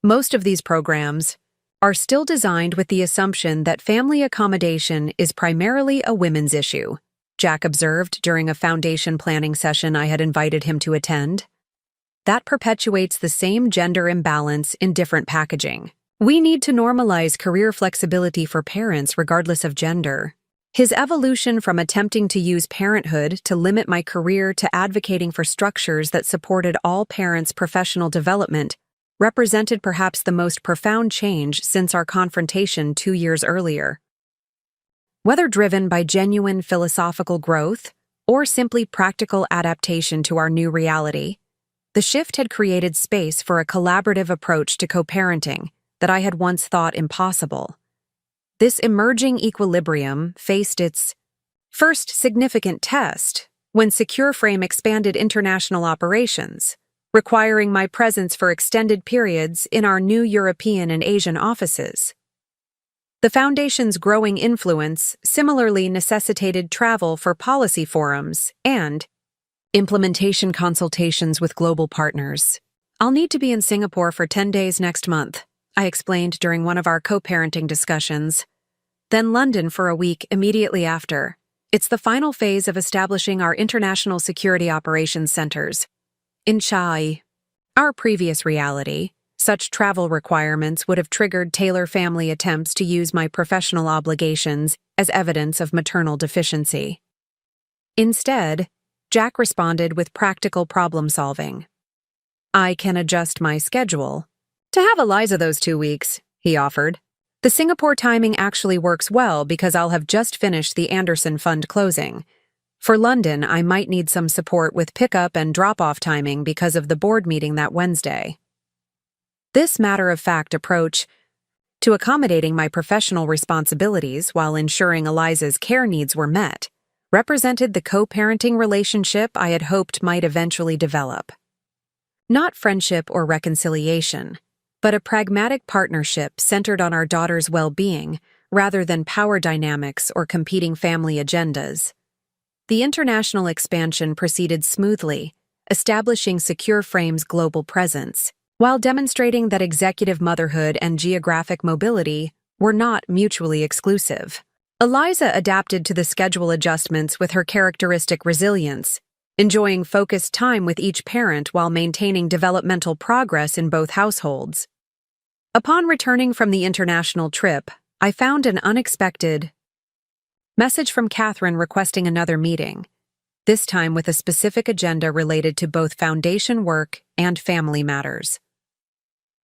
Most of these programs are still designed with the assumption that family accommodation is primarily a women's issue, Jack observed during a foundation planning session I had invited him to attend. That perpetuates the same gender imbalance in different packaging. We need to normalize career flexibility for parents regardless of gender. His evolution from attempting to use parenthood to limit my career to advocating for structures that supported all parents' professional development represented perhaps the most profound change since our confrontation 2 years earlier. Whether driven by genuine philosophical growth or simply practical adaptation to our new reality, the shift had created space for a collaborative approach to co-parenting that I had once thought impossible. This emerging equilibrium faced its first significant test when Secure Frame expanded international operations, requiring my presence for extended periods in our new European and Asian offices. The Foundation's growing influence similarly necessitated travel for policy forums and implementation consultations with global partners. I'll need to be in Singapore for 10 days next month, I explained during one of our co-parenting discussions. Then London for a week immediately after. It's the final phase of establishing our international security operations centers. In Chai, our previous reality, such travel requirements would have triggered Taylor family attempts to use my professional obligations as evidence of maternal deficiency. Instead, Jack responded with practical problem-solving. I can adjust my schedule. To have Eliza those 2 weeks, he offered. The Singapore timing actually works well because I'll have just finished the Anderson Fund closing. For London, I might need some support with pickup and drop-off timing because of the board meeting that Wednesday. This matter-of-fact approach to accommodating my professional responsibilities while ensuring Eliza's care needs were met represented the co-parenting relationship I had hoped might eventually develop. Not friendship or reconciliation, but a pragmatic partnership centered on our daughter's well-being rather than power dynamics or competing family agendas. The international expansion proceeded smoothly, establishing Secure Frame's global presence, while demonstrating that executive motherhood and geographic mobility were not mutually exclusive. Eliza adapted to the schedule adjustments with her characteristic resilience, enjoying focused time with each parent while maintaining developmental progress in both households. Upon returning from the international trip, I found an unexpected message from Catherine requesting another meeting, this time with a specific agenda related to both foundation work and family matters.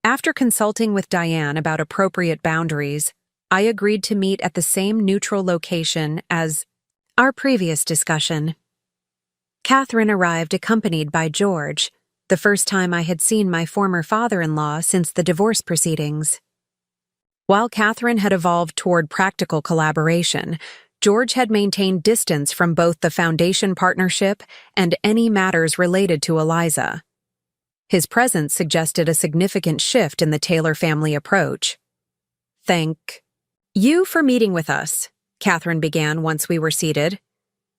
After consulting with Diane about appropriate boundaries, I agreed to meet at the same neutral location as our previous discussion. Catherine arrived accompanied by George, the first time I had seen my former father-in-law since the divorce proceedings. While Catherine had evolved toward practical collaboration, George had maintained distance from both the foundation partnership and any matters related to Eliza. His presence suggested a significant shift in the Taylor family approach. Thank you for meeting with us, Catherine began once we were seated.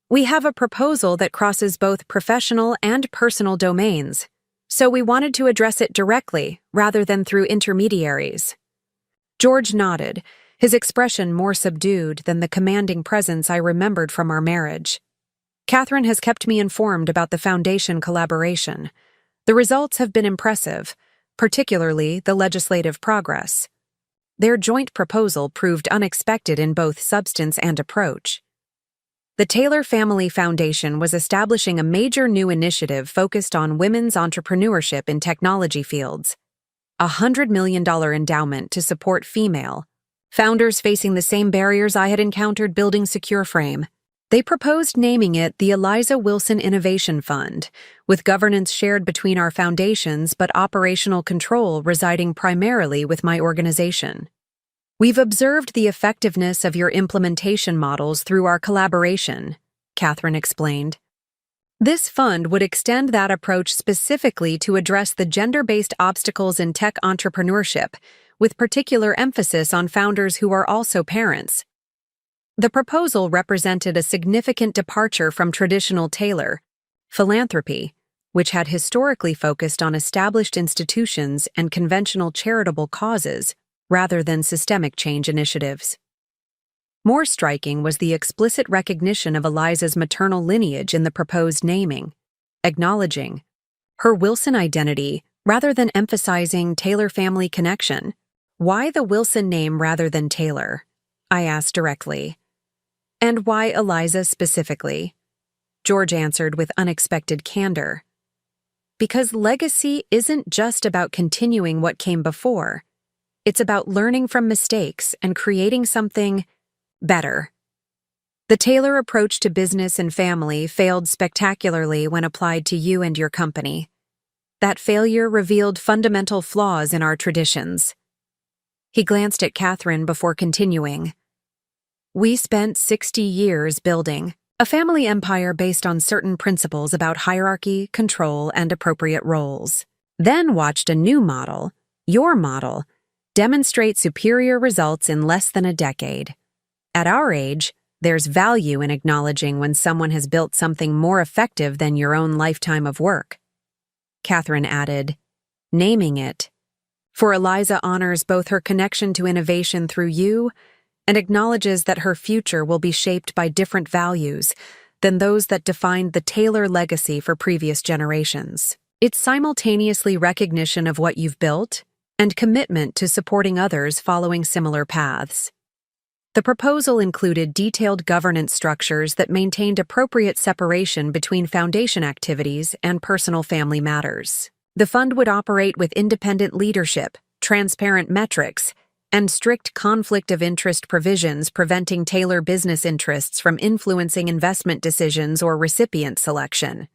We have a proposal that crosses both professional and personal domains, So we wanted to address it directly, rather than through intermediaries. George nodded, his expression more subdued than the commanding presence I remembered from our marriage. Catherine has kept me informed about the Foundation collaboration. The results have been impressive, particularly the legislative progress. Their joint proposal proved unexpected in both substance and approach. The Taylor Family Foundation was establishing a major new initiative focused on women's entrepreneurship in technology fields. A $100 million endowment to support female founders facing the same barriers I had encountered building SecureFrame. They proposed naming it the Eliza Wilson Innovation Fund, with governance shared between our foundations but operational control residing primarily with my organization. We've observed the effectiveness of your implementation models through our collaboration, Catherine explained. This fund would extend that approach specifically to address the gender-based obstacles in tech entrepreneurship, with particular emphasis on founders who are also parents. The proposal represented a significant departure from traditional Taylor philanthropy, which had historically focused on established institutions and conventional charitable causes rather than systemic change initiatives. More striking was the explicit recognition of Eliza's maternal lineage in the proposed naming, acknowledging her Wilson identity rather than emphasizing Taylor family connection. Why the Wilson name rather than Taylor? I asked directly. And why Eliza specifically? George answered with unexpected candor. Because legacy isn't just about continuing what came before. It's about learning from mistakes and creating something better. The Taylor approach to business and family failed spectacularly when applied to you and your company. That failure revealed fundamental flaws in our traditions. He glanced at Catherine before continuing. We spent 60 years building a family empire based on certain principles about hierarchy, control, and appropriate roles. Then watched a new model, your model, demonstrate superior results in less than a decade. At our age, there's value in acknowledging when someone has built something more effective than your own lifetime of work. Catherine added, naming it. For Eliza honors both her connection to innovation through you and acknowledges that her future will be shaped by different values than those that defined the Taylor legacy for previous generations. It's simultaneously recognition of what you've built and commitment to supporting others following similar paths. The proposal included detailed governance structures that maintained appropriate separation between foundation activities and personal family matters. The fund would operate with independent leadership, transparent metrics, and strict conflict of interest provisions preventing Taylor business interests from influencing investment decisions or recipient selection.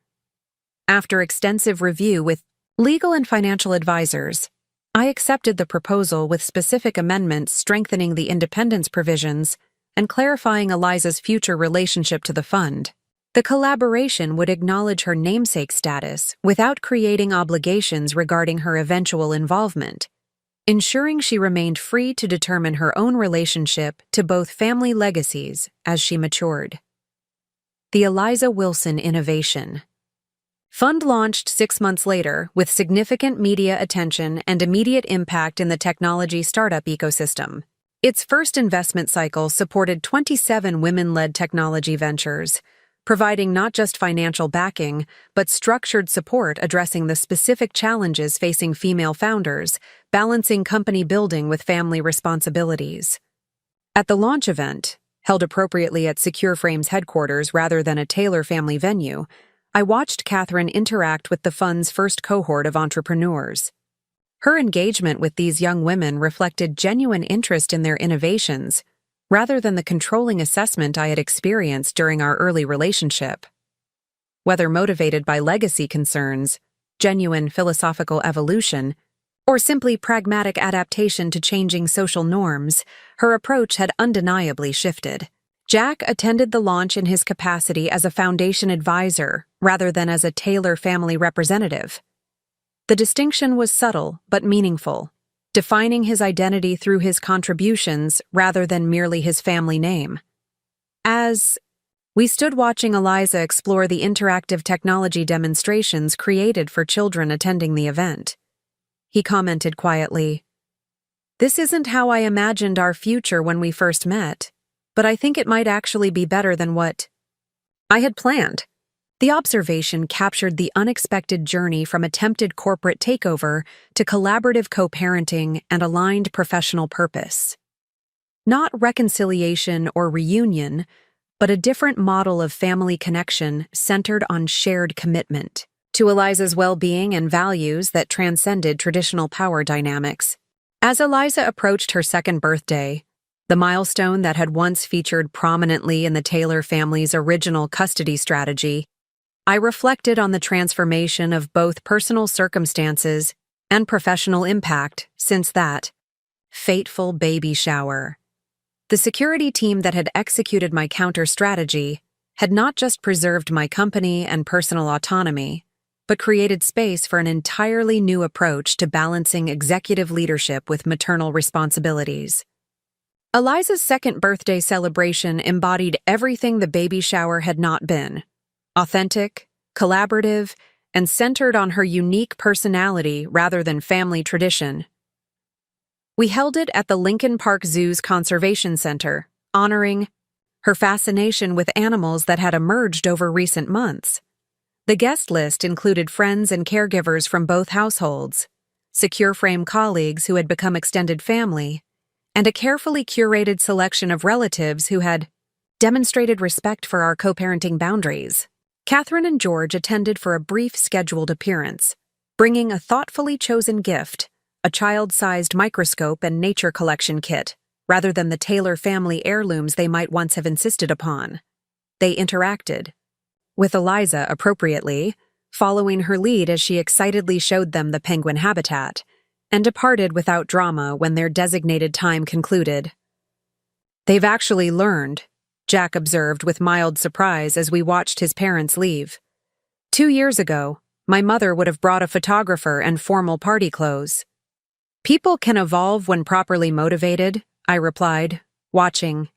After extensive review with legal and financial advisors, I accepted the proposal with specific amendments strengthening the independence provisions and clarifying Eliza's future relationship to the fund. The collaboration would acknowledge her namesake status without creating obligations regarding her eventual involvement, ensuring she remained free to determine her own relationship to both family legacies as she matured. The Eliza Wilson Innovation Fund launched 6 months later with significant media attention and immediate impact in the technology startup ecosystem. Its first investment cycle supported 27 women-led technology ventures, providing not just financial backing, but structured support addressing the specific challenges facing female founders, balancing company building with family responsibilities. At the launch event, held appropriately at SecureFrame's headquarters rather than a Taylor family venue, I watched Catherine interact with the fund's first cohort of entrepreneurs. Her engagement with these young women reflected genuine interest in their innovations, rather than the controlling assessment I had experienced during our early relationship. Whether motivated by legacy concerns, genuine philosophical evolution, or simply pragmatic adaptation to changing social norms, her approach had undeniably shifted. Jack attended the launch in his capacity as a foundation advisor rather than as a Taylor family representative. The distinction was subtle but meaningful, defining his identity through his contributions rather than merely his family name. As We stood watching Eliza explore the interactive technology demonstrations created for children attending the event. He commented quietly, "This isn't how I imagined our future when we first met, but I think it might actually be better than what I had planned." The observation captured the unexpected journey from attempted corporate takeover to collaborative co-parenting and aligned professional purpose. Not reconciliation or reunion, but a different model of family connection centered on shared commitment to Eliza's well-being and values that transcended traditional power dynamics. As Eliza approached her second birthday, the milestone that had once featured prominently in the Taylor family's original custody strategy, I reflected on the transformation of both personal circumstances and professional impact since that fateful baby shower. The security team that had executed my counter-strategy had not just preserved my company and personal autonomy, but created space for an entirely new approach to balancing executive leadership with maternal responsibilities. Eliza's second birthday celebration embodied everything the baby shower had not been: authentic, collaborative, and centered on her unique personality rather than family tradition. We held it at the Lincoln Park Zoo's Conservation Center, honoring her fascination with animals that had emerged over recent months. The guest list included friends and caregivers from both households, Secure Frame colleagues who had become extended family, and a carefully curated selection of relatives who had demonstrated respect for our co-parenting boundaries. Catherine and George attended for a brief scheduled appearance, bringing a thoughtfully chosen gift, a child-sized microscope and nature collection kit, rather than the Taylor family heirlooms they might once have insisted upon. They interacted with Eliza appropriately, following her lead as she excitedly showed them the penguin habitat, and departed without drama when their designated time concluded. "They've actually learned," Jack observed with mild surprise as we watched his parents leave. "2 years ago, my mother would have brought a photographer and formal party clothes." "People can evolve when properly motivated," I replied, watching.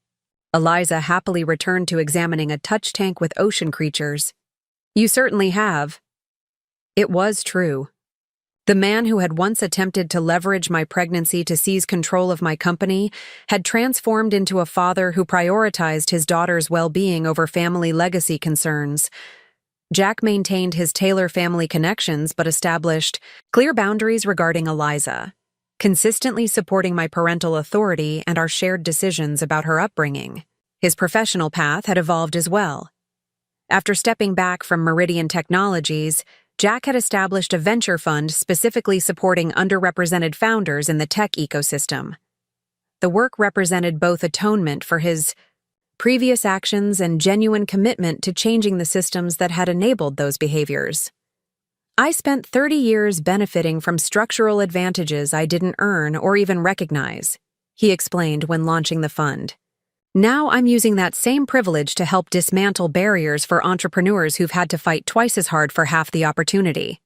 Eliza happily returned to examining a touch tank with ocean creatures. "You certainly have." It was true. The man who had once attempted to leverage my pregnancy to seize control of my company had transformed into a father who prioritized his daughter's well-being over family legacy concerns. Jack maintained his Taylor family connections but established clear boundaries regarding Eliza, consistently supporting my parental authority and our shared decisions about her upbringing. His professional path had evolved as well. After stepping back from Meridian Technologies, Jack had established a venture fund specifically supporting underrepresented founders in the tech ecosystem. The work represented both atonement for his previous actions and genuine commitment to changing the systems that had enabled those behaviors. I spent 30 years benefiting from structural advantages I didn't earn or even recognize, he explained when launching the fund. Now I'm using that same privilege to help dismantle barriers for entrepreneurs who've had to fight twice as hard for half the opportunity.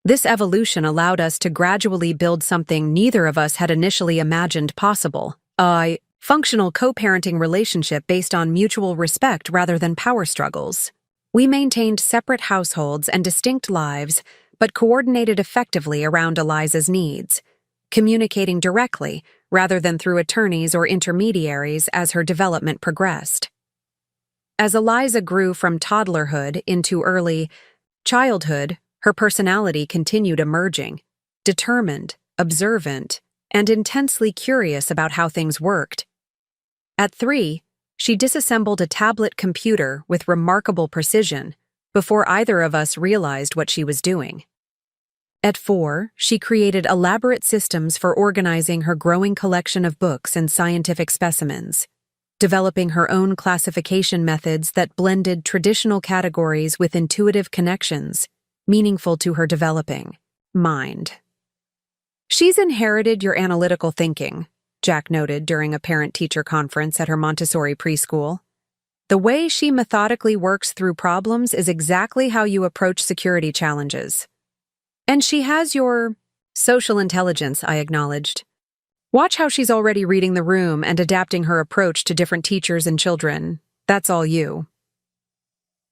This evolution allowed us to gradually build something neither of us had initially imagined possible: a functional co-parenting relationship based on mutual respect rather than power struggles. We maintained separate households and distinct lives, but coordinated effectively around Eliza's needs, communicating directly rather than through attorneys or intermediaries as her development progressed. As Eliza grew from toddlerhood into early childhood, her personality continued emerging, determined, observant, and intensely curious about how things worked. At 3, she disassembled a tablet computer with remarkable precision before either of us realized what she was doing. At 4, she created elaborate systems for organizing her growing collection of books and scientific specimens, developing her own classification methods that blended traditional categories with intuitive connections, meaningful to her developing mind. "She's inherited your analytical thinking," Jack noted during a parent-teacher conference at her Montessori preschool. "The way she methodically works through problems is exactly how you approach security challenges. And she has your social intelligence," I acknowledged. "Watch how she's already reading the room and adapting her approach to different teachers and children. That's all you.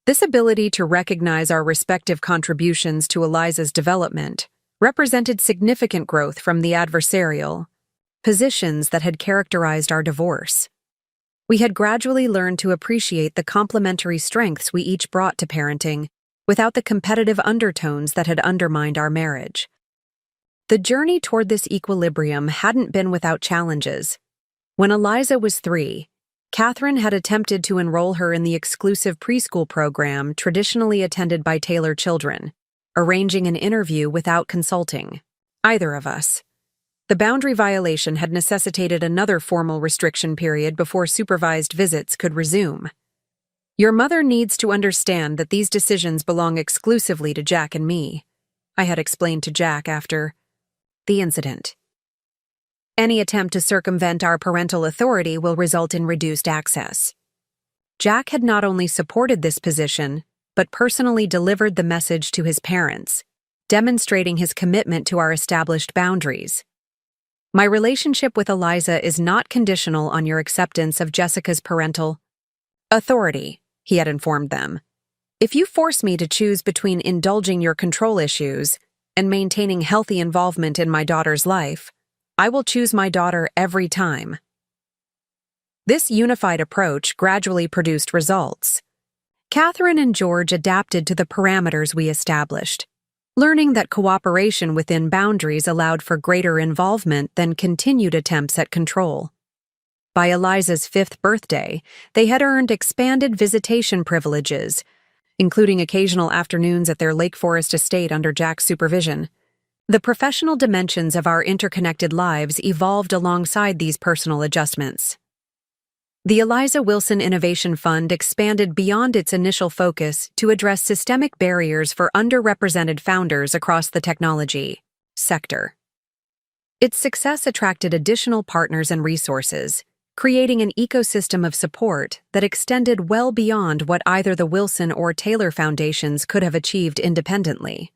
This ability to recognize our respective contributions to Eliza's development represented significant growth from the adversarial positions that had characterized our divorce. We had gradually learned to appreciate the complementary strengths we each brought to parenting, without the competitive undertones that had undermined our marriage. The journey toward this equilibrium hadn't been without challenges. When Eliza was 3, Catherine had attempted to enroll her in the exclusive preschool program traditionally attended by Taylor children, arranging an interview without consulting either of us. The boundary violation had necessitated another formal restriction period before supervised visits could resume. Your mother needs to understand that these decisions belong exclusively to Jack and me, I had explained to Jack after the incident. Any attempt to circumvent our parental authority will result in reduced access. Jack had not only supported this position, but personally delivered the message to his parents, demonstrating his commitment to our established boundaries. My relationship with Eliza is not conditional on your acceptance of Jessica's parental authority, he had informed them. If you force me to choose between indulging your control issues and maintaining healthy involvement in my daughter's life, I will choose my daughter every time. This unified approach gradually produced results. Catherine and George adapted to the parameters we established, learning that cooperation within boundaries allowed for greater involvement than continued attempts at control. By Eliza's 5th birthday, they had earned expanded visitation privileges, including occasional afternoons at their Lake Forest estate under Jack's supervision. The professional dimensions of our interconnected lives evolved alongside these personal adjustments. The Eliza Wilson Innovation Fund expanded beyond its initial focus to address systemic barriers for underrepresented founders across the technology sector. Its success attracted additional partners and resources, creating an ecosystem of support that extended well beyond what either the Wilson or Taylor Foundations could have achieved independently.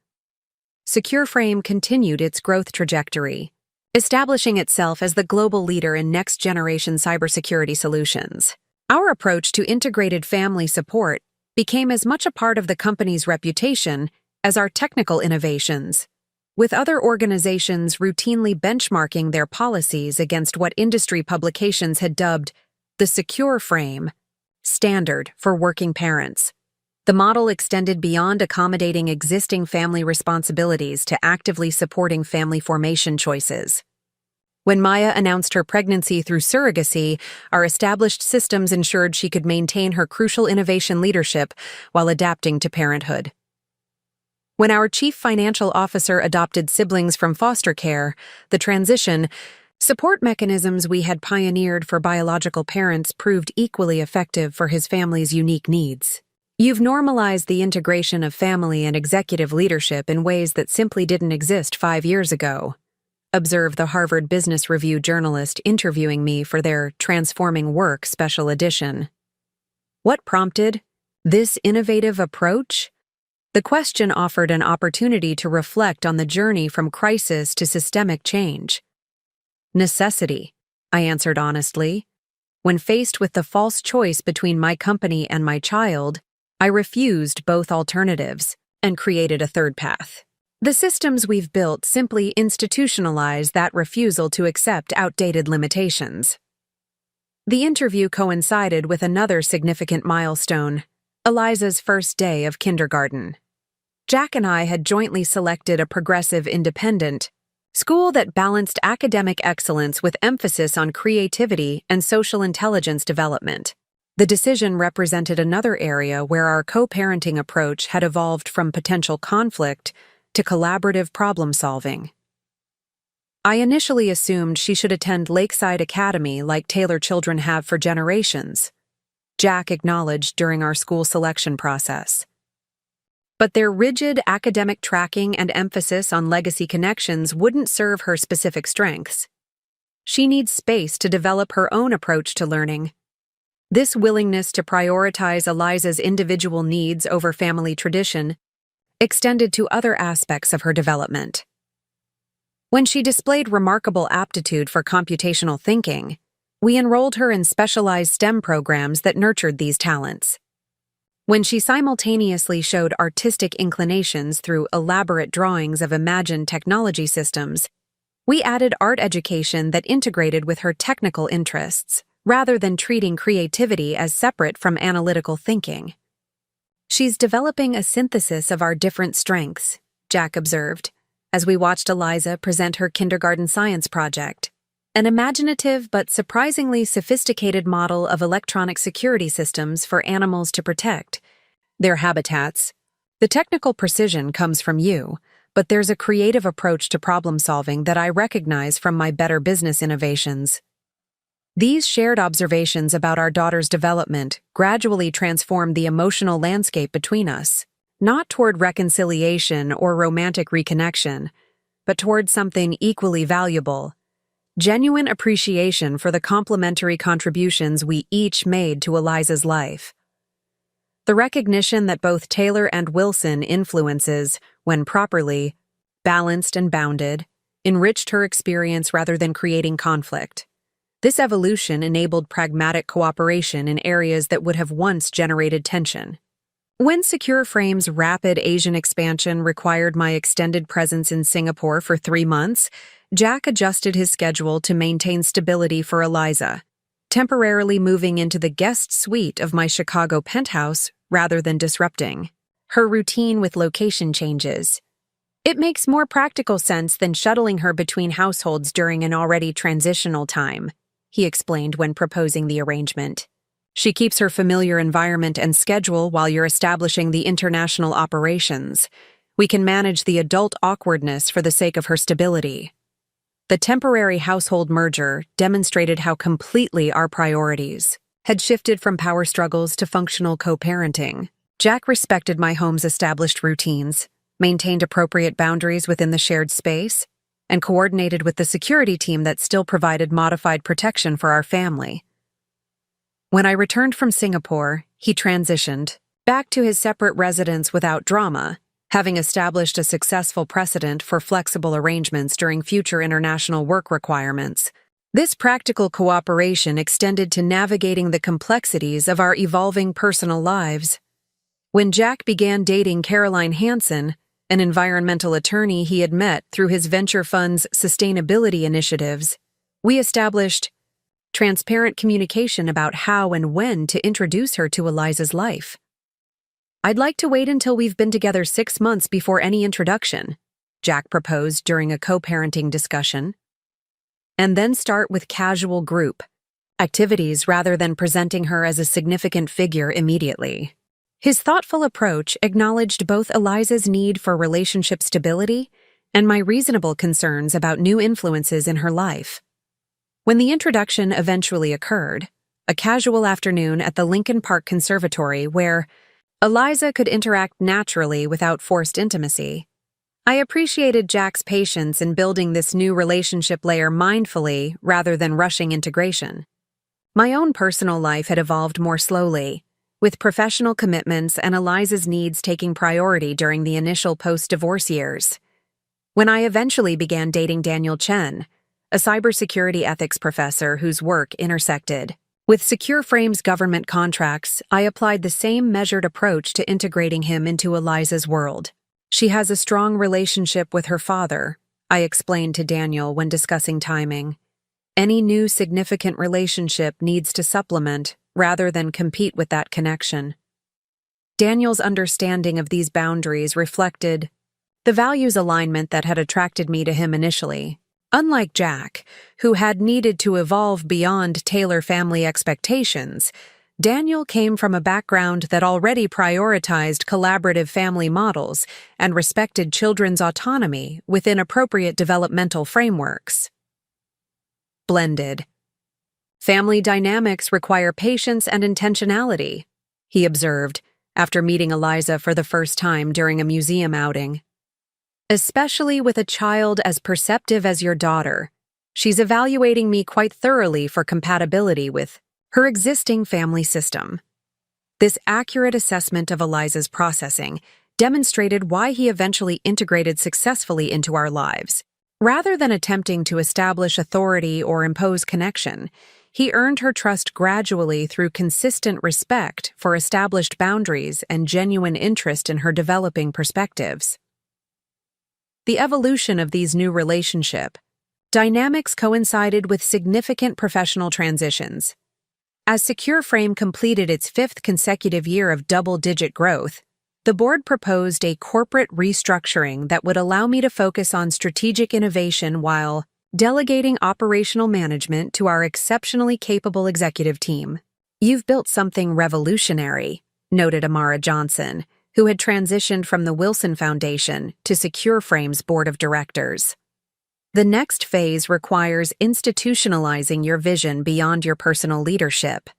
SecureFrame continued its growth trajectory, establishing itself as the global leader in next-generation cybersecurity solutions. Our approach to integrated family support became as much a part of the company's reputation as our technical innovations, with other organizations routinely benchmarking their policies against what industry publications had dubbed the SecureFrame standard for working parents. The model extended beyond accommodating existing family responsibilities to actively supporting family formation choices. When Maya announced her pregnancy through surrogacy, our established systems ensured she could maintain her crucial innovation leadership while adapting to parenthood. When our chief financial officer adopted siblings from foster care, the transition support mechanisms we had pioneered for biological parents proved equally effective for his family's unique needs. You've normalized the integration of family and executive leadership in ways that simply didn't exist 5 years ago, observed the Harvard Business Review journalist interviewing me for their Transforming Work special edition. What prompted this innovative approach? The question offered an opportunity to reflect on the journey from crisis to systemic change. Necessity, I answered honestly. When faced with the false choice between my company and my child, I refused both alternatives and created a third path. The systems we've built simply institutionalize that refusal to accept outdated limitations. The interview coincided with another significant milestone, Eliza's first day of kindergarten. Jack and I had jointly selected a progressive independent school that balanced academic excellence with emphasis on creativity and social intelligence development. The decision represented another area where our co-parenting approach had evolved from potential conflict to collaborative problem-solving. I initially assumed she should attend Lakeside Academy like Taylor children have for generations, Jack acknowledged during our school selection process. But their rigid academic tracking and emphasis on legacy connections wouldn't serve her specific strengths. She needs space to develop her own approach to learning. This willingness to prioritize Eliza's individual needs over family tradition extended to other aspects of her development. When she displayed remarkable aptitude for computational thinking, We enrolled her in specialized STEM programs that nurtured these talents. When she simultaneously showed artistic inclinations through elaborate drawings of imagined technology systems, we added art education that integrated with her technical interests, rather than treating creativity as separate from analytical thinking. "She's developing a synthesis of our different strengths," Jack observed, as we watched Eliza present her kindergarten science project, an imaginative but surprisingly sophisticated model of electronic security systems for animals to protect their habitats. "The technical precision comes from you, but there's a creative approach to problem-solving that I recognize from my Better Business innovations." These shared observations about our daughter's development gradually transformed the emotional landscape between us, not toward reconciliation or romantic reconnection, but toward something equally valuable: genuine appreciation for the complementary contributions we each made to Eliza's life. The recognition that both Taylor and Wilson influences, when properly balanced and bounded, enriched her experience rather than creating conflict. This evolution enabled pragmatic cooperation in areas that would have once generated tension. When Secure Frame's rapid Asian expansion required my extended presence in Singapore for 3 months, Jack adjusted his schedule to maintain stability for Eliza, temporarily moving into the guest suite of my Chicago penthouse rather than disrupting her routine with location changes. "It makes more practical sense than shuttling her between households during an already transitional time," he explained when proposing the arrangement. "She keeps her familiar environment and schedule while you're establishing the international operations. We can manage the adult awkwardness for the sake of her stability." The temporary household merger demonstrated how completely our priorities had shifted from power struggles to functional co-parenting. Jack respected my home's established routines, maintained appropriate boundaries within the shared space, and coordinated with the security team that still provided modified protection for our family. When I returned from Singapore, he transitioned back to his separate residence without drama, having established a successful precedent for flexible arrangements during future international work requirements. This practical cooperation extended to navigating the complexities of our evolving personal lives. When Jack began dating Caroline Hansen, an environmental attorney he had met through his venture fund's sustainability initiatives, we established transparent communication about how and when to introduce her to Eliza's life. "I'd like to wait until we've been together 6 months before any introduction," Jack proposed during a co-parenting discussion, "and then start with casual group activities rather than presenting her as a significant figure immediately." His thoughtful approach acknowledged both Eliza's need for relationship stability and my reasonable concerns about new influences in her life. When the introduction eventually occurred, a casual afternoon at the Lincoln Park Conservatory where Eliza could interact naturally without forced intimacy, I appreciated Jack's patience in building this new relationship layer mindfully rather than rushing integration. My own personal life had evolved more slowly, with professional commitments and Eliza's needs taking priority during the initial post-divorce years. When I eventually began dating Daniel Chen, a cybersecurity ethics professor whose work intersected with Secure Frame's government contracts, I applied the same measured approach to integrating him into Eliza's world. "She has a strong relationship with her father," I explained to Daniel when discussing timing. "Any new significant relationship needs to supplement rather than compete with that connection." Daniel's understanding of these boundaries reflected the values alignment that had attracted me to him initially. Unlike Jack, who had needed to evolve beyond Taylor family expectations, Daniel came from a background that already prioritized collaborative family models and respected children's autonomy within appropriate developmental frameworks. Blended. "Family dynamics require patience and intentionality," he observed after meeting Eliza for the first time during a museum outing. "Especially with a child as perceptive as your daughter. She's evaluating me quite thoroughly for compatibility with her existing family system." This accurate assessment of Eliza's processing demonstrated why he eventually integrated successfully into our lives. Rather than attempting to establish authority or impose connection, he earned her trust gradually through consistent respect for established boundaries and genuine interest in her developing perspectives. The evolution of these new relationship dynamics coincided with significant professional transitions. As Secure Frame completed its 5th consecutive year of double-digit growth, the board proposed a corporate restructuring that would allow me to focus on strategic innovation while delegating operational management to our exceptionally capable executive team. "You've built something revolutionary," noted Amara Johnson, who had transitioned from the Wilson Foundation to Secure Frame's board of directors. "The next phase requires institutionalizing your vision beyond your personal leadership.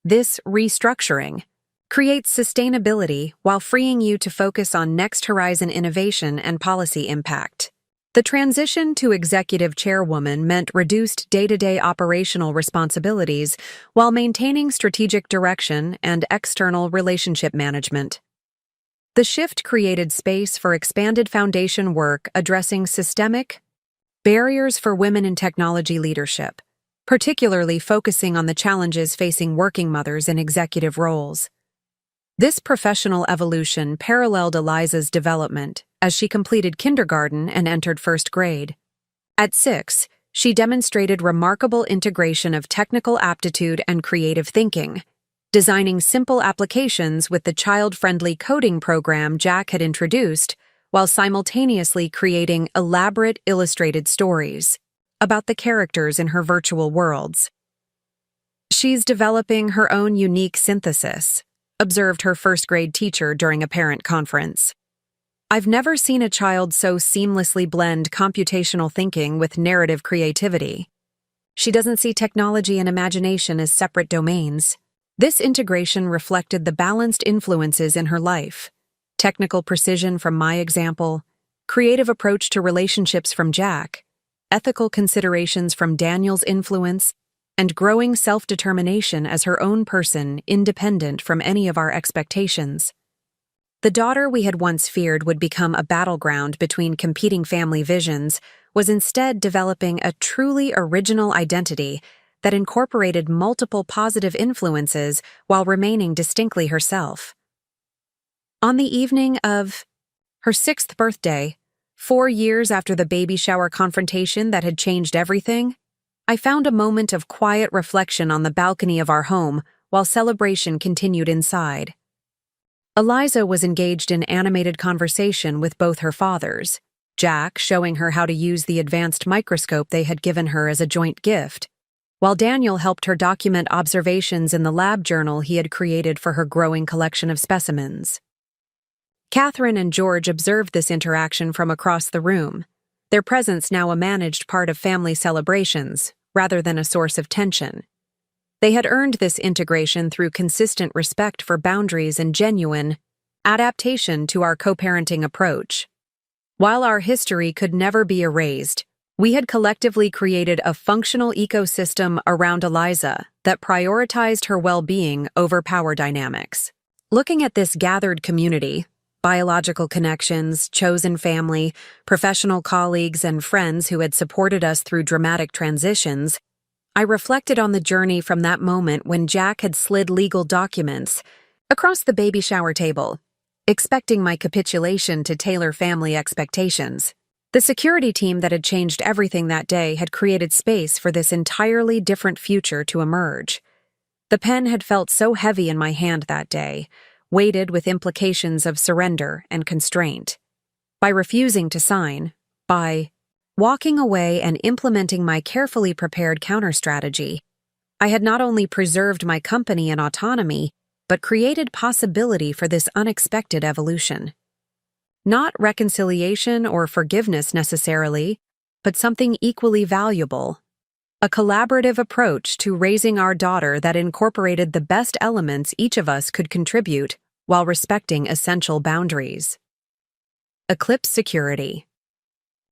This restructuring creates sustainability while freeing you to focus on next horizon innovation and policy impact." The transition to executive chairwoman meant reduced day-to-day operational responsibilities while maintaining strategic direction and external relationship management. The shift created space for expanded foundation work addressing systemic barriers for women in technology leadership, particularly focusing on the challenges facing working mothers in executive roles. This professional evolution paralleled Eliza's development as she completed kindergarten and entered 1st grade. At 6, she demonstrated remarkable integration of technical aptitude and creative thinking, designing simple applications with the child-friendly coding program Jack had introduced, while simultaneously creating elaborate illustrated stories about the characters in her virtual worlds. "She's developing her own unique synthesis," observed her 1st-grade teacher during a parent conference. "I've never seen a child so seamlessly blend computational thinking with narrative creativity. She doesn't see technology and imagination as separate domains." This integration reflected the balanced influences in her life: technical precision from my example, creative approach to relationships from Jack, ethical considerations from Daniel's influence, and growing self-determination as her own person independent from any of our expectations. The daughter we had once feared would become a battleground between competing family visions was instead developing a truly original identity that incorporated multiple positive influences while remaining distinctly herself. On the evening of her 6th birthday, 4 years after the baby shower confrontation that had changed everything, I found a moment of quiet reflection on the balcony of our home while celebration continued inside. Eliza was engaged in animated conversation with both her fathers, Jack showing her how to use the advanced microscope they had given her as a joint gift, while Daniel helped her document observations in the lab journal he had created for her growing collection of specimens. Catherine and George observed this interaction from across the room, their presence now a managed part of family celebrations, rather than a source of tension. They had earned this integration through consistent respect for boundaries and genuine adaptation to our co-parenting approach. While our history could never be erased, we had collectively created a functional ecosystem around Eliza that prioritized her well-being over power dynamics. Looking at this gathered community, biological connections, chosen family, professional colleagues, and friends who had supported us through dramatic transitions, I reflected on the journey from that moment when Jack had slid legal documents across the baby shower table, expecting my capitulation to tailor family expectations. The security team that had changed everything that day had created space for this entirely different future to emerge. The pen had felt so heavy in my hand that day, weighted with implications of surrender and constraint. By refusing to sign, by walking away and implementing my carefully prepared counter-strategy, I had not only preserved my company and autonomy, but created possibility for this unexpected evolution. Not reconciliation or forgiveness necessarily, but something equally valuable. A collaborative approach to raising our daughter that incorporated the best elements each of us could contribute while respecting essential boundaries. Eclipse security.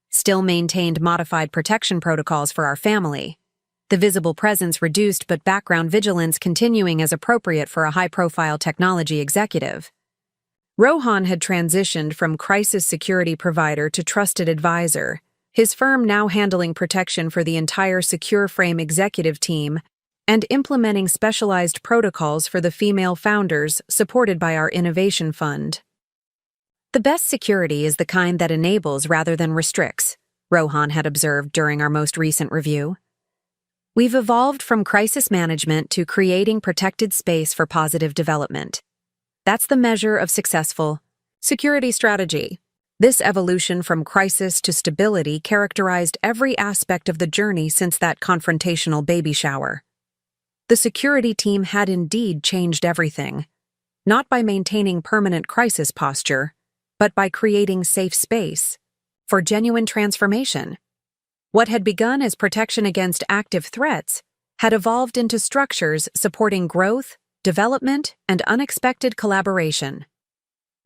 Still maintained modified protection protocols for our family. The visible presence reduced but background vigilance continuing as appropriate for a high-profile technology executive. Rohan had transitioned from crisis security provider to trusted advisor, his firm now handling protection for the entire Secure Frame executive team and implementing specialized protocols for the female founders supported by our innovation fund. The best security is the kind that enables rather than restricts, Rohan had observed during our most recent review. We've evolved from crisis management to creating protected space for positive development. That's the measure of successful security strategy. This evolution from crisis to stability characterized every aspect of the journey since that confrontational baby shower. The security team had indeed changed everything, not by maintaining permanent crisis posture, but by creating safe space for genuine transformation. What had begun as protection against active threats had evolved into structures supporting growth, development, and unexpected collaboration.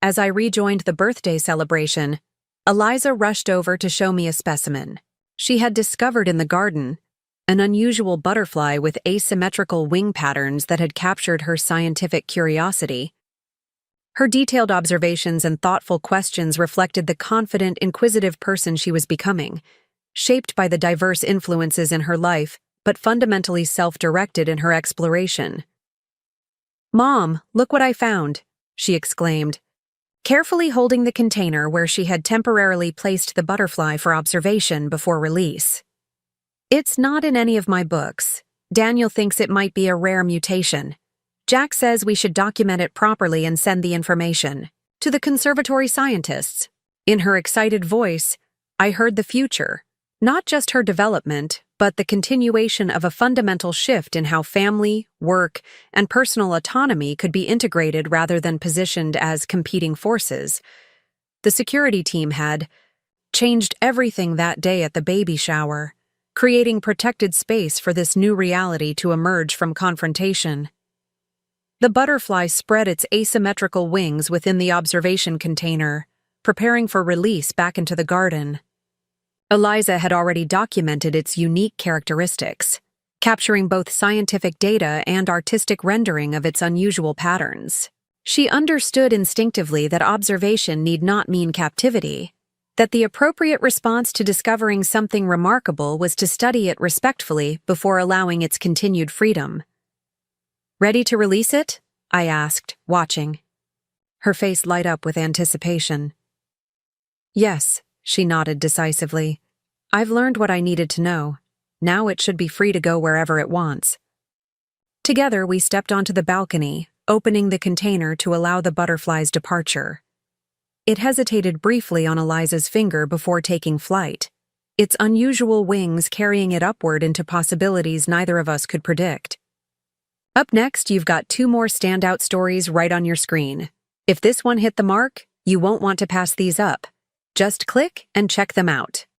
As I rejoined the birthday celebration, Eliza rushed over to show me a specimen she had discovered in the garden, an unusual butterfly with asymmetrical wing patterns that had captured her scientific curiosity. Her detailed observations and thoughtful questions reflected the confident, inquisitive person she was becoming, shaped by the diverse influences in her life, but fundamentally self-directed in her exploration. "Mom, look what I found," she exclaimed, carefully holding the container where she had temporarily placed the butterfly for observation before release. "It's not in any of my books. Daniel thinks it might be a rare mutation. Jack says we should document it properly and send the information to the conservatory scientists." In her excited voice, I heard the future, not just her development, but the continuation of a fundamental shift in how family, work, and personal autonomy could be integrated rather than positioned as competing forces. The security team had changed everything that day at the baby shower, creating protected space for this new reality to emerge from confrontation. The butterfly spread its asymmetrical wings within the observation container, preparing for release back into the garden. Eliza had already documented its unique characteristics, capturing both scientific data and artistic rendering of its unusual patterns. She understood instinctively that observation need not mean captivity, that the appropriate response to discovering something remarkable was to study it respectfully before allowing its continued freedom. "Ready to release it?" I asked, watching. Her face light up with anticipation. "Yes," she nodded decisively. "I've learned what I needed to know. Now it should be free to go wherever it wants." Together we stepped onto the balcony, opening the container to allow the butterfly's departure. It hesitated briefly on Eliza's finger before taking flight, its unusual wings carrying it upward into possibilities neither of us could predict. Up next, you've got 2 more standout stories right on your screen. If this one hit the mark, you won't want to pass these up. Just click and check them out.